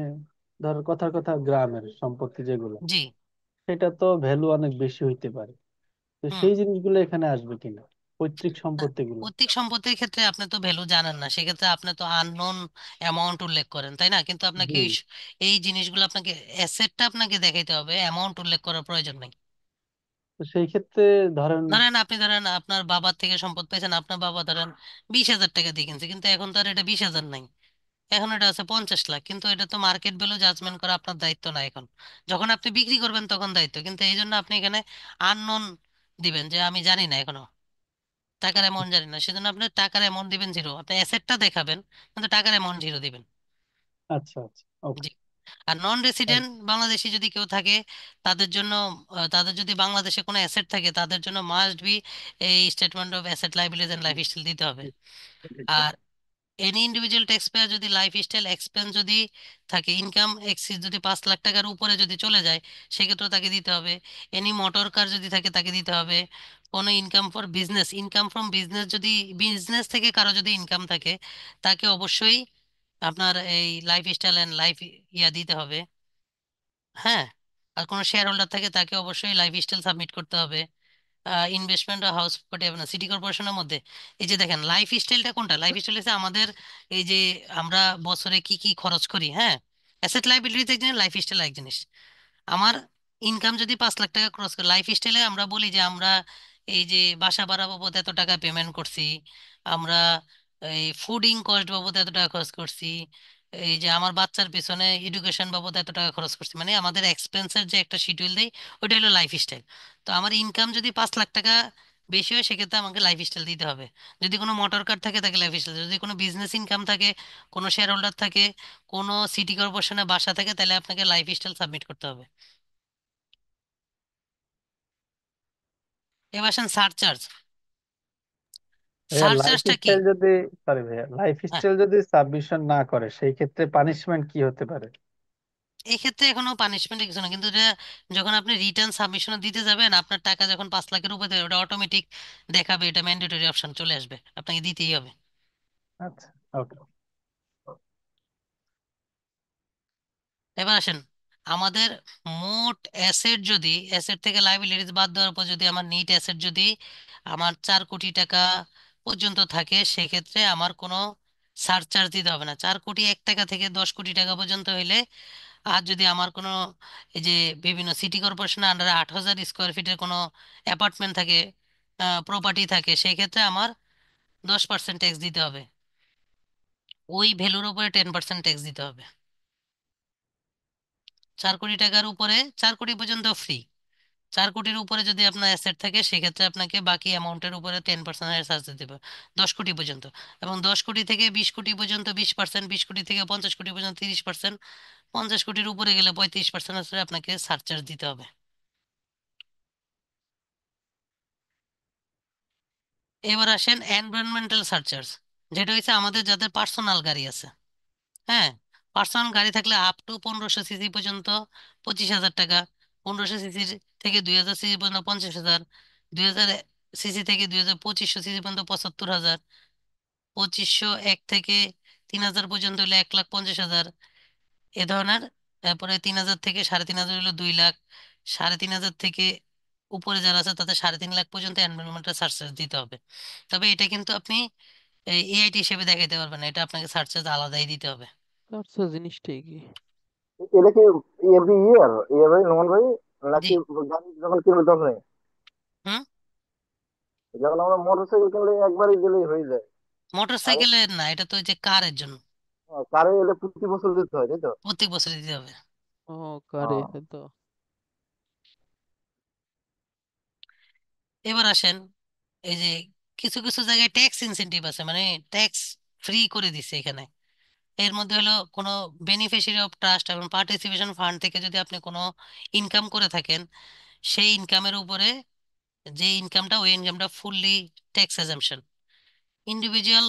ধর কথার কথা গ্রামের সম্পত্তি যেগুলো, জি। সেটা তো ভ্যালু অনেক বেশি হইতে পারে, তো হুম। সেই জিনিসগুলো এখানে আসবে কিনা, পৈতৃক না, সম্পত্তি গুলো? পৈতৃক সম্পত্তির ক্ষেত্রে আপনি তো ভ্যালু জানেন না, সেক্ষেত্রে আপনি তো আননোন অ্যামাউন্ট উল্লেখ করেন, তাই না? কিন্তু আপনাকে জি। এই জিনিসগুলো আপনাকে অ্যাসেটটা আপনাকে দেখাইতে হবে, অ্যামাউন্ট উল্লেখ করার প্রয়োজন নেই। তো সেই ক্ষেত্রে ধরেন, ধরেন আপনার বাবার থেকে সম্পদ পেয়েছেন, আপনার বাবা ধরেন 20,000 টাকা দিয়ে কিনছে, কিন্তু এখন তো আর এটা 20,000 নাই, এখন এটা আছে 50 লাখ, কিন্তু এটা তো মার্কেট ভ্যালু জাজমেন্ট করা আপনার দায়িত্ব না এখন। যখন আপনি বিক্রি করবেন তখন দায়িত্ব, কিন্তু এই জন্য আপনি এখানে আননোন দিবেন যে আমি জানি না এখনো, টাকার অ্যামাউন্ট জানি না, সেজন্য আপনি টাকার অ্যামাউন্ট দিবেন জিরো, আপনি অ্যাসেটটা দেখাবেন কিন্তু টাকার অ্যামাউন্ট জিরো দিবেন। আচ্ছা আচ্ছা, ওকে। জি। আর নন রেসিডেন্ট বাংলাদেশি যদি কেউ থাকে, তাদের জন্য তাদের যদি বাংলাদেশে কোনো অ্যাসেট থাকে, তাদের জন্য মাস্ট বি এই statement of asset liabilities and lifestyle দিতে হবে। আর এনি ইন্ডিভিজুয়াল ট্যাক্স পেয়ার যদি লাইফ স্টাইল এক্সপেন্স যদি থাকে, ইনকাম এক্সিস যদি 5 লাখ টাকার উপরে যদি চলে যায়, সেক্ষেত্রে তাকে দিতে হবে। এনি মোটর কার যদি থাকে তাকে দিতে হবে। কোনো income for business, income from business যদি বিজনেস থেকে কারো যদি ইনকাম থাকে, তাকে অবশ্যই আপনার এই লাইফ স্টাইল অ্যান্ড লাইফ ইয়া দিতে হবে। হ্যাঁ। আর কোনো শেয়ার হোল্ডার থাকে তাকে অবশ্যই লাইফ স্টাইল সাবমিট করতে হবে। ইনভেস্টমেন্ট বা হাউস প্রপার্টি আপনার সিটি কর্পোরেশনের মধ্যে, এই যে দেখেন লাইফ স্টাইলটা কোনটা, লাইফ স্টাইল হচ্ছে আমাদের এই যে আমরা বছরে কি কি খরচ করি, হ্যাঁ, অ্যাসেট লাইবিলিটি এক জিনিস, লাইফ স্টাইল এক জিনিস। আমার ইনকাম যদি 5 লাখ টাকা ক্রস করে, লাইফ স্টাইলে আমরা বলি যে আমরা এই যে বাসা ভাড়া বাবদ এত টাকা পেমেন্ট করছি, আমরা এই ফুডিং কস্ট বাবদ এত টাকা খরচ করছি, এই যে আমার বাচ্চার পিছনে এডুকেশন বাবদ এত টাকা খরচ করছি, মানে আমাদের এক্সপেন্সের যে একটা শিডিউল দেই, ওটা হলো লাইফ স্টাইল। তো আমার ইনকাম যদি 5 লাখ টাকা বেশি হয়, সেক্ষেত্রে আমাকে লাইফ স্টাইল দিতে হবে। যদি কোনো মোটর কার থাকে তাকে লাইফ স্টাইল, যদি কোনো বিজনেস ইনকাম থাকে, কোনো শেয়ার হোল্ডার থাকে, কোনো সিটি কর্পোরেশনে বাসা থাকে, তাহলে আপনাকে লাইফ স্টাইল সাবমিট করতে হবে। এবার আসেন সারচার্জ। ভাইয়া লাইফ সারচার্জটা কি? স্টাইল যদি, সরি ভাইয়া, লাইফ হ্যাঁ, স্টাইল যদি সাবমিশন না করে সেই ক্ষেত্রে পানিশমেন্ট কি হতে পারে? এই ক্ষেত্রে এখনো পানিশমেন্টের কিছু না, কিন্তু এটা যখন আপনি রিটার্ন সাবমিশন দিতে যাবেন, আপনার টাকা যখন 5 লাখের উপরে দেবে, ওটা অটোমেটিক দেখাবে, এটা ম্যান্ডেটরি অপশন চলে আসবে, আপনাকে দিতেই হবে। আচ্ছা, ওকে। এবার আসেন, আমাদের মোট অ্যাসেট, যদি অ্যাসেট থেকে লাইবিলিটিস বাদ দেওয়ার পর যদি আমার নিট অ্যাসেট যদি আমার 4 কোটি টাকা পর্যন্ত থাকে, সেক্ষেত্রে আমার কোনো সারচার্জ দিতে হবে না। 4 কোটি 1 টাকা থেকে 10 কোটি টাকা পর্যন্ত হইলে, আর যদি আমার কোনো এই যে বিভিন্ন সিটি কর্পোরেশনের আন্ডারে 8,000 স্কোয়ার ফিটের কোনো অ্যাপার্টমেন্ট থাকে, প্রপার্টি থাকে, সেই ক্ষেত্রে আমার 10% ট্যাক্স দিতে হবে। ওই ভ্যালুর উপরে 10% ট্যাক্স দিতে হবে। 4 কোটি টাকার উপরে, 4 কোটি পর্যন্ত ফ্রি। 4 কোটির উপরে যদি আপনার অ্যাসেট থাকে, সেক্ষেত্রে আপনাকে বাকি অ্যামাউন্টের উপরে 10% চার্জ দিতে হবে, 10 কোটি পর্যন্ত। এবং 10 কোটি থেকে 20 কোটি পর্যন্ত 20%, 20 কোটি থেকে 50 কোটি পর্যন্ত 30%, 50 কোটির উপরে গেলে 35% আসলে আপনাকে সারচার্জ দিতে হবে। এবার আসেন এনভায়রনমেন্টাল সারচার্জ, যেটা হচ্ছে আমাদের যাদের পার্সোনাল গাড়ি আছে। হ্যাঁ, পার্সোনাল গাড়ি থাকলে আপ টু 1500 সিসি পর্যন্ত 25,000 টাকা, 1500 সিসি থেকে 2,000 সিসি পর্যন্ত 50,000, 2,000 সিসি থেকে 2,500 সিসি পর্যন্ত 75,000, 2,501 থেকে 3,000 পর্যন্ত হলে 1,50,000, এ ধরনের। তারপরে 3,000 থেকে 3,500 হলো 2 লাখ, 3,500 থেকে উপরে যারা আছে তাদের 3.5 লাখ পর্যন্ত এনভায়রনমেন্টাল সার্চার্জ দিতে হবে। তবে এটা কিন্তু আপনি এআইটি হিসেবে দেখাইতে পারবেন না, এটা আপনাকে সার্চার্জ আলাদাই দিতে হবে। আচ্ছা, জিনিসটাই কি? এটা কি এভরি ইয়ার ইয়ার ভাই নোমান ভাই, জি। নাকি গাড়ি যখন কিনবে তখনই? হুম। যেমন আমরা মোটরসাইকেল কিনলে একবারই দিলেই হয়ে যায়। মোটর আর সাইকেলের না, এটা তো ওই যে কারের জন্য কারে এলে প্রতি বছর দিতে হয়, তাই তো? প্রত্যেক বছর দিতে হবে। ও, কারে হ্যাঁ। তো। এবার আসেন, এই যে কিছু কিছু জায়গায় ট্যাক্স ইনসেনটিভ আছে, মানে ট্যাক্স ফ্রি করে দিচ্ছে এখানে। এর মধ্যে হলো কোনো বেনিফিশিয়ারি অফ ট্রাস্ট এবং পার্টিসিপেশন ফান্ড থেকে যদি আপনি কোনো ইনকাম করে থাকেন, সেই ইনকামের উপরে যে ইনকামটা, ওই ইনকামটা ফুললি ট্যাক্স এজাম্পশন। ইন্ডিভিজুয়াল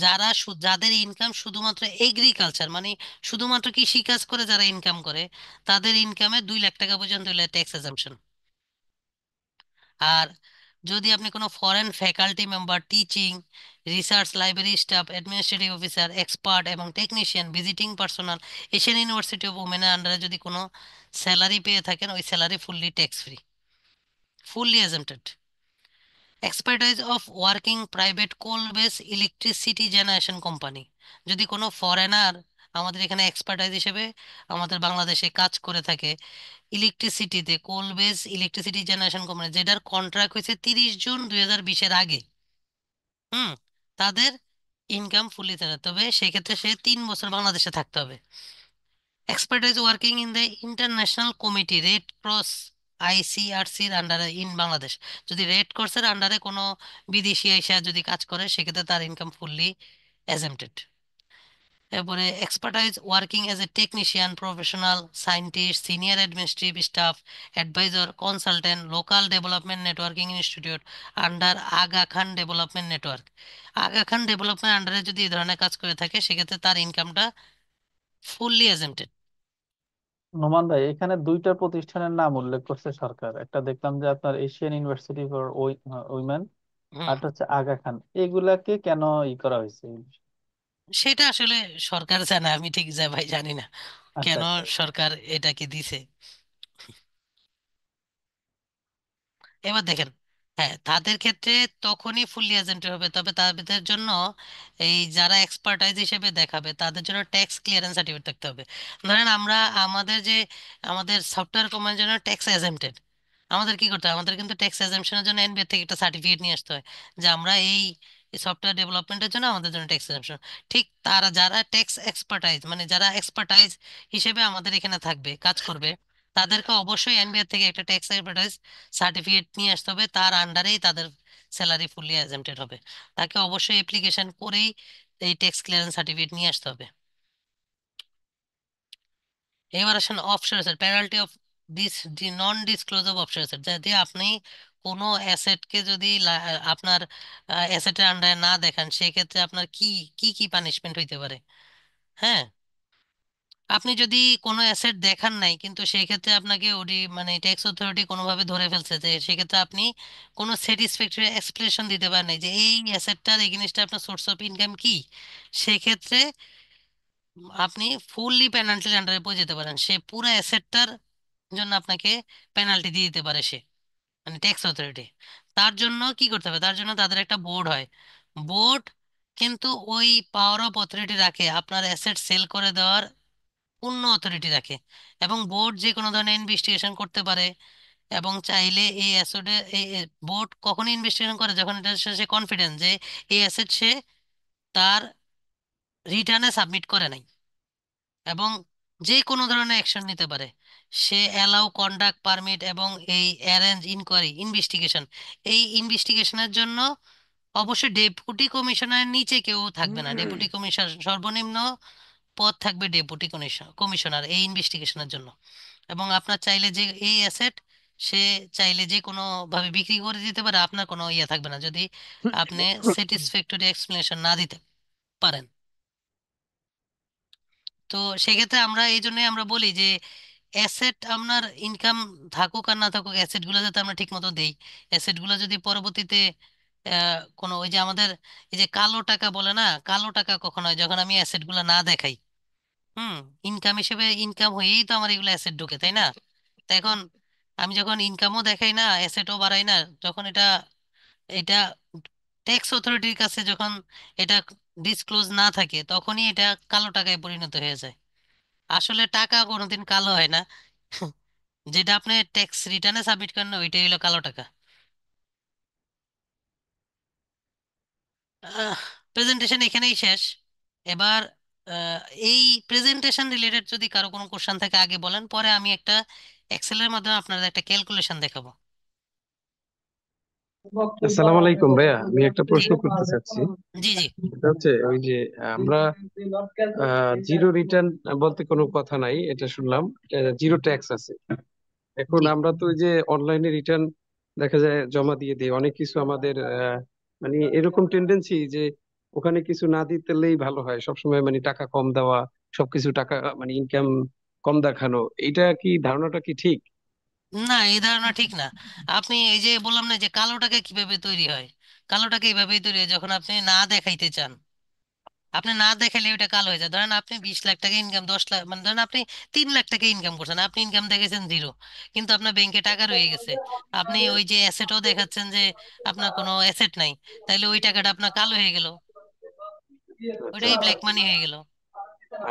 যারা যাদের ইনকাম শুধুমাত্র এগ্রিকালচার, মানে শুধুমাত্র কৃষি কাজ করে যারা ইনকাম করে, তাদের ইনকামে 2 লাখ টাকা পর্যন্ত হলে ট্যাক্স এজাম্পশন। আর যদি আপনি কোনো foreign faculty member, teaching, research, library staff, administrative officer, expert এবং technician, visiting personal, Asian university of ওমেনের আন্ডারে যদি কোনো স্যালারি পেয়ে থাকেন, ওই salary fully tax free, fully exempted. Expertise of working private coal base electricity generation company, যদি কোনো ফরেনার আমাদের এখানে এক্সপার্টাইজ হিসেবে আমাদের বাংলাদেশে কাজ করে থাকে ইলেকট্রিসিটিতে, কোল বেস ইলেকট্রিসিটি জেনারেশন কোম্পানি, যেটার কন্ট্রাক্ট হয়েছে 30 জুন 2020-এর আগে, হুম, তাদের ইনকাম ফুললি থাকে, তবে সেক্ষেত্রে সে 3 বছর বাংলাদেশে থাকতে হবে। Expertise working in the international committee red cross আইসিআরসির আন্ডারে ইন বাংলাদেশ, যদি রেড ক্রসের আন্ডারে কোনো বিদেশি এসে যদি কাজ করে, সেক্ষেত্রে তার ইনকাম ফুললি এজেম্পটেড। এরপরে expertise working as a technician, professional scientist, senior administrative staff, adviser, consultant, local development networking institute under Aga Khan development network. Aga Khan development আন্ডারে যদি এই ধরনের কাজ করে থাকে, সেক্ষেত্রে তার ইনকামটা ফুললি এজেম্পটেড। নোমান ভাই, এখানে দুইটা প্রতিষ্ঠানের নাম উল্লেখ করছে সরকার, একটা দেখলাম যে আপনার এশিয়ান ইউনিভার্সিটি ফর উইমেন, হুম। আর একটা হচ্ছে আগা খান। এগুলাকে কেন করা হয়েছে? সেটা আসলে সরকার জানে, আমি ঠিক যা ভাই জানি না আচ্ছা, কেন আচ্ছা। সরকার এটাকে দিছে। এবার দেখেন, হ্যাঁ, তাদের ক্ষেত্রে তখনই ফুললি এজেন্টেড হবে, তবে তাদের জন্য এই যারা এক্সপার্টাইজ হিসেবে দেখাবে তাদের জন্য ট্যাক্স ক্লিয়ারেন্স সার্টিফিকেট থাকতে হবে। ধরেন আমরা আমাদের সফটওয়্যার কোম্পানির জন্য ট্যাক্স এজেন্টেড, আমাদের কি করতে হয়, আমাদের কিন্তু ট্যাক্স এজেম্পশনের জন্য এনবিআর থেকে একটা সার্টিফিকেট নিয়ে আসতে হয় যে আমরা এই সফটওয়্যার ডেভেলপমেন্টের জন্য আমাদের জন্য ট্যাক্স এজেম্পশন। ঠিক তারা যারা ট্যাক্স এক্সপার্টাইজ মানে যারা এক্সপার্টাইজ হিসেবে আমাদের এখানে থাকবে কাজ করবে, তাদেরকে অবশ্যই এনবিআর থেকে একটা ট্যাক্স এক্সপার্টাইজ সার্টিফিকেট নিয়ে আসতে হবে, তার আন্ডারেই তাদের স্যালারি ফুললি এজেম্পটেড হবে। তাকে অবশ্যই অ্যাপ্লিকেশন করেই এই ট্যাক্স ক্লিয়ারেন্স সার্টিফিকেট নিয়ে আসতে হবে। এবার আসেন offshore asset, penalty of non disclose of offshore asset. যদি আপনি কোনো অ্যাসেটকে যদি আপনার অ্যাসেটের আন্ডারে না দেখান, সেক্ষেত্রে আপনার কি কি কি পানিশমেন্ট হইতে পারে। হ্যাঁ, আপনি যদি কোনো অ্যাসেট দেখান নাই কিন্তু সেই ক্ষেত্রে আপনাকে ওডি মানে ট্যাক্স অথরিটি কোনোভাবে ধরে ফেলছে, যে সেক্ষেত্রে আপনি কোনো স্যাটিসফ্যাক্টরি এক্সপ্লেনেশন দিতে পারেন নাই যে এই অ্যাসেটটার এগেইনস্টে আপনার সোর্স অফ ইনকাম কি, সেক্ষেত্রে আপনি ফুললি পেনাল্টির আন্ডারে পড়ে যেতে পারেন। সে পুরো অ্যাসেটটার জন্য আপনাকে পেনাল্টি দিয়ে দিতে পারে সে, মানে ট্যাক্স অথরিটি। তার জন্য কি করতে হবে, তার জন্য তাদের একটা বোর্ড হয়। বোর্ড কিন্তু ওই পাওয়ার অফ অথরিটি রাখে আপনার অ্যাসেট সেল করে দেওয়ার পূর্ণ অথরিটি রাখে, এবং বোর্ড যে কোনো ধরনের ইনভেস্টিগেশন করতে পারে। এবং চাইলে এই অ্যাসেটে এই বোর্ড কখনই ইনভেস্টিগেশন করে যখন এটা সে কনফিডেন্স যে এই অ্যাসেট সে তার রিটার্নে সাবমিট করে নাই, এবং যে কোনো ধরনের অ্যাকশন নিতে পারে। সে অ্যালাউ কন্ডাক্ট পারমিট এবং এই অ্যারেঞ্জ ইনকোয়ারি ইনভেস্টিগেশন, এই ইনভেস্টিগেশনের জন্য অবশ্যই ডেপুটি কমিশনারের নিচে কেউ থাকবে না। ডেপুটি কমিশনার সর্বনিম্ন পদ থাকবে, ডেপুটি কমিশনার এই ইনভেস্টিগেশনের জন্য। এবং আপনার চাইলে যে এই অ্যাসেট সে চাইলে যে কোনো ভাবে বিক্রি করে দিতে পারে, আপনার কোনো ইয়ে থাকবে না যদি আপনি স্যাটিসফ্যাক্টরি এক্সপ্লেনেশন না দিতে পারেন। তো সেক্ষেত্রে আমরা এই জন্যই আমরা বলি যে অ্যাসেট আপনার ইনকাম থাকুক আর না থাকুক, অ্যাসেট গুলো যাতে আমরা ঠিক মতো দেই। অ্যাসেট গুলো যদি পরবর্তীতে কোনো ওই যে আমাদের এই যে কালো টাকা বলে না, কালো টাকা কখন হয় যখন আমি অ্যাসেট গুলো না দেখাই। হুম, ইনকাম হিসেবে ইনকাম হয়েই তো আমার এগুলো অ্যাসেট ঢোকে, তাই না? তো এখন আমি যখন ইনকামও দেখাই না, অ্যাসেটও বাড়াই না, যখন এটা এটা ট্যাক্স অথরিটির কাছে যখন এটা ডিসক্লোজ না থাকে, তখনই এটা কালো টাকায় পরিণত হয়ে যায়। আসলে টাকা কোনোদিন কালো হয় না, যেটা আপনি ট্যাক্স রিটার্নে সাবমিট করেন না, ওইটাই হলো কালো টাকা। প্রেজেন্টেশন এখানেই শেষ। এবার আহ, এই প্রেজেন্টেশন রিলেটেড যদি কারো কোনো কোশ্চেন থাকে আগে বলেন, পরে আমি একটা এক্সেলের মাধ্যমে আপনাদের একটা ক্যালকুলেশন দেখাবো। আসসালামু আলাইকুম ভাইয়া, আমি একটা জি প্রশ্ন করতে চাচ্ছি। জি জি। এটা হচ্ছে ওই যে আমরা জিরো রিটার্ন বলতে কোনো কথা নাই, এটা শুনলাম জিরো ট্যাক্স আছে। এখন জি আমরা তো ওই যে অনলাইনে রিটার্ন দেখা যায় জমা দিয়ে দিই অনেক কিছু আমাদের মানে এরকম টেন্ডেন্সি যে ওখানে কিছু না দিতেলেই ভালো হয় সবসময়, মানে টাকা কম দেওয়া, সবকিছু টাকা মানে ইনকাম কম দেখানো, এইটা কি ধারণাটা কি ঠিক? না, এই ধারণা ঠিক না। আপনি এই যে বললাম না যে কালো টাকা কিভাবে তৈরি হয়, কালো টাকা এইভাবেই তৈরি হয় যখন আপনি না দেখাইতে চান। আপনি না দেখালে ওইটা কালো হয়ে যায়। ধরেন আপনি 20 লাখ টাকা ইনকাম, 10 লাখ মানে ধরেন আপনি 3 লাখ টাকা ইনকাম করছেন, আপনি ইনকাম দেখেছেন জিরো, কিন্তু আপনার ব্যাংকে টাকা রয়ে গেছে। আপনি ওই যে অ্যাসেটও দেখাচ্ছেন যে আপনার কোনো অ্যাসেট নাই, তাহলে ওই টাকাটা আপনার কালো হয়ে গেল, আচ্ছা ওইটাই ব্ল্যাক মানি হয়ে গেল।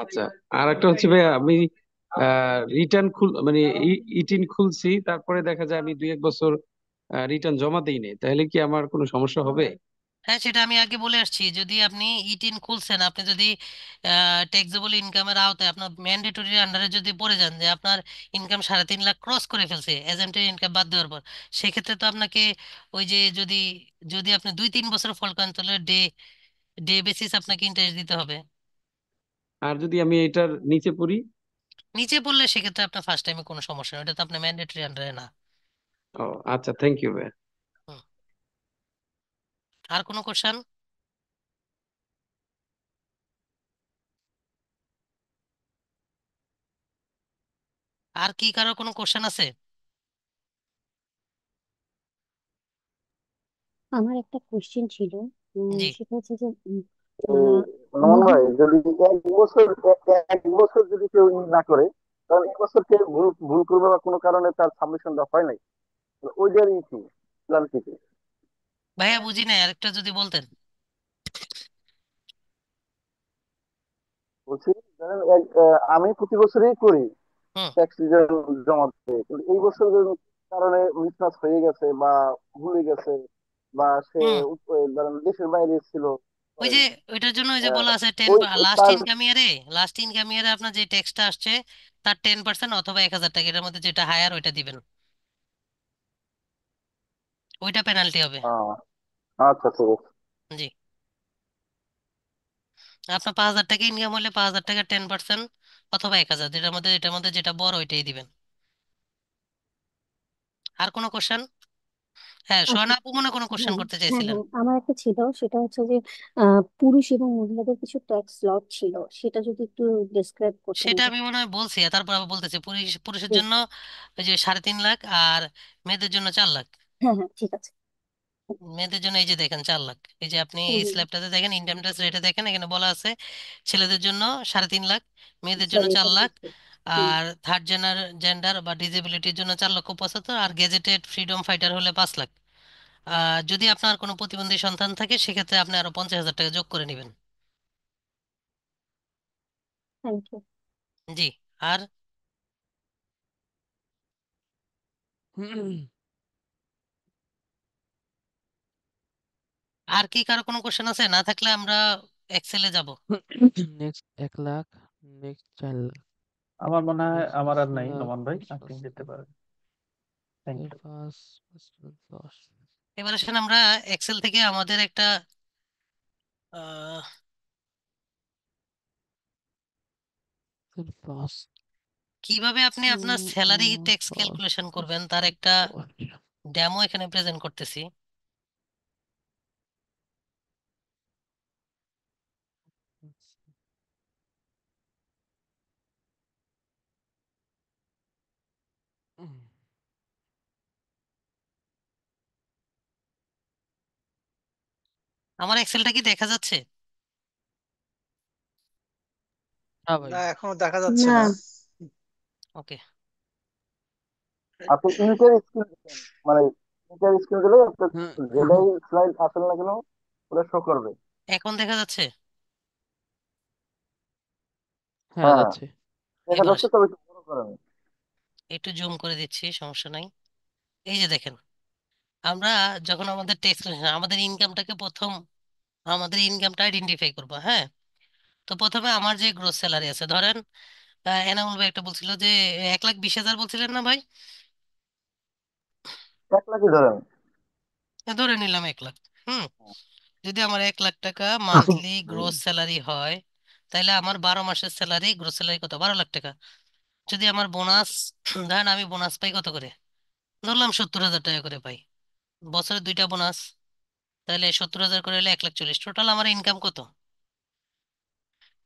আচ্ছা। আর একটা হচ্ছে ভাইয়া, আমি রিটার্ন মানে ইটিন খুলছি, তারপরে দেখা যায় আমি 2-1 বছর রিটার্ন জমা দিই নাই, তাহলে কি আমার কোনো সমস্যা হবে? হ্যাঁ, সেটা আমি আগে বলে আসছি। যদি আপনি ইটিন খুলছেন, আপনি যদি ট্যাক্সেবল ইনকামের আওতায় আপনার ম্যান্ডেটরির আন্ডারে যদি পড়ে যান যে আপনার ইনকাম 3.5 লাখ ক্রস করে ফেলছে এজেন্টের ইনকাম বাদ দেওয়ার পর, সেক্ষেত্রে তো আপনাকে ওই যে যদি যদি আপনি 2-3 বছর ফল করেন, তাহলে ডে ডে বেসিস আপনাকে ইন্টারেস্ট দিতে হবে। আর যদি আমি এটার নিচে পড়ি? নিচে পড়লে সেক্ষেত্রে আপনার ফার্স্ট টাইমে কোনো সমস্যা নেই, ওটা তো আপনার ম্যান্ডেটরি আন্ডারে না। ও আচ্ছা, থ্যাংক ইউ ভাইয়া। হুম। আর কোনো কোশ্চেন? আর কি কারো কোনো কোশ্চেন আছে? আমার একটা কোশ্চেন ছিল, জি। সেটা হচ্ছে যে উম, আহ, রমন ভাই, মহান যদি 1 বছর এক বছর যদি কেউ ই না করে, কারণ 1 বছর কেউ ভুল ভুল করবে বা কোনো কারণে তার সাবমিশন দেওয়া হয় নাই, ওইটারই কি প্ল্যান কি? ভাইয়া বুঝি নাই, আরেকটা যদি বলতেন। বলছি ধরেন আমি প্রতি বছরই করি হুম। ট্যাক্স রিটার্ন জমা দিতে, কিন্তু এই বছর যদি কারণে মিসম্যাচ হয়ে গেছে বা ভুলে গেছে বা সে হুম। ধরেন দেশের বাইরে ছিল ওই ধরেন, যে ওইটার জন্য ওই যে আহ, বলা আছে ওই লাস্ট তার ইনকাম ইয়ারে, লাস্ট ইনকাম ইয়ারে আপনার যে ট্যাক্সটা আসছে তার 10% অথবা 1,000 টাকা, এটার মধ্যে যেটা হায়ার ওইটা দিবেন, ওইটা পেনাল্টি হবে। আহ, আচ্ছা ঠিক আছে। জি। আপনার 5,000 টাকা ইনকাম হলে 5,000 টাকা 10% অথবা 1,000, এটার মধ্যে যেটা বড় ওইটাই দিবেন। আর কোনো কোশ্চেন? হ্যাঁ, আচ্ছা। সোহানা আপু মনে কোনো কোশ্চেন হ্যাঁ, করতে হ্যাঁ, চাইছিলেন? হ্যাঁ, আমার একটা ছিল, সেটা হচ্ছে যে পুরুষ এবং মহিলাদের কিছু ট্যাক্স স্লট ছিল, সেটা যদি একটু ডিসক্রাইব করতেন সেটা যে। আমি মনে হয় বলছি, তারপর আবার বলতেছি। পুরুষের জি। জন্য ওই যে 3.5 লাখ, আর মেয়েদের জন্য 4 লাখ। হ্যাঁ, হ্যাঁ, ঠিক আছে। মেয়েদের জন্য এই যে দেখেন 4 লাখ, এই যে আপনি হুম, এই হুম। স্ল্যাবটাতে দেখেন, ইনকাম ট্যাক্স রেটে দেখেন, এখানে বলা আছে ছেলেদের জন্য 3.5 লাখ, মেয়েদের জন্য সরি, চার এটা লাখ বুঝতে। হুম। আর থার্ড জেন্ডার বা ডিসেবিলিটির জন্য 4,75,000, আর গেজেটেড ফ্রিডম ফাইটার হলে 5 লাখ। যদি আপনার কোনো প্রতিবন্ধী সন্তান থাকে সেক্ষেত্রে আপনি আরো 50,000 টাকা যোগ করে নেবেন। Thank you. জি। আর আর কি কারো কোনো কোশ্চেন আছে? না থাকলে আমরা এক্সেলে যাব। নেক্সট 1 লাখ, নেক্সট 4 লাখ, আমার মনে হয় নেক্সট আমার আর নাই, 5 লাখ, নোমান ভাই নেক্সট আপনি 5 যেতে লাখ, পারেন। Thank you. পাঁচ 10। এবার আসেন আমরা এক্সেল থেকে আমাদের একটা আহ, পাঁচ কিভাবে আপনি আপনার স্যালারি ট্যাক্স পাঁচ ক্যালকুলেশন পাঁচ করবেন তার একটা পাঁচ। ডেমো এখানে প্রেজেন্ট করতেছি। আমার এক্সেলটা কি দেখা যাচ্ছে? হ্যাঁ ভাই। না, এখনো দেখা যাচ্ছে না। না। ওকে। আপনি ইন্টার স্ক্রিন দিবেন, মানে ইন্টার স্ক্রিন দিলে একটা যেটাই স্লাইড আসেন না কেন ওটা শো করবে। এখন দেখা যাচ্ছে? হ্যাঁ হ্যাঁ, যাচ্ছে। দেখা এবার যাচ্ছে, তবে একটু বড় করেন। একটু জুম করে দিচ্ছি, সমস্যা নাই। এই যে দেখেন, আমরা যখন আমাদের ট্যাক্স, আমাদের ইনকামটাকে প্রথম, আমাদের ইনকামটা আইডেন্টিফাই করবো। হ্যাঁ, তো প্রথমে আমার যে গ্রোস স্যালারি আছে, ধরেন এনামুল ভাই একটা বলছিল যে 1,20,000 বলছিলেন না ভাই? 1 লাখই ধরেন। ধরে নিলাম 1 লাখ। হুম। যদি আমার 1 লাখ টাকা মান্থলি গ্রোস স্যালারি হয়, তাহলে আমার 12 মাসের স্যালারি, গ্রোস স্যালারি কত? 12 লাখ টাকা। যদি আমার বোনাস, ধরেন আমি বোনাস পাই কত করে, ধরলাম 70,000 টাকা করে পাই, বছরে 2টা বোনাস, তাহলে 70,000 করে হলে 1,40,000, টোটাল আমার ইনকাম কত?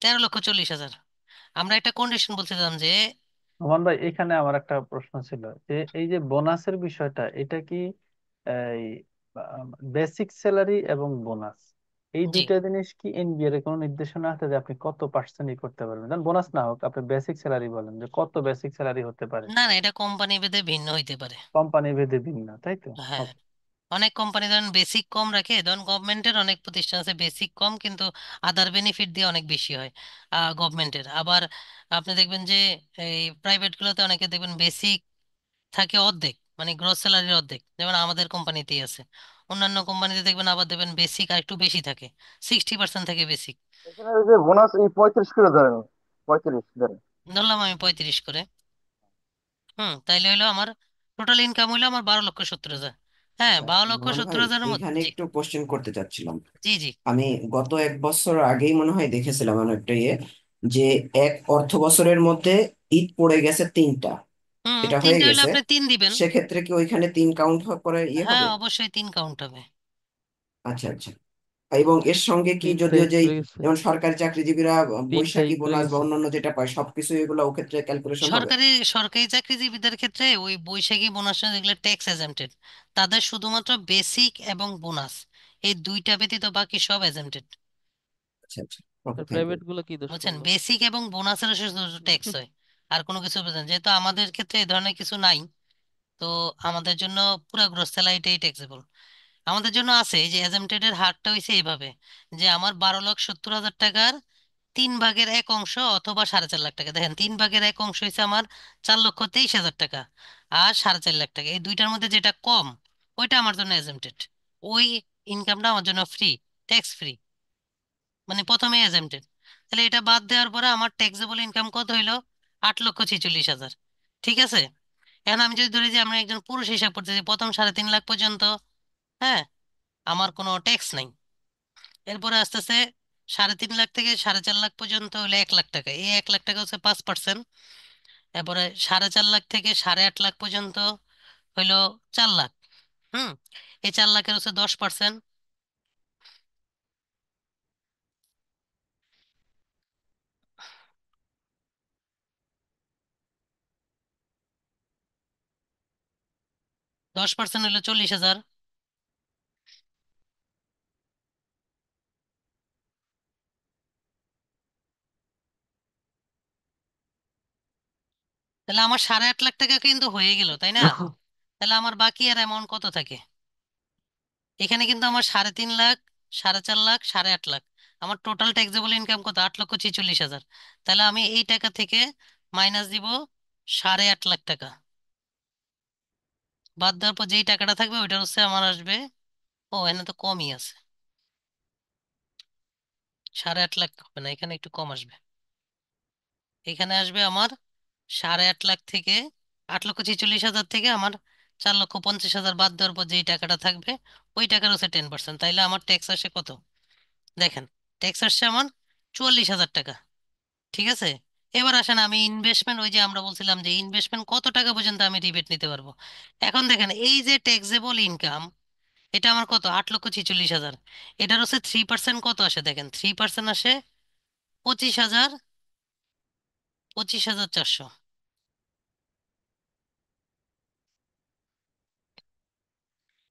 13,40,000। আমরা একটা কন্ডিশন বলছিলাম যে, নোমান ভাই, এখানে আমার একটা প্রশ্ন ছিল যে এই যে বোনাসের বিষয়টা, এটা কি এই বেসিক স্যালারি এবং বোনাস, এই জি, দুইটা জিনিস কি এনবিআর এর কোনো নির্দেশনা আছে যে আপনি কত পার্সেন্ট করতে পারবেন? যেমন বোনাস না হোক, আপনি বেসিক স্যালারি বলেন যে কত বেসিক স্যালারি হতে পারে? না না, এটা কোম্পানি ভেদে ভিন্ন হইতে পারে। কোম্পানি ভেদে ভিন্ন, তাই তো? হ্যাঁ, ওকে। অনেক কোম্পানি ধরেন বেসিক কম রাখে, ধরেন গভর্নমেন্টের অনেক প্রতিষ্ঠান আছে বেসিক কম কিন্তু আদার বেনিফিট দিয়ে অনেক বেশি হয় গভর্নমেন্টের। আবার আপনি দেখবেন যে এই প্রাইভেট গুলোতে অনেকে দেখবেন বেসিক থাকে অর্ধেক, মানে গ্রস স্যালারির অর্ধেক, যেমন আমাদের কোম্পানিতেই আছে। অন্যান্য কোম্পানিতে দেখবেন আবার দেখবেন বেসিক আর একটু বেশি থাকে, 60% থাকে বেসিক। এখানে ওই যে বোনাস এই 35 করে ধরেন, 35 ধরেন। ধরলাম আমি 35 করে। তাইলে হলো আমার টোটাল ইনকাম হইলো আমার 12,70,000। হ্যাঁ, আচ্ছা, বারো লক্ষ নোমান সত্তর ভাই, হাজারের মধ্যে। এইখানে জি। একটু কোশ্চেন করতে চাচ্ছিলাম। জি। জি। আমি গত 1 বছর আগেই মনে হয় দেখেছিলাম আমি একটা যে এক অর্থ বছরের মধ্যে ঈদ পড়ে গেছে 3টা, এটা হয়ে তিনটে হইলে গেছে। আপনি 3 দিবেন। সেক্ষেত্রে কি ওইখানে 3 কাউন্ট করে হ্যাঁ, হবে? অবশ্যই 3 কাউন্ট হবে। আচ্ছা, আচ্ছা। এবং এর সঙ্গে কি তিনটা যদিও ঈদ যেই পড়ে গেছে, যেমন সরকারি চাকরিজীবীরা তিনটা বৈশাখী ঈদ পড়ে বোনাস বা গেছে। অন্যান্য যেটা পায় সবকিছু এগুলো ও ক্ষেত্রে ক্যালকুলেশন হবে? সরকারি সরকারি চাকরিজীবীদের ক্ষেত্রে ওই বৈশাখী বোনাস যেগুলো ট্যাক্স এজেন্টেড, তাদের শুধুমাত্র বেসিক এবং বোনাস, এই দুইটা ব্যতীত বাকি সব এজেন্টেড। আচ্ছা, আচ্ছা। ওকে, আর থ্যাংক ইউ। প্রাইভেট গুলো কি দোষ বুঝছেন, করলো? বেসিক এবং বোনাসের শুধু ট্যাক্স হয়, আর কোনো কিছু বুঝছেন, যেহেতু আমাদের ক্ষেত্রে এই ধরনের কিছু নাই, তো আমাদের জন্য পুরো গ্রোস স্যালারিটাই ট্যাক্সেবল। আমাদের জন্য আছে এই যে অ্যাজেম্পটেড এর হারটা হইছে এইভাবে, যে আমার 12,70,000 টাকার 3/1 অংশ অথবা 4.5 লাখ টাকা। দেখেন 3/1 অংশ হয়েছে আমার 4,23,000 টাকা, আর 4.5 লাখ টাকা, এই দুইটার মধ্যে যেটা কম ওইটা আমার জন্য অ্যাজেম্পটেড। ওই ইনকামটা আমার জন্য ফ্রি, ট্যাক্স ফ্রি, মানে প্রথমে অ্যাজেম্পটেড। তাহলে এটা বাদ দেওয়ার পরে আমার ট্যাক্সেবল ইনকাম কত হইলো? 8,46,000। ঠিক আছে, এখন আমি যদি ধরি যে আমরা একজন পুরুষ হিসাব করতেছি, প্রথম 3.5 লাখ পর্যন্ত, হ্যাঁ, আমার কোনো ট্যাক্স নাই। এরপরে আস্তে আস্তে 3.5 লাখ থেকে 4.5 লাখ পর্যন্ত হলো 1 লাখ টাকা, এই 1 লাখ টাকা হচ্ছে 5%। এরপরে 4.5 লাখ থেকে 8.5 লাখ পর্যন্ত হইলো 4 লাখ। হুম, এই 4 লাখের হচ্ছে 10%। 10% হইলো 40,000। তাহলে আমার 8.5 লাখ টাকা কিন্তু হয়ে গেল, তাই না? তাহলে আমার বাকি আর অ্যামাউন্ট কত থাকে? এখানে কিন্তু আমার 3.5 লাখ, 4.5 লাখ, 8.5 লাখ, আমার টোটাল ট্যাক্সেবল ইনকাম কত? 8,46,000। তাহলে আমি এই টাকা থেকে মাইনাস দিব 8.5 লাখ টাকা। বাদ দেওয়ার পর যেই টাকাটা থাকবে ওইটা হচ্ছে আমার আসবে, ও এখানে তো কমই আছে, 8.5 লাখ হবে না, এখানে একটু কম আসবে। এখানে আসবে আমার 8.5 লাখ থেকে 8,46,000 থেকে আমার 4,50,000 বাদ দেওয়ার পর যেই টাকাটা থাকবে ওই টাকার হচ্ছে 10%। তাইলে আমার ট্যাক্স আসে কত? দেখেন, ট্যাক্স আসছে আমার 44,000 টাকা। ঠিক আছে, এবার আসেন আমি ইনভেস্টমেন্ট, ওই যে আমরা বলছিলাম যে ইনভেস্টমেন্ট কত টাকা পর্যন্ত আমি রিবেট নিতে পারবো। এখন দেখেন এই যে ট্যাক্সেবল ইনকাম, এটা আমার কত? 8,46,000। এটার হচ্ছে 3% কত আসে? দেখেন 3% আসে 25,000, 25,400।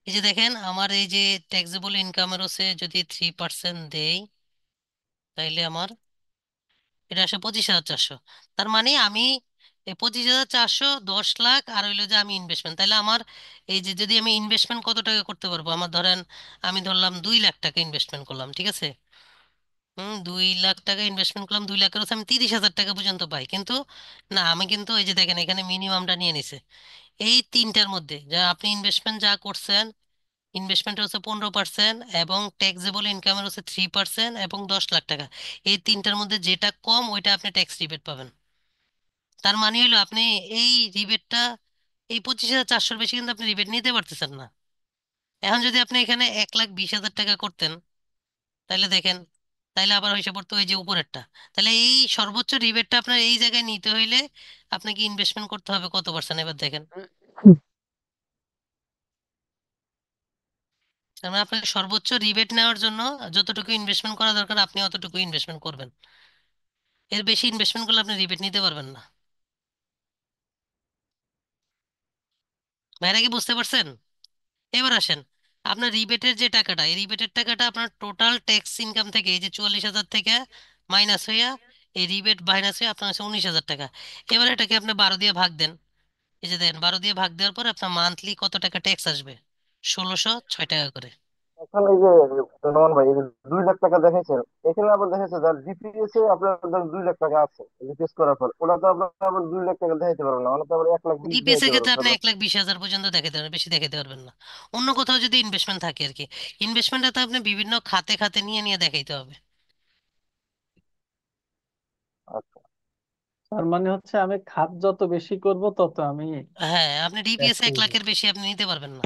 এই যে দেখেন আমার এই যে ট্যাক্সেবল ইনকামের হচ্ছে যদি 3% দেই, তাইলে আমার এটা আসে 25,400। তার মানে আমি এই 25,400, 10 লাখ, আর হইলো যে আমি ইনভেস্টমেন্ট, তাহলে আমার এই যে যদি আমি ইনভেস্টমেন্ট কত টাকা করতে পারবো, আমার ধরেন আমি ধরলাম 2 লাখ টাকা ইনভেস্টমেন্ট করলাম, ঠিক আছে? 2 লাখ টাকা ইনভেস্টমেন্ট করলাম, 2 লাখের হচ্ছে আমি 30,000 টাকা পর্যন্ত পাই। কিন্তু না, আমি কিন্তু এই যে দেখেন এখানে মিনিমামটা নিয়ে নিছে, এই তিনটার মধ্যে যা আপনি ইনভেস্টমেন্ট যা করছেন, ইনভেস্টমেন্ট হচ্ছে 15%, এবং ট্যাক্সেবল ইনকামের হচ্ছে 3%, এবং 10 লাখ টাকা, এই তিনটার মধ্যে যেটা কম ওইটা আপনি ট্যাক্স রিবেট পাবেন। তার মানে হলো আপনি এই রিবেটটা, এই 25,400-র বেশি কিন্তু আপনি রিবেট নিতে পারতেছেন না। এখন যদি আপনি এখানে 1,20,000 টাকা করতেন, তাহলে দেখেন, তাইলে আবার হয়েছে পড়তো ওই যে উপরেরটা। তাহলে এই সর্বোচ্চ রিবেটটা আপনার এই জায়গায় নিতে হইলে আপনাকে ইনভেস্টমেন্ট করতে হবে কত পার্সেন্ট? এবার দেখেন, তার মানে আপনার সর্বোচ্চ রিবেট নেওয়ার জন্য যতটুকু ইনভেস্টমেন্ট করা দরকার আপনি অতটুকু ইনভেস্টমেন্ট করবেন। এর বেশি ইনভেস্টমেন্ট করলে আপনি রিবেট নিতে পারবেন না। ভাইরা কি বুঝতে পারছেন? এবার আসেন, আপনার রিবেটের যে টাকাটা, এই রিবেটের টাকাটা আপনার টোটাল ট্যাক্স ইনকাম থেকে এই যে 44,000 থেকে মাইনাস হইয়া, এই রিবেট মাইনাস হয়ে আপনার কাছে 19,000 টাকা। এবার এটাকে আপনি 12 দিয়ে ভাগ দেন। এই যে দেন 12 দিয়ে ভাগ দেওয়ার পর আপনার মান্থলি কত টাকা ট্যাক্স আসবে? 1,606 টাকা করে। এখন এই যে নোমান ভাই, এই যে 2 লাখ টাকা দেখাইছেন, এখানে আবার দেখাচ্ছে যার জিপিএস এ আপনার ধরেন 2 লাখ টাকা আছে, জিপিএস করার পর ওটা তো আপনার আবার 2 লাখ টাকা দেখাইতে পারবেন না, ওটা তো আবার 1,20,000 ডিপিএস দেখাইতে এর ক্ষেত্রে পারবেন আপনি সর্বোচ্চ। 1,20,000 পর্যন্ত দেখাতে পারবেন, বেশি দেখাতে পারবেন না। অন্য কোথাও যদি ইনভেস্টমেন্ট থাকে আর কি, ইনভেস্টমেন্টটা তো আপনি বিভিন্ন খাতে খাতে নিয়ে নিয়ে দেখাইতে হবে। আচ্ছা, তার মানে হচ্ছে আমি খাত যত বেশি করব তত আমি হ্যাঁ, আপনি ডিপিএস ট্যাক্স 1 লাখের বেশি আপনি নিতে পারবেন না।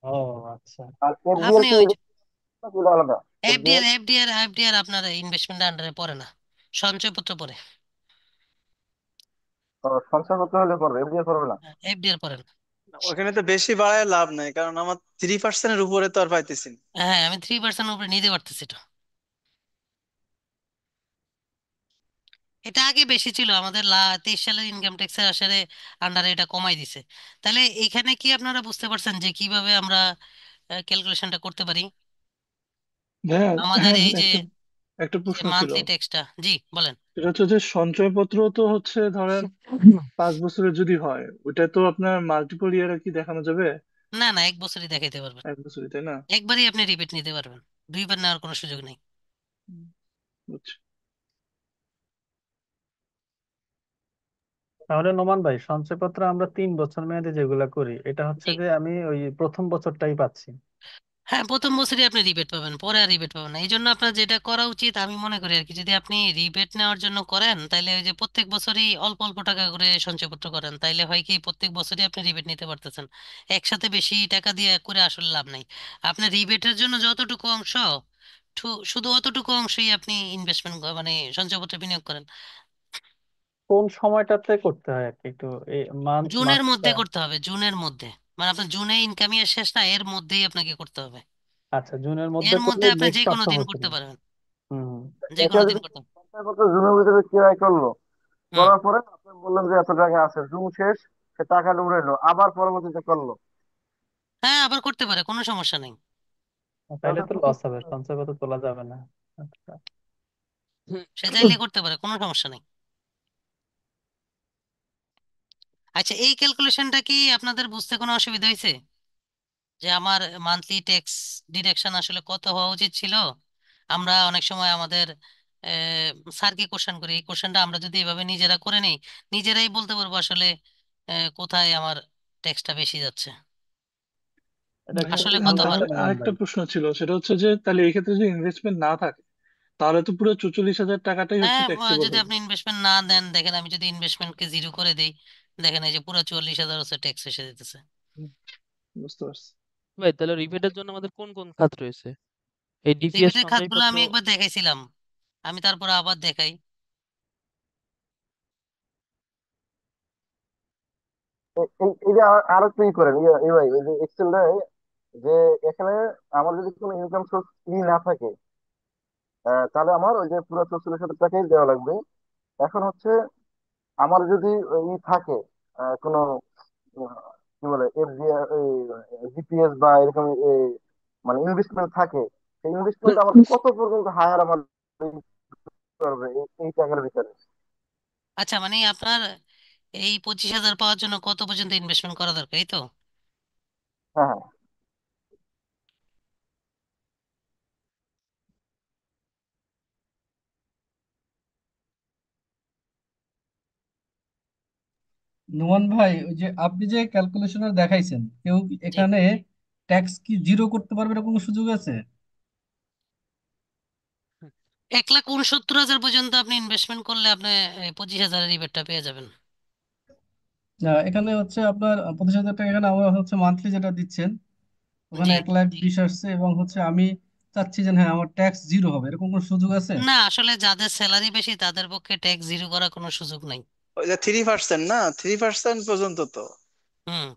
ও আচ্ছা। আর এফডিআর আপনি কি ওই এটা নাকি এটা আলাদা? এফডিআর এফডিআর এফডিআর এফডিআর আপনার ইনভেস্টমেন্ট আন্ডারে পড়ে না, সঞ্চয়পত্র পড়ে। সঞ্চয় করতে হলে পড়বে, এফডিআর পড়বে না? এফডিআর পড়ে না। ওখানে তো বেশি বাড়ায় লাভ নাই, কারণ আমার 3%-এর উপরে তো আর পাইতেছি না। হ্যাঁ, আমি 3% উপরে নিতে পারতেছি এটা। এটা আগে বেশি ছিল, আমাদের 23 সালের ইনকাম ট্যাক্সের আসলে আন্ডারে এটা কমাই দিছে। তাহলে এখানে কি আপনারা বুঝতে পারছেন যে কিভাবে আমরা ক্যালকুলেশনটা করতে পারি হ্যাঁ, আমাদের হ্যাঁ, এই যে একটা একটা প্রশ্ন ছিল। মান্থলি ট্যাক্সটা? জি বলেন। সেটা হচ্ছে যে সঞ্চয়পত্র তো হচ্ছে ধরেন 5 বছরের যদি হয়, ওটা তো আপনার মাল্টিপল ইয়ারে কি দেখানো যাবে? না না, 1 বছরই দেখাইতে পারবেন। 1 বছরই, তাই না? একবারই আপনি রিবেট নিতে পারবেন, 2বার নেওয়ার কোনো সুযোগ নেই। হুম, বুঝছি। তাহলে নোমান ভাই, সঞ্চয়পত্র আমরা 3 বছর মেয়াদে যেগুলা করি, এটা হচ্ছে জি। যে আমি ওই প্রথম বছরটাই পাচ্ছি। হ্যাঁ, প্রথম বছরই আপনি রিবেট পাবেন, পরে আর রিবেট পাবেন না। এই জন্য আপনার যেটা করা উচিত আমি মনে করি আর কি, যদি আপনি রিবেট নেওয়ার জন্য করেন তাহলে ওই যে প্রত্যেক বছরই অল্প অল্প টাকা করে সঞ্চয়পত্র করেন, তাইলে হয় কি প্রত্যেক বছরই আপনি রিবেট নিতে পারতেছেন। একসাথে বেশি টাকা দিয়ে করে আসলে লাভ নাই। আপনার রিবেটের জন্য যতটুকু অংশ, শুধু অতটুকু অংশই আপনি ইনভেস্টমেন্ট মানে সঞ্চয়পত্রে বিনিয়োগ করেন। কোন সময়টাতে করতে হয় আর কি, একটু এই জুনের মাসটা? মধ্যে করতে হবে, জুনের মধ্যে। মানে আপনার জুনে ইনকাম ইয়ার শেষ না, এর মধ্যেই আপনাকে করতে হবে। আচ্ছা, জুনের মধ্যে এর করলে মধ্যে আপনি যে নেক্সট কোনো অক্টোবর দিন থেকে। করতে পারবেন, হুম। যে এটা কোনো দিন যদি করতে পারবেন। সঞ্চয়পত্র জুনের ভিতরে ক্রয় করলো, হুম। করার পরে আপনি বললেন যে এত টাকা আছে, জুন শেষ, সে টাকাটা উড়াইলো, আবার পরবর্তীতে করলো, হ্যাঁ, আবার করতে পারে, কোনো সমস্যা নেই। তাহলে তাহলে তো তো ক্ষতি লস হবে, হবে। সঞ্চয়পত্র তোলা যাবে না। আচ্ছা। সে চাইলে করতে পারে, কোনো সমস্যা নেই। আচ্ছা, এই ক্যালকুলেশনটা কি আপনাদের বুঝতে কোনো অসুবিধা হয়েছে, যে আমার মান্থলি ট্যাক্স ডিডাকশন আসলে কত হওয়া উচিত ছিল? আমরা অনেক সময় আমাদের স্যারকে কোশ্চেন করি, এই কোশ্চেনটা আমরা যদি এভাবে নিজেরা করে নেই, নিজেরাই বলতে পারবো আসলে কোথায় আমার ট্যাক্সটা বেশি যাচ্ছে, এটা একটু আসলে হ্যাঁ, কত বুঝান হয়। তো আমার নোমান আরেকটা ভাই। প্রশ্ন ছিল, সেটা হচ্ছে যে তাহলে এই ক্ষেত্রে যদি ইনভেস্টমেন্ট না থাকে, তাহলে তো পুরো 44,000 টাকাটাই হচ্ছে হ্যাঁ, ট্যাক্সেবল যদি হয়ে আপনি যায়। ইনভেস্টমেন্ট না দেন, দেখেন আমি যদি ইনভেস্টমেন্টকে জিরো করে দেই, দেখেন এই যে পুরো 44,000 হচ্ছে ট্যাক্স এসে যেতেছে। হুম, বুঝতে পারছি। ভাই তাহলে রিবেটের জন্য আমাদের কোন কোন খাত রয়েছে? এই ডিপিএস রিবেটের খাতগুলো সঞ্চয়পত্র। আমি একবার দেখাইছিলাম, আমি তারপর আবার দেখাই। এই যে আর একটু ই করেন, এই ভাই, এই যে এক্সেল যে এখানে আমার যদি কোনো ইনকাম সোর্স না থাকে, তাহলে আমার ওই যে পুরো 44,000 টাকাই দেওয়া লাগবে। এখন হচ্ছে আমার যদি ই থাকে, কোনো কি বলে এফডিআই, জিপিএস বা এরকম মানে ইনভেস্টমেন্ট থাকে, সেই ইনভেস্টমেন্ট আমার কত পর্যন্ত হায়ার আমার করবে এই টাকার ভিতরে? আচ্ছা, মানে আপনার এই 25,000 পাওয়ার জন্য কত পর্যন্ত ইনভেস্টমেন্ট করা দরকার, এই তো? হ্যাঁ, হ্যাঁ। নোমান ভাই, ওই যে আপনি যে ক্যালকুলেশনে দেখাইছেন, কেউ জি। এখানে ট্যাক্স কি জিরো করতে পারবে, এরকম কোনো সুযোগ আছে? 1,69,000 পর্যন্ত আপনি ইনভেস্টমেন্ট করলে আপনি 25,000-এর রিবেটটা পেয়ে যাবেন। না, এখানে হচ্ছে আপনার 25,000 টাকা, এখানে আমার হচ্ছে মান্থলি যেটা দিচ্ছেন, ওখানে জি। 1,20,000 আসছে, এবং হচ্ছে আমি চাচ্ছি যে হ্যাঁ আমার ট্যাক্স জিরো হবে, এরকম কোনো সুযোগ আছে? না, আসলে যাদের স্যালারি বেশি তাদের পক্ষে ট্যাক্স জিরো করার কোনো সুযোগ নাই। ওই যে 3%, না 3% পর্যন্ত তো। হুম।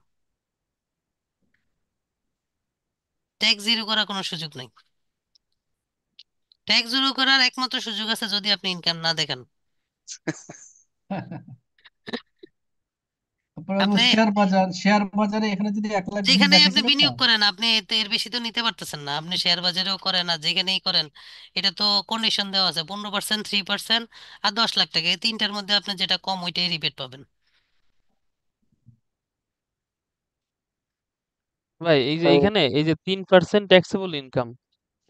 ট্যাক্স জিরো করার কোনো সুযোগ নাই। ট্যাক্স জিরো করার একমাত্র সুযোগ আছে যদি আপনি ইনকাম না দেখেন। তারপরে আপনি শেয়ার বাজারে এখানে যদি 1,20,000 যেখানে আপনি দেখাইছে না? বিনিয়োগ করেন, আপনি এর বেশি তো নিতে পারতেছেন না। আপনি শেয়ার বাজারেও করেন আর যেখানেই করেন, এটা তো কন্ডিশন দেওয়া আছে, 15%, 3% আর 10 লাখ টাকা, এই তিনটার মধ্যে আপনি যেটা কম ওইটাই রিবেট পাবেন। ভাই এই যে এই এখানে এই যে 3% ট্যাক্সেবল ইনকাম,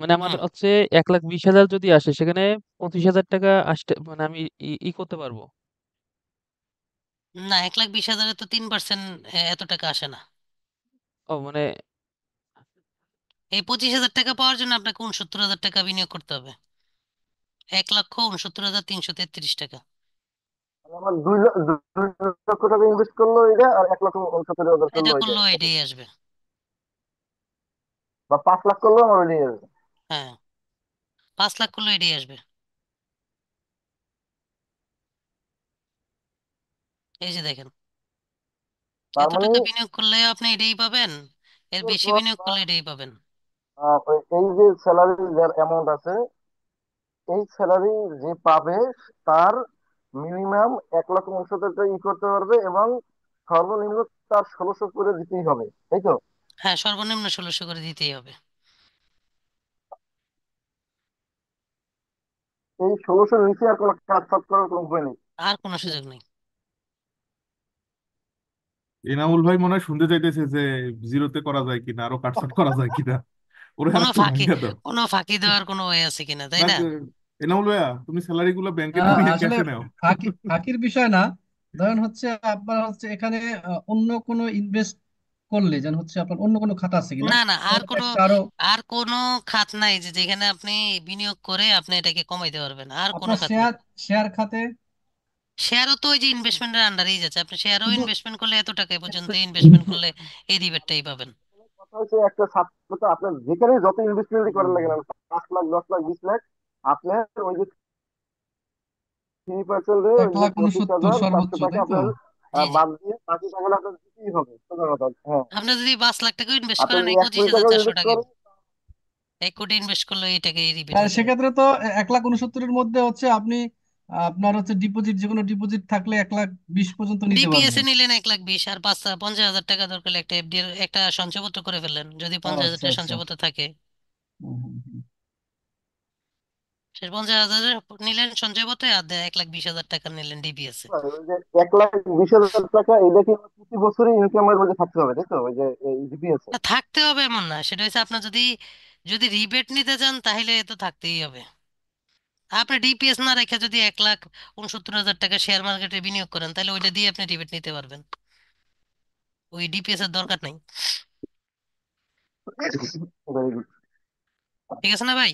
মানে আমার হুম। হচ্ছে 1,20,000 যদি আসে, সেখানে 25,000 টাকা আসতে মানে আমি ই করতে পারবো। না, 1,20,000-এ তো 3% এত টাকা আসে না। ও মানে এই 25,000 টাকা পাওয়ার জন্য আপনাকে 69,000 টাকা বিনিয়োগ করতে হবে। 1,69,333 টাকা। মানে আমার 2 লক্ষ টাকা ইনভেস্ট করলো এটা, আর 1,70,000 এটা করলো এটা, করলেও এটাই আসবে। বা 5 লাখ করলো আমার ওইটাই আসবে। হ্যাঁ, 5 লাখ করলেও এটাই আসবে। এই যে দেখেন, তার এত মানে টাকা বিনিয়োগ করলে আপনি এটাই পাবেন, এর এর বেশি পর বিনিয়োগ করলে এটাই পাবেন। এই যে স্যালারি যার অ্যামাউন্ট আছে, এই স্যালারি যে পাবে, তার মিনিমাম 1,69,000 টাকা ই করতে পারবে, এবং সর্বনিম্ন তার 1,600 করে দিতেই হবে, তাই তো? হ্যাঁ, সর্বনিম্ন 1,600 করে দিতেই হবে। এই 1,600-র নিচে আর কোনো কাজ ফাজ করার কোনো উপায় নেই। আর কোনো সুযোগ নেই। এনামুল ভাই মনে হয় শুনতে চাইতেছে যে জিরোতে করা যায় কিনা, আরো কাটছাট করা যায় কিনা, ওরা আর কোনো একটু ফাঁকি ভাইঙ্গা দাও। কোনো ফাঁকি দেওয়ার কোনো ওয়ে আছে কিনা, তাই না না? এনামুল ভাইয়া, তুমি স্যালারি গুলো ব্যাংকে না নিয়ে আসলে ক্যাশে নাও। ফাঁকির বিষয় না। ধরেন হচ্ছে আপনার হচ্ছে এখানে অন্য কোনো ইনভেস্ট করলে যেন হচ্ছে আপনার অন্য কোনো খাতা আছে কিনা, না না, আর তাহলে কোনো ট্যাক্সটা আরো। আর কোনো খাত নাই যে যেখানে আপনি বিনিয়োগ করে আপনি এটাকে কমাইতে পারবেন, আর কোনো আপনার খাত নেই। শেয়ার শেয়ার খাতে শেয়ারও তো ওই যে ইনভেস্টমেন্টের আন্ডারেই যাচ্ছে, আপনি শেয়ারও শুধু ইনভেস্টমেন্ট করলে এত টাকা পর্যন্ত ইনভেস্টমেন্ট করলে এই রিবেটটাই পাবেন। কথা হচ্ছে একটা ছাত্র তো আপনার যেখানে যত ইনভেস্টমেন্ট করেন না কেন, 5 লাখ 10 লাখ 20 লাখ, আপনার ওই যে 3% এক ওই যে লাখ পঁচিশ উনসত্তর হাজার সর্বোচ্চ, পাঁচশো টাকা তাই তো? আপনার জি জি, বাদ দিয়ে বাকি টাকাটা আপনার দিতেই হবে, সোজা কথা। হ্যাঁ, আপনি যদি 5 লাখ টাকা ইনভেস্ট আপনি করেন যদি এই 1 কোটি টাকা 25,400 ইনভেস্ট টাকা, করেন, 1 কোটি ইনভেস্ট করলে এই টাকা এই রিবেট আর হয়ে যাবে। সেক্ষেত্রে তো 1,69,000-এর মধ্যে হচ্ছে আপনি আপনার হচ্ছে ডিপোজিট, যে কোনো ডিপোজিট থাকলে 1,20,000 পর্যন্ত নিতে ডিপিএস এ পারবেন। নিলেন 1,20,000, আর 50,000 টাকা দরকার হলে একটা এফডি এর একটা সঞ্চয়পত্র করে ফেললেন, যদি পঞ্চাশ হাজার আচ্ছা টাকা আচ্ছা। সঞ্চয়পত্র থাকে। হুম, হুম, হুম। সে 50,000 নিলেন সঞ্চয়পত্রে, আর 1,20,000 টাকা নিলেন ডিপিএস এ। ওই যে 1,20,000 টাকা এটা কি প্রতি বছরই ইনকামের মধ্যে থাকতে হবে, তাই তো? ওই যে জিপিএস না, থাকতে হবে এমন না, সেটা হচ্ছে আপনার যদি যদি রিবেট নিতে চান তাহলে তো থাকতেই হবে। আপনি ডিপিএস না রেখে যদি 1,69,000 টাকা শেয়ার মার্কেটে বিনিয়োগ করেন তাহলে ওইটা দিয়ে আপনি রিবেট নিতে পারবেন, ওই ডিপিএস এর দরকার নেই। Very good. ঠিক আছে না ভাই?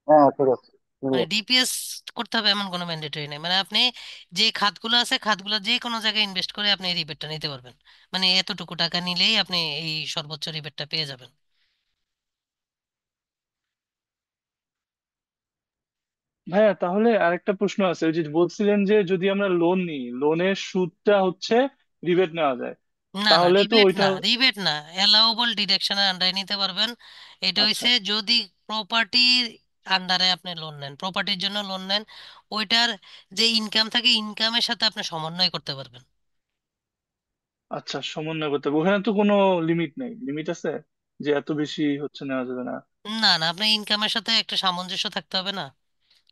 হ্যাঁ, ঠিক আছে। মানে clear। ডিপিএস করতে হবে এমন কোনো ম্যান্ডেটরি নেই, মানে আপনি যে খাতগুলো আছে খাতগুলো যে কোনো জায়গায় ইনভেস্ট করে আপনি এই রিবেটটা নিতে পারবেন, মানে এতটুকু টাকা নিলেই আপনি এই সর্বোচ্চ রিবেটটা পেয়ে যাবেন। ভাইয়া তাহলে আরেকটা প্রশ্ন আছে, ওই যে বলছিলেন যে যদি আমরা লোন নিই, লোনের সুদটা হচ্ছে রিবেট নেওয়া যায়, না না, তাহলে তো রিবেট ওইটা। না, রিবেট না, অ্যালাউবল ডিডাকশনের আন্ডারে নিতে পারবেন। এটা আচ্ছা হইছে যদি প্রপার্টির আন্ডারে আপনি লোন নেন, প্রপার্টির জন্য লোন নেন, ওইটার যে ইনকাম থাকে ইনকামের সাথে আপনি সমন্বয় করতে পারবেন। আচ্ছা, সমন্বয় করতে হবে। ওখানে তো কোনো লিমিট নেই, লিমিট আছে যে এত বেশি হচ্ছে নেওয়া যাবে না? না না, আপনার ইনকামের সাথে একটা সামঞ্জস্য থাকতে হবে না,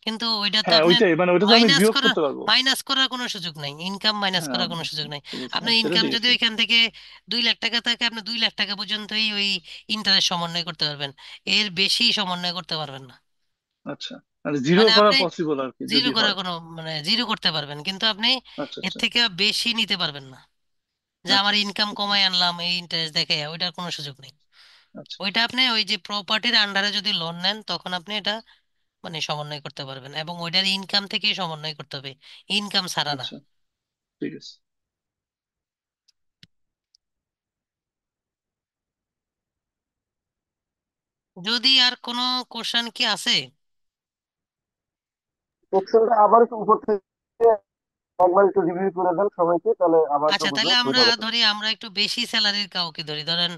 কিন্তু ওইটা তো হ্যাঁ আপনি ওইটাই, মানে ওইটা তো আমি মাইনাস বিয়োগ করার করতে পারবো। মাইনাস করার কোনো সুযোগ নাই, ইনকাম মাইনাস হ্যাঁ করার কোনো সুযোগ নাই। ঠিক আছে, আপনার সেটা ইনকাম ঠিক যদি আছে। ওইখান থেকে 2 লাখ টাকা থাকে, আপনি 2 লাখ টাকা পর্যন্তই ওই ইন্টারেস্ট সমন্বয় করতে পারবেন, এর বেশি সমন্বয় করতে পারবেন না। আচ্ছা, মানে জিরো মানে করা আপনি পসিবল আর কি জিরো যদি করার হয়। কোনো মানে জিরো করতে পারবেন, কিন্তু আপনি আচ্ছা এর আচ্ছা থেকে বেশি নিতে পারবেন না, যে আচ্ছা আমার আচ্ছা ইনকাম বুঝতে কমায় পেরেছি। আনলাম এই ইন্টারেস্ট দেখে, ওইটার কোনো সুযোগ নেই। আচ্ছা ওইটা আপনি ওই যে প্রপার্টির আন্ডারে যদি লোন নেন তখন আপনি এটা মানে সমন্বয় করতে পারবেন, এবং ওইটার ইনকাম থেকেই সমন্বয় করতে হবে, ইনকাম ছাড়া না। আচ্ছা ঠিক আছে। যদি আর কোনো কোশ্চেন কি আছে? এক্সেলটা আবার একটু উপর থেকে একবার একটু রিভিউ করে দেন সবাইকে, তাহলে আবার একটু আচ্ছা, তাহলে আমরা বুঝতে হবে। ধরি আমরা একটু বেশি স্যালারির কাউকে ধরি, ধরেন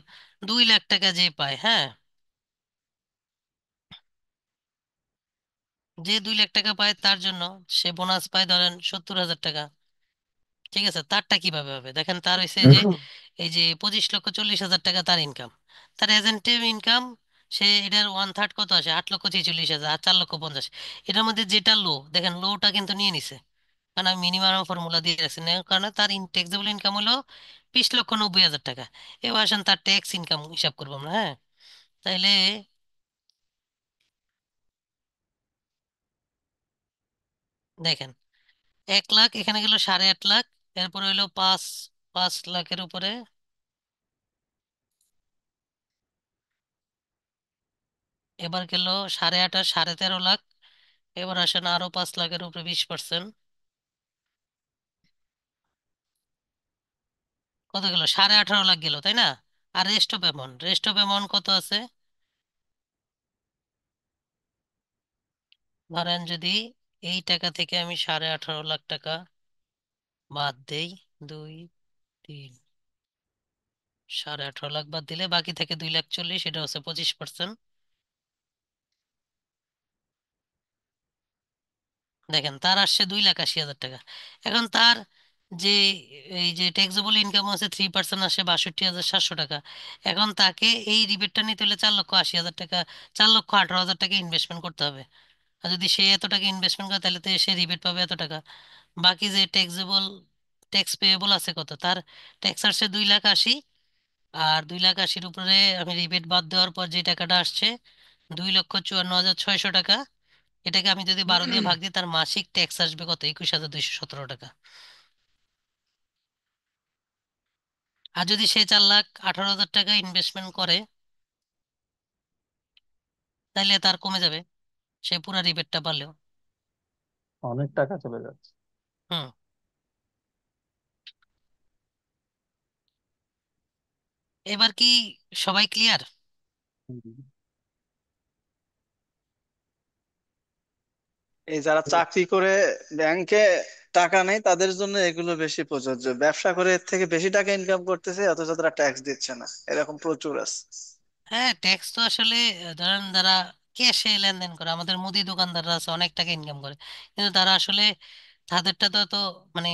2 লাখ টাকা যে পায়, হ্যাঁ, যে 2 লাখ টাকা পায় তার জন্য সে বোনাস পায় ধরেন 70,000 টাকা। ঠিক আছে, তারটা কিভাবে হবে দেখেন, তার হয়েছে যে এই যে 25,40,000 টাকা তার ইনকাম, তার এজেন্টের ইনকাম, সে এটার 1/3 কত আসে, 8,46,000, আর 4,50,000, এটার মধ্যে যেটা লো দেখেন, লোটা কিন্তু নিয়ে নিছে, কারণ আমি মিনিমাম ফর্মুলা দিয়ে রাখছি না, কারণ তার ট্যাক্সেবল ইনকাম হলো 20,90,000 টাকা। এবার আসেন তার ট্যাক্স ইনকাম হিসাব করবো আমরা, হ্যাঁ, তাইলে দেখেন 1 লাখ এখানে গেল 8.5 লাখ, এরপরে হইলো 5 লাখের উপরে, এবার গেল 8.5 আর 13.5 লাখ, এবার আসেন আরো 5 লাখের উপরে 20%, কত গেল, 18.5 লাখ গেল, তাই না? আর রেস্ট অফ অ্যামাউন্ট কত আছে, ধরেন যদি এই টাকা থেকে আমি 18.5 লাখ টাকা বাদ দেই, 2 3, 18.5 লাখ বাদ দিলে বাকি থেকে 2,40,000, এটা হচ্ছে 25%। দেখেন তার আসছে 2,80,000 টাকা। এখন তার যে এই যে ট্যাক্সেবল ইনকাম আছে 3% আসে 62,700 টাকা। এখন তাকে এই রিবেটটা নিতে হলে 4,80,000 টাকা, 4,18,000 টাকা ইনভেস্টমেন্ট করতে হবে। আর যদি সে এত টাকা ইনভেস্টমেন্ট করে তাহলে তো সে রিবেট পাবে এত টাকা, বাকি যে ট্যাক্সেবল ট্যাক্স পেয়েবল আছে কত, তার ট্যাক্স আসছে 2,80,000, আর 2,80,000-র উপরে আমি রিবেট বাদ দেওয়ার পর যে টাকাটা আসছে 2,54,600 টাকা। এটাকে আমি যদি 12 দিয়ে ভাগ দিই, তার মাসিক ট্যাক্স আসবে কত, 21,217 টাকা। আর যদি সে 4,18,000 টাকা ইনভেস্টমেন্ট করে, তাহলে তার কমে যাবে, সে পুরো রিবেটটা পারলেও। অনেক টাকা চলে যাচ্ছে। হুম। এবার কি সবাই ক্লিয়ার? হুম। এই যারা চাকরি করে ব্যাংকে টাকা নেই তাদের জন্য এগুলো বেশি প্রযোজ্য। ব্যবসা করে এর থেকে বেশি টাকা ইনকাম করতেছে অথচ তারা ট্যাক্স দিচ্ছে না, এরকম প্রচুর আছে। হ্যাঁ, ট্যাক্স তো আসলে ধরেন যারা ক্যাশে লেনদেন করে, আমাদের মুদি দোকানদাররা আছে, অনেক টাকা ইনকাম করে, কিন্তু তারা আসলে তাদেরটা তো মানে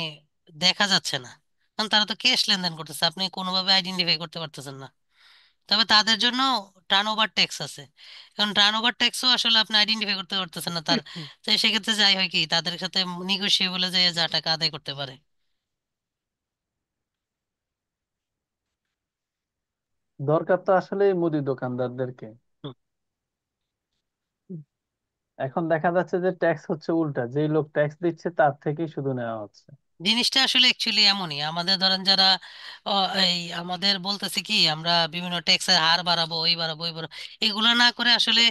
দেখা যাচ্ছে না, কারণ তারা তো ক্যাশ লেনদেন করতেছে, আপনি কোনোভাবে আইডেন্টিফাই করতে পারতেছেন না। তবে তাদের জন্য টার্ন ওভার ট্যাক্স আছে, কারণ টার্ন ওভার ট্যাক্সও আসলে আপনি আইডেন্টিফাই করতে পারতেছেন না তার। তো সেক্ষেত্রে যাই হয় কি, তাদের সাথে নিগোসিয়েবলে যে যা টাকা আদায় করতে পারে। দরকার তো আসলে মুদি দোকানদারদেরকে। হুম। এখন দেখা যাচ্ছে যে ট্যাক্স হচ্ছে উল্টা, যেই লোক ট্যাক্স দিচ্ছে তার থেকেই শুধু নেওয়া হচ্ছে। জিনিসটা আসলে অ্যাকচুয়ালি এমনই, আমাদের ধরেন যারা এই আমাদের বলতেছে কি আমরা বিভিন্ন ট্যাক্সের হার বাড়াবো, ওই বাড়াবো, ওই বাড়াবো, এগুলো না করে আসলে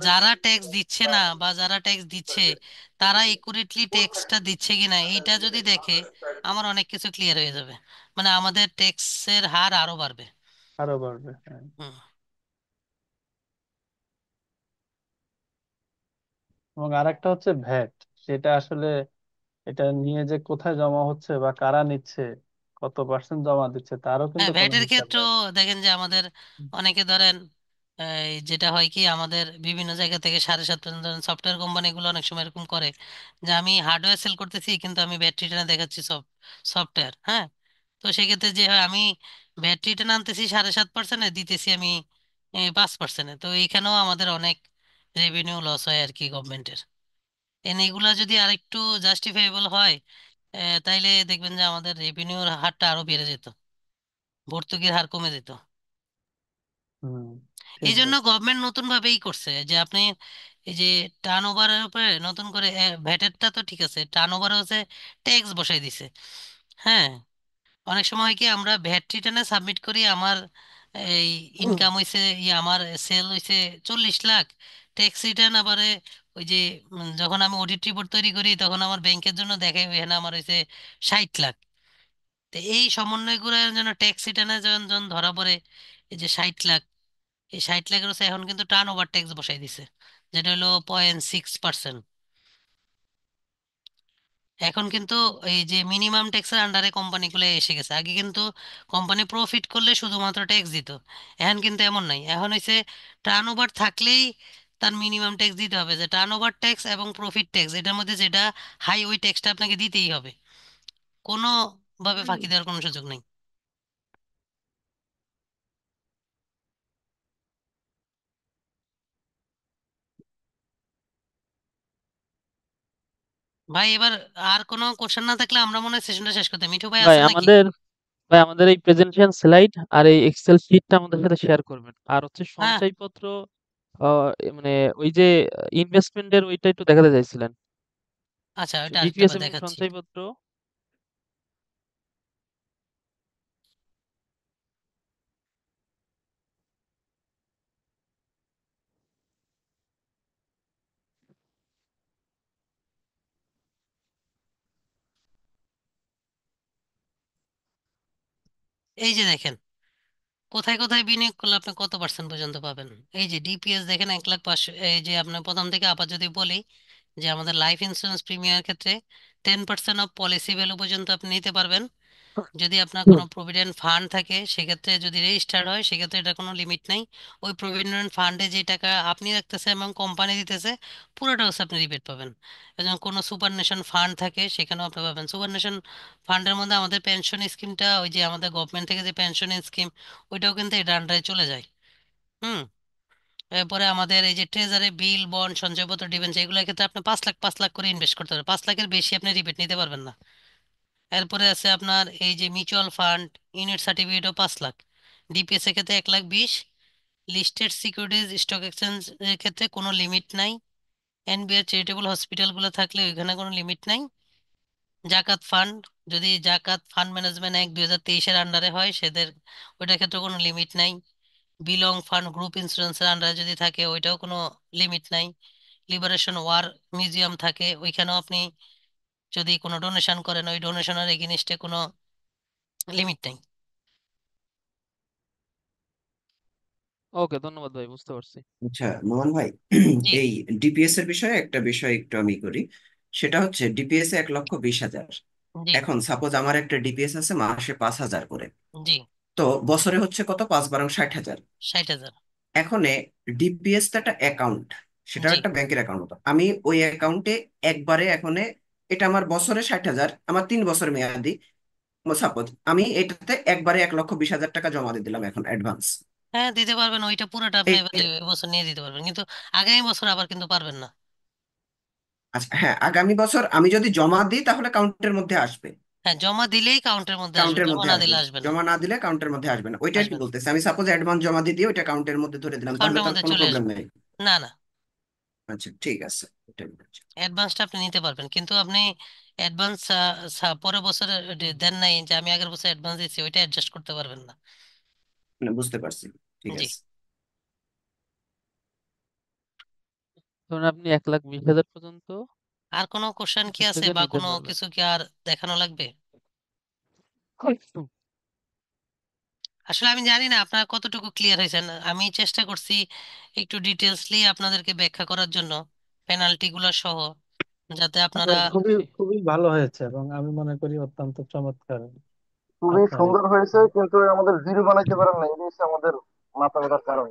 যারা ট্যাক্স দিচ্ছে না বা যারা ট্যাক্স দিচ্ছে তারা একুরেটলি ট্যাক্সটা দিচ্ছে কিনা এইটা যদি দেখে, আমার অনেক কিছু ক্লিয়ার হয়ে যাবে, মানে আমাদের ট্যাক্সের হার আরো বাড়বে। আরো বাড়বে, হ্যাঁ। হুম। এবং আরেকটা হচ্ছে ভ্যাট, সেটা আসলে এটা নিয়ে যে কোথায় জমা হচ্ছে বা কারা নিচ্ছে, কত পার্সেন্ট জমা দিচ্ছে, তারও হ্যাঁ, কিন্তু কোনো ভ্যাটের হিসাব ক্ষেত্রেও নাই। দেখেন যে আমাদের অনেকে ধরেন এই যেটা হয় কি, আমাদের বিভিন্ন জায়গা থেকে 7.5% ধরেন সফটওয়্যার কোম্পানিগুলো অনেক সময় এরকম করে যে আমি হার্ডওয়্যার সেল করতেছি কিন্তু আমি ব্যাটারি রিটার্নে দেখাচ্ছি সব সফটওয়্যার। হ্যাঁ, তো সেক্ষেত্রে যে হয় আমি ব্যাটারি রিটার্ন আনতেছি 7.5%, দিতেছি আমি 5%। তো এইখানেও আমাদের অনেক রেভিনিউ লস হয় আর কি গভর্নমেন্টের। এগুলা যদি আরেকটু জাস্টিফাইবল হয়, তাইলে দেখবেন যে আমাদের রেভিনিউর হারটা আরো বেড়ে যেত, ভর্তুকির হার কমে যেত। হুম, ঠিক এই জন্য বলছো। গভর্নমেন্ট নতুন ভাবে করছে যে আপনি এই যে টার্ন ওভারের উপরে নতুন করে ভ্যাটেরটা তো ঠিক আছে, টার্ন ওভারে হচ্ছে ট্যাক্স বসাই দিছে। হ্যাঁ, অনেক সময় হয় কি আমরা ভ্যাট রিটার্নে সাবমিট করি আমার এই ইনকাম হইছে, আমার সেল হইছে 40 লাখ, ট্যাক্স রিটার্ন আবার ওই যে যখন আমি অডিট রিপোর্ট তৈরি করি তখন আমার ব্যাংকের জন্য দেখাই এখানে আমার হইছে 60 লাখ। তো এই সমন্বয়গুলো যেন ট্যাক্স রিটার্নে যখন যখন ধরা পড়ে এই যে 60 লাখ, এই 60 লাখের হচ্ছে এখন কিন্তু টার্ন ওভার ট্যাক্স বসাই দিছে, যেটা হলো 0.6%। এখন কিন্তু এই যে মিনিমাম ট্যাক্সের আন্ডারে কোম্পানিগুলো এসে গেছে, আগে কিন্তু কোম্পানি প্রফিট করলে শুধুমাত্র ট্যাক্স দিত, এখন কিন্তু এমন নাই, এখন হচ্ছে টার্ন ওভার থাকলেই তার মিনিমাম ট্যাক্স দিতে হবে, যে টার্ন ওভার ট্যাক্স এবং প্রফিট ট্যাক্স এটার মধ্যে যেটা হাই ওই ট্যাক্সটা আপনাকে দিতেই হবে, কোনো ভাবে ফাঁকি দেওয়ার কোনো সুযোগ নেই। ভাই এবার আর কোনো কোশ্চেন না থাকলে আমরা মনে হয় সেশনটা শেষ করতে, মিঠু ভাই ভাই আছেন নাকি? আমাদের ভাই আমাদের এই প্রেজেন্টেশন স্লাইড আর এই এক্সেল শিটটা আমাদের সাথে শেয়ার করবেন, আর হচ্ছে হ্যাঁ, সঞ্চয়পত্র মানে ওই যে ইনভেস্টমেন্টের ওইটা একটু দেখাতে চাইছিলেন, আচ্ছা ওইটা ডিপিএস আরেকটা এবং দেখাচ্ছি। সঞ্চয়পত্র। এই যে দেখেন কোথায় কোথায় বিনিয়োগ করলে আপনি কত পার্সেন্ট পর্যন্ত পাবেন। এই যে ডিপিএস দেখেন 1,05,000, এই যে আপনার প্রথম থেকে আবার যদি বলি যে আমাদের লাইফ ইন্স্যুরেন্স প্রিমিয়ার ক্ষেত্রে 10% অফ পলিসি ভ্যালু পর্যন্ত আপনি নিতে পারবেন। যদি আপনার কোনো প্রভিডেন্ট ফান্ড থাকে সেক্ষেত্রে যদি রেজিস্টার্ড হয় সেক্ষেত্রে এটা কোনো লিমিট নাই, ওই প্রভিডেন্ট ফান্ডে যে টাকা আপনি রাখতেছে এবং কোম্পানি দিতেছে পুরোটা হচ্ছে আপনি রিবেট পাবেন। এবং কোনো সুপার নেশন ফান্ড থাকে সেখানেও আপনি পাবেন। সুপার নেশন ফান্ডের মধ্যে আমাদের পেনশন স্কিমটা, ওই যে আমাদের গভর্নমেন্ট থেকে যে পেনশন স্কিম, ওইটাও কিন্তু এটা আন্ডারে চলে যায়। হুম। এরপরে আমাদের এই যে ট্রেজারি বিল বন্ড সঞ্চয়পত্র ডিবেঞ্চার এগুলোর ক্ষেত্রে আপনি 5 লাখ 5 লাখ করে ইনভেস্ট করতে পারবেন, 5 লাখের বেশি আপনি রিবেট নিতে পারবেন না। এরপরে আছে আপনার এই যে মিউচুয়াল ফান্ড, ইউনিট সার্টিফিকেটও 5 লাখ, ডিপিএস এর ক্ষেত্রে 1,20,000, লিস্টেড সিকিউরিটিজ স্টক এক্সচেঞ্জ এর ক্ষেত্রে কোনো লিমিট নাই, এনবিআর চ্যারিটেবল হসপিটালগুলো থাকলে ওইখানে কোনো লিমিট নাই, জাকাত ফান্ড যদি জাকাত ফান্ড ম্যানেজমেন্ট 1/2023 আন্ডারে হয় সেদের ওইটার ক্ষেত্রে কোনো লিমিট নাই, বিলং ফান্ড গ্রুপ ইন্স্যুরেন্সের আন্ডারে যদি থাকে ওইটাও কোনো লিমিট নাই, লিবারেশন ওয়ার মিউজিয়াম থাকে ওইখানেও আপনি যদি কোনো ডোনেশন করেন ওই ডোনেশনের এগেনিস্টে কোনো লিমিট নেই। ওকে, ধন্যবাদ ভাই, বুঝতে পারছি। আচ্ছা নোমান ভাই, জি এই ডিপিএস এর বিষয়ে একটা বিষয় একটু আমি করি। সেটা হচ্ছে ডিপিএস এ 1,20,000। জি এখন সাপোজ আমার একটা ডিপিএস আছে মাসে 5,000 করে, জি তো বছরে হচ্ছে কত, 5 × 12 = 60,000। 60,000। এখন ডিপিএস তো একটা অ্যাকাউন্ট, সেটা জি একটা ব্যাংকের অ্যাকাউন্ট মতো। আমি ওই অ্যাকাউন্টে একবারে এখন এটা আমার বছরে 60,000, আমার 3 বছর মেয়াদি। সাপোজ আমি এটাতে একবারে 1,20,000 টাকা জমা দিয়ে দিলাম এখন অ্যাডভান্স। হ্যাঁ দিতে পারবেন, ওইটা পুরোটা আপনি এবছর নিয়ে দিতে পারবেন, কিন্তু আগামী বছর আবার কিন্তু পারবেন না। আচ্ছা হ্যাঁ, আগামী বছর আমি যদি জমা দিই তাহলে কাউন্টের মধ্যে আসবে। হ্যাঁ জমা দিলেই কাউন্টের মধ্যে আসবে, কাউন্টের জমা মধ্যে না আসবে, দিলে আসবে না। জমা না দিলে কাউন্টের মধ্যে আসবে না। ওইটা আর কি আসবে না, বলতেছে, আমি সাপোজ অ্যাডভান্স জমা দিয়ে দিয়ে ওইটা কাউন্টের মধ্যে ধরে দিলাম, তাহলে কাউন্টের তার মধ্যে কোনো চলে প্রবলেম আসবে। নেই। না না, আচ্ছা ঠিক আছে, এটাই বলছি। অ্যাডভান্সটা আপনি নিতে পারবেন, কিন্তু আপনি অ্যাডভান্স পরের বছর দেন নাই যে আমি আগের বছর অ্যাডভান্স দিচ্ছি, ওইটা অ্যাডজাস্ট করতে পারবেন না। মানে বুঝতে পারছি, ঠিক জি। আছে। ধরুন আপনি 1,20,000 পর্যন্ত আর কোনো কোশ্চেন কি এখান আছে থেকে বা নিতে কোনো পারবেন। কিছু কি আর দেখানো লাগবে? আসলে আমি জানি না আপনারা কতটুকু ক্লিয়ার হয়েছেন, আমি চেষ্টা করছি একটু ডিটেলসলি আপনাদেরকে ব্যাখ্যা করার জন্য পেনাল্টি গুলো সহ, যাতে আপনারা খুবই খুবই ভালো হয়েছে এবং আমি মনে করি অত্যন্ত চমৎকার খুবই আপনার সুন্দর হয়েছে, কিন্তু আমাদের জিরো বানাইতে পারেন না, এটা হচ্ছে আমাদের মাথা ব্যথার কারণ।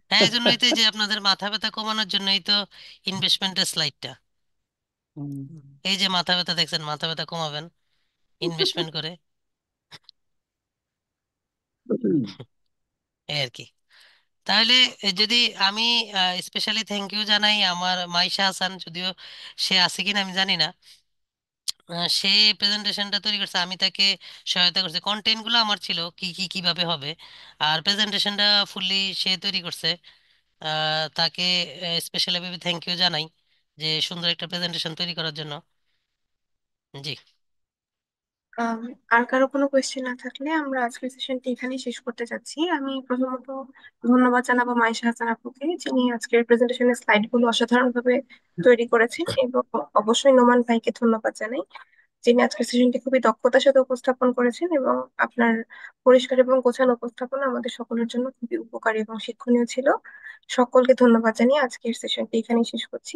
হ্যাঁ এই জন্যই তো এই যে আপনাদের মাথা ব্যথা কমানোর জন্যই তো ইনভেস্টমেন্টের স্লাইডটা, এই যে মাথা ব্যথা দেখছেন, মাথা ব্যথা কমাবেন ইনভেস্টমেন্ট করে, এই আর কি। তাহলে যদি আমি স্পেশালি থ্যাংক ইউ জানাই আমার মাইশা হাসান, যদিও সে আছে কিনা আমি জানি না, সে প্রেজেন্টেশনটা তৈরি করছে, আমি তাকে সহায়তা করছি, কন্টেন্ট গুলো আমার ছিল কি কি কিভাবে হবে, আর প্রেজেন্টেশনটা ফুললি সে তৈরি করছে। তাকে স্পেশালি ভাবে থ্যাংক ইউ জানাই যে সুন্দর একটা প্রেজেন্টেশন তৈরি করার জন্য। জি আম, আর কারো কোনো কোয়েশ্চেন না থাকলে আমরা আজকের সেশনটি এখানেই শেষ করতে যাচ্ছি। আমি প্রথমত ধন্যবাদ জানাবো মাইশা হাসান আপুকে, যিনি আজকের প্রেজেন্টেশনের স্লাইড গুলো অসাধারণভাবে তৈরি করেছেন, এবং অবশ্যই নোমান ভাইকে ধন্যবাদ জানাই, যিনি আজকের সেশনটি খুবই দক্ষতার সাথে উপস্থাপন করেছেন, এবং আপনার পরিষ্কার এবং গোছানো উপস্থাপনা আমাদের সকলের জন্য খুবই উপকারী এবং শিক্ষণীয় ছিল। সকলকে ধন্যবাদ জানিয়ে আজকের সেশনটি এখানেই শেষ করছি।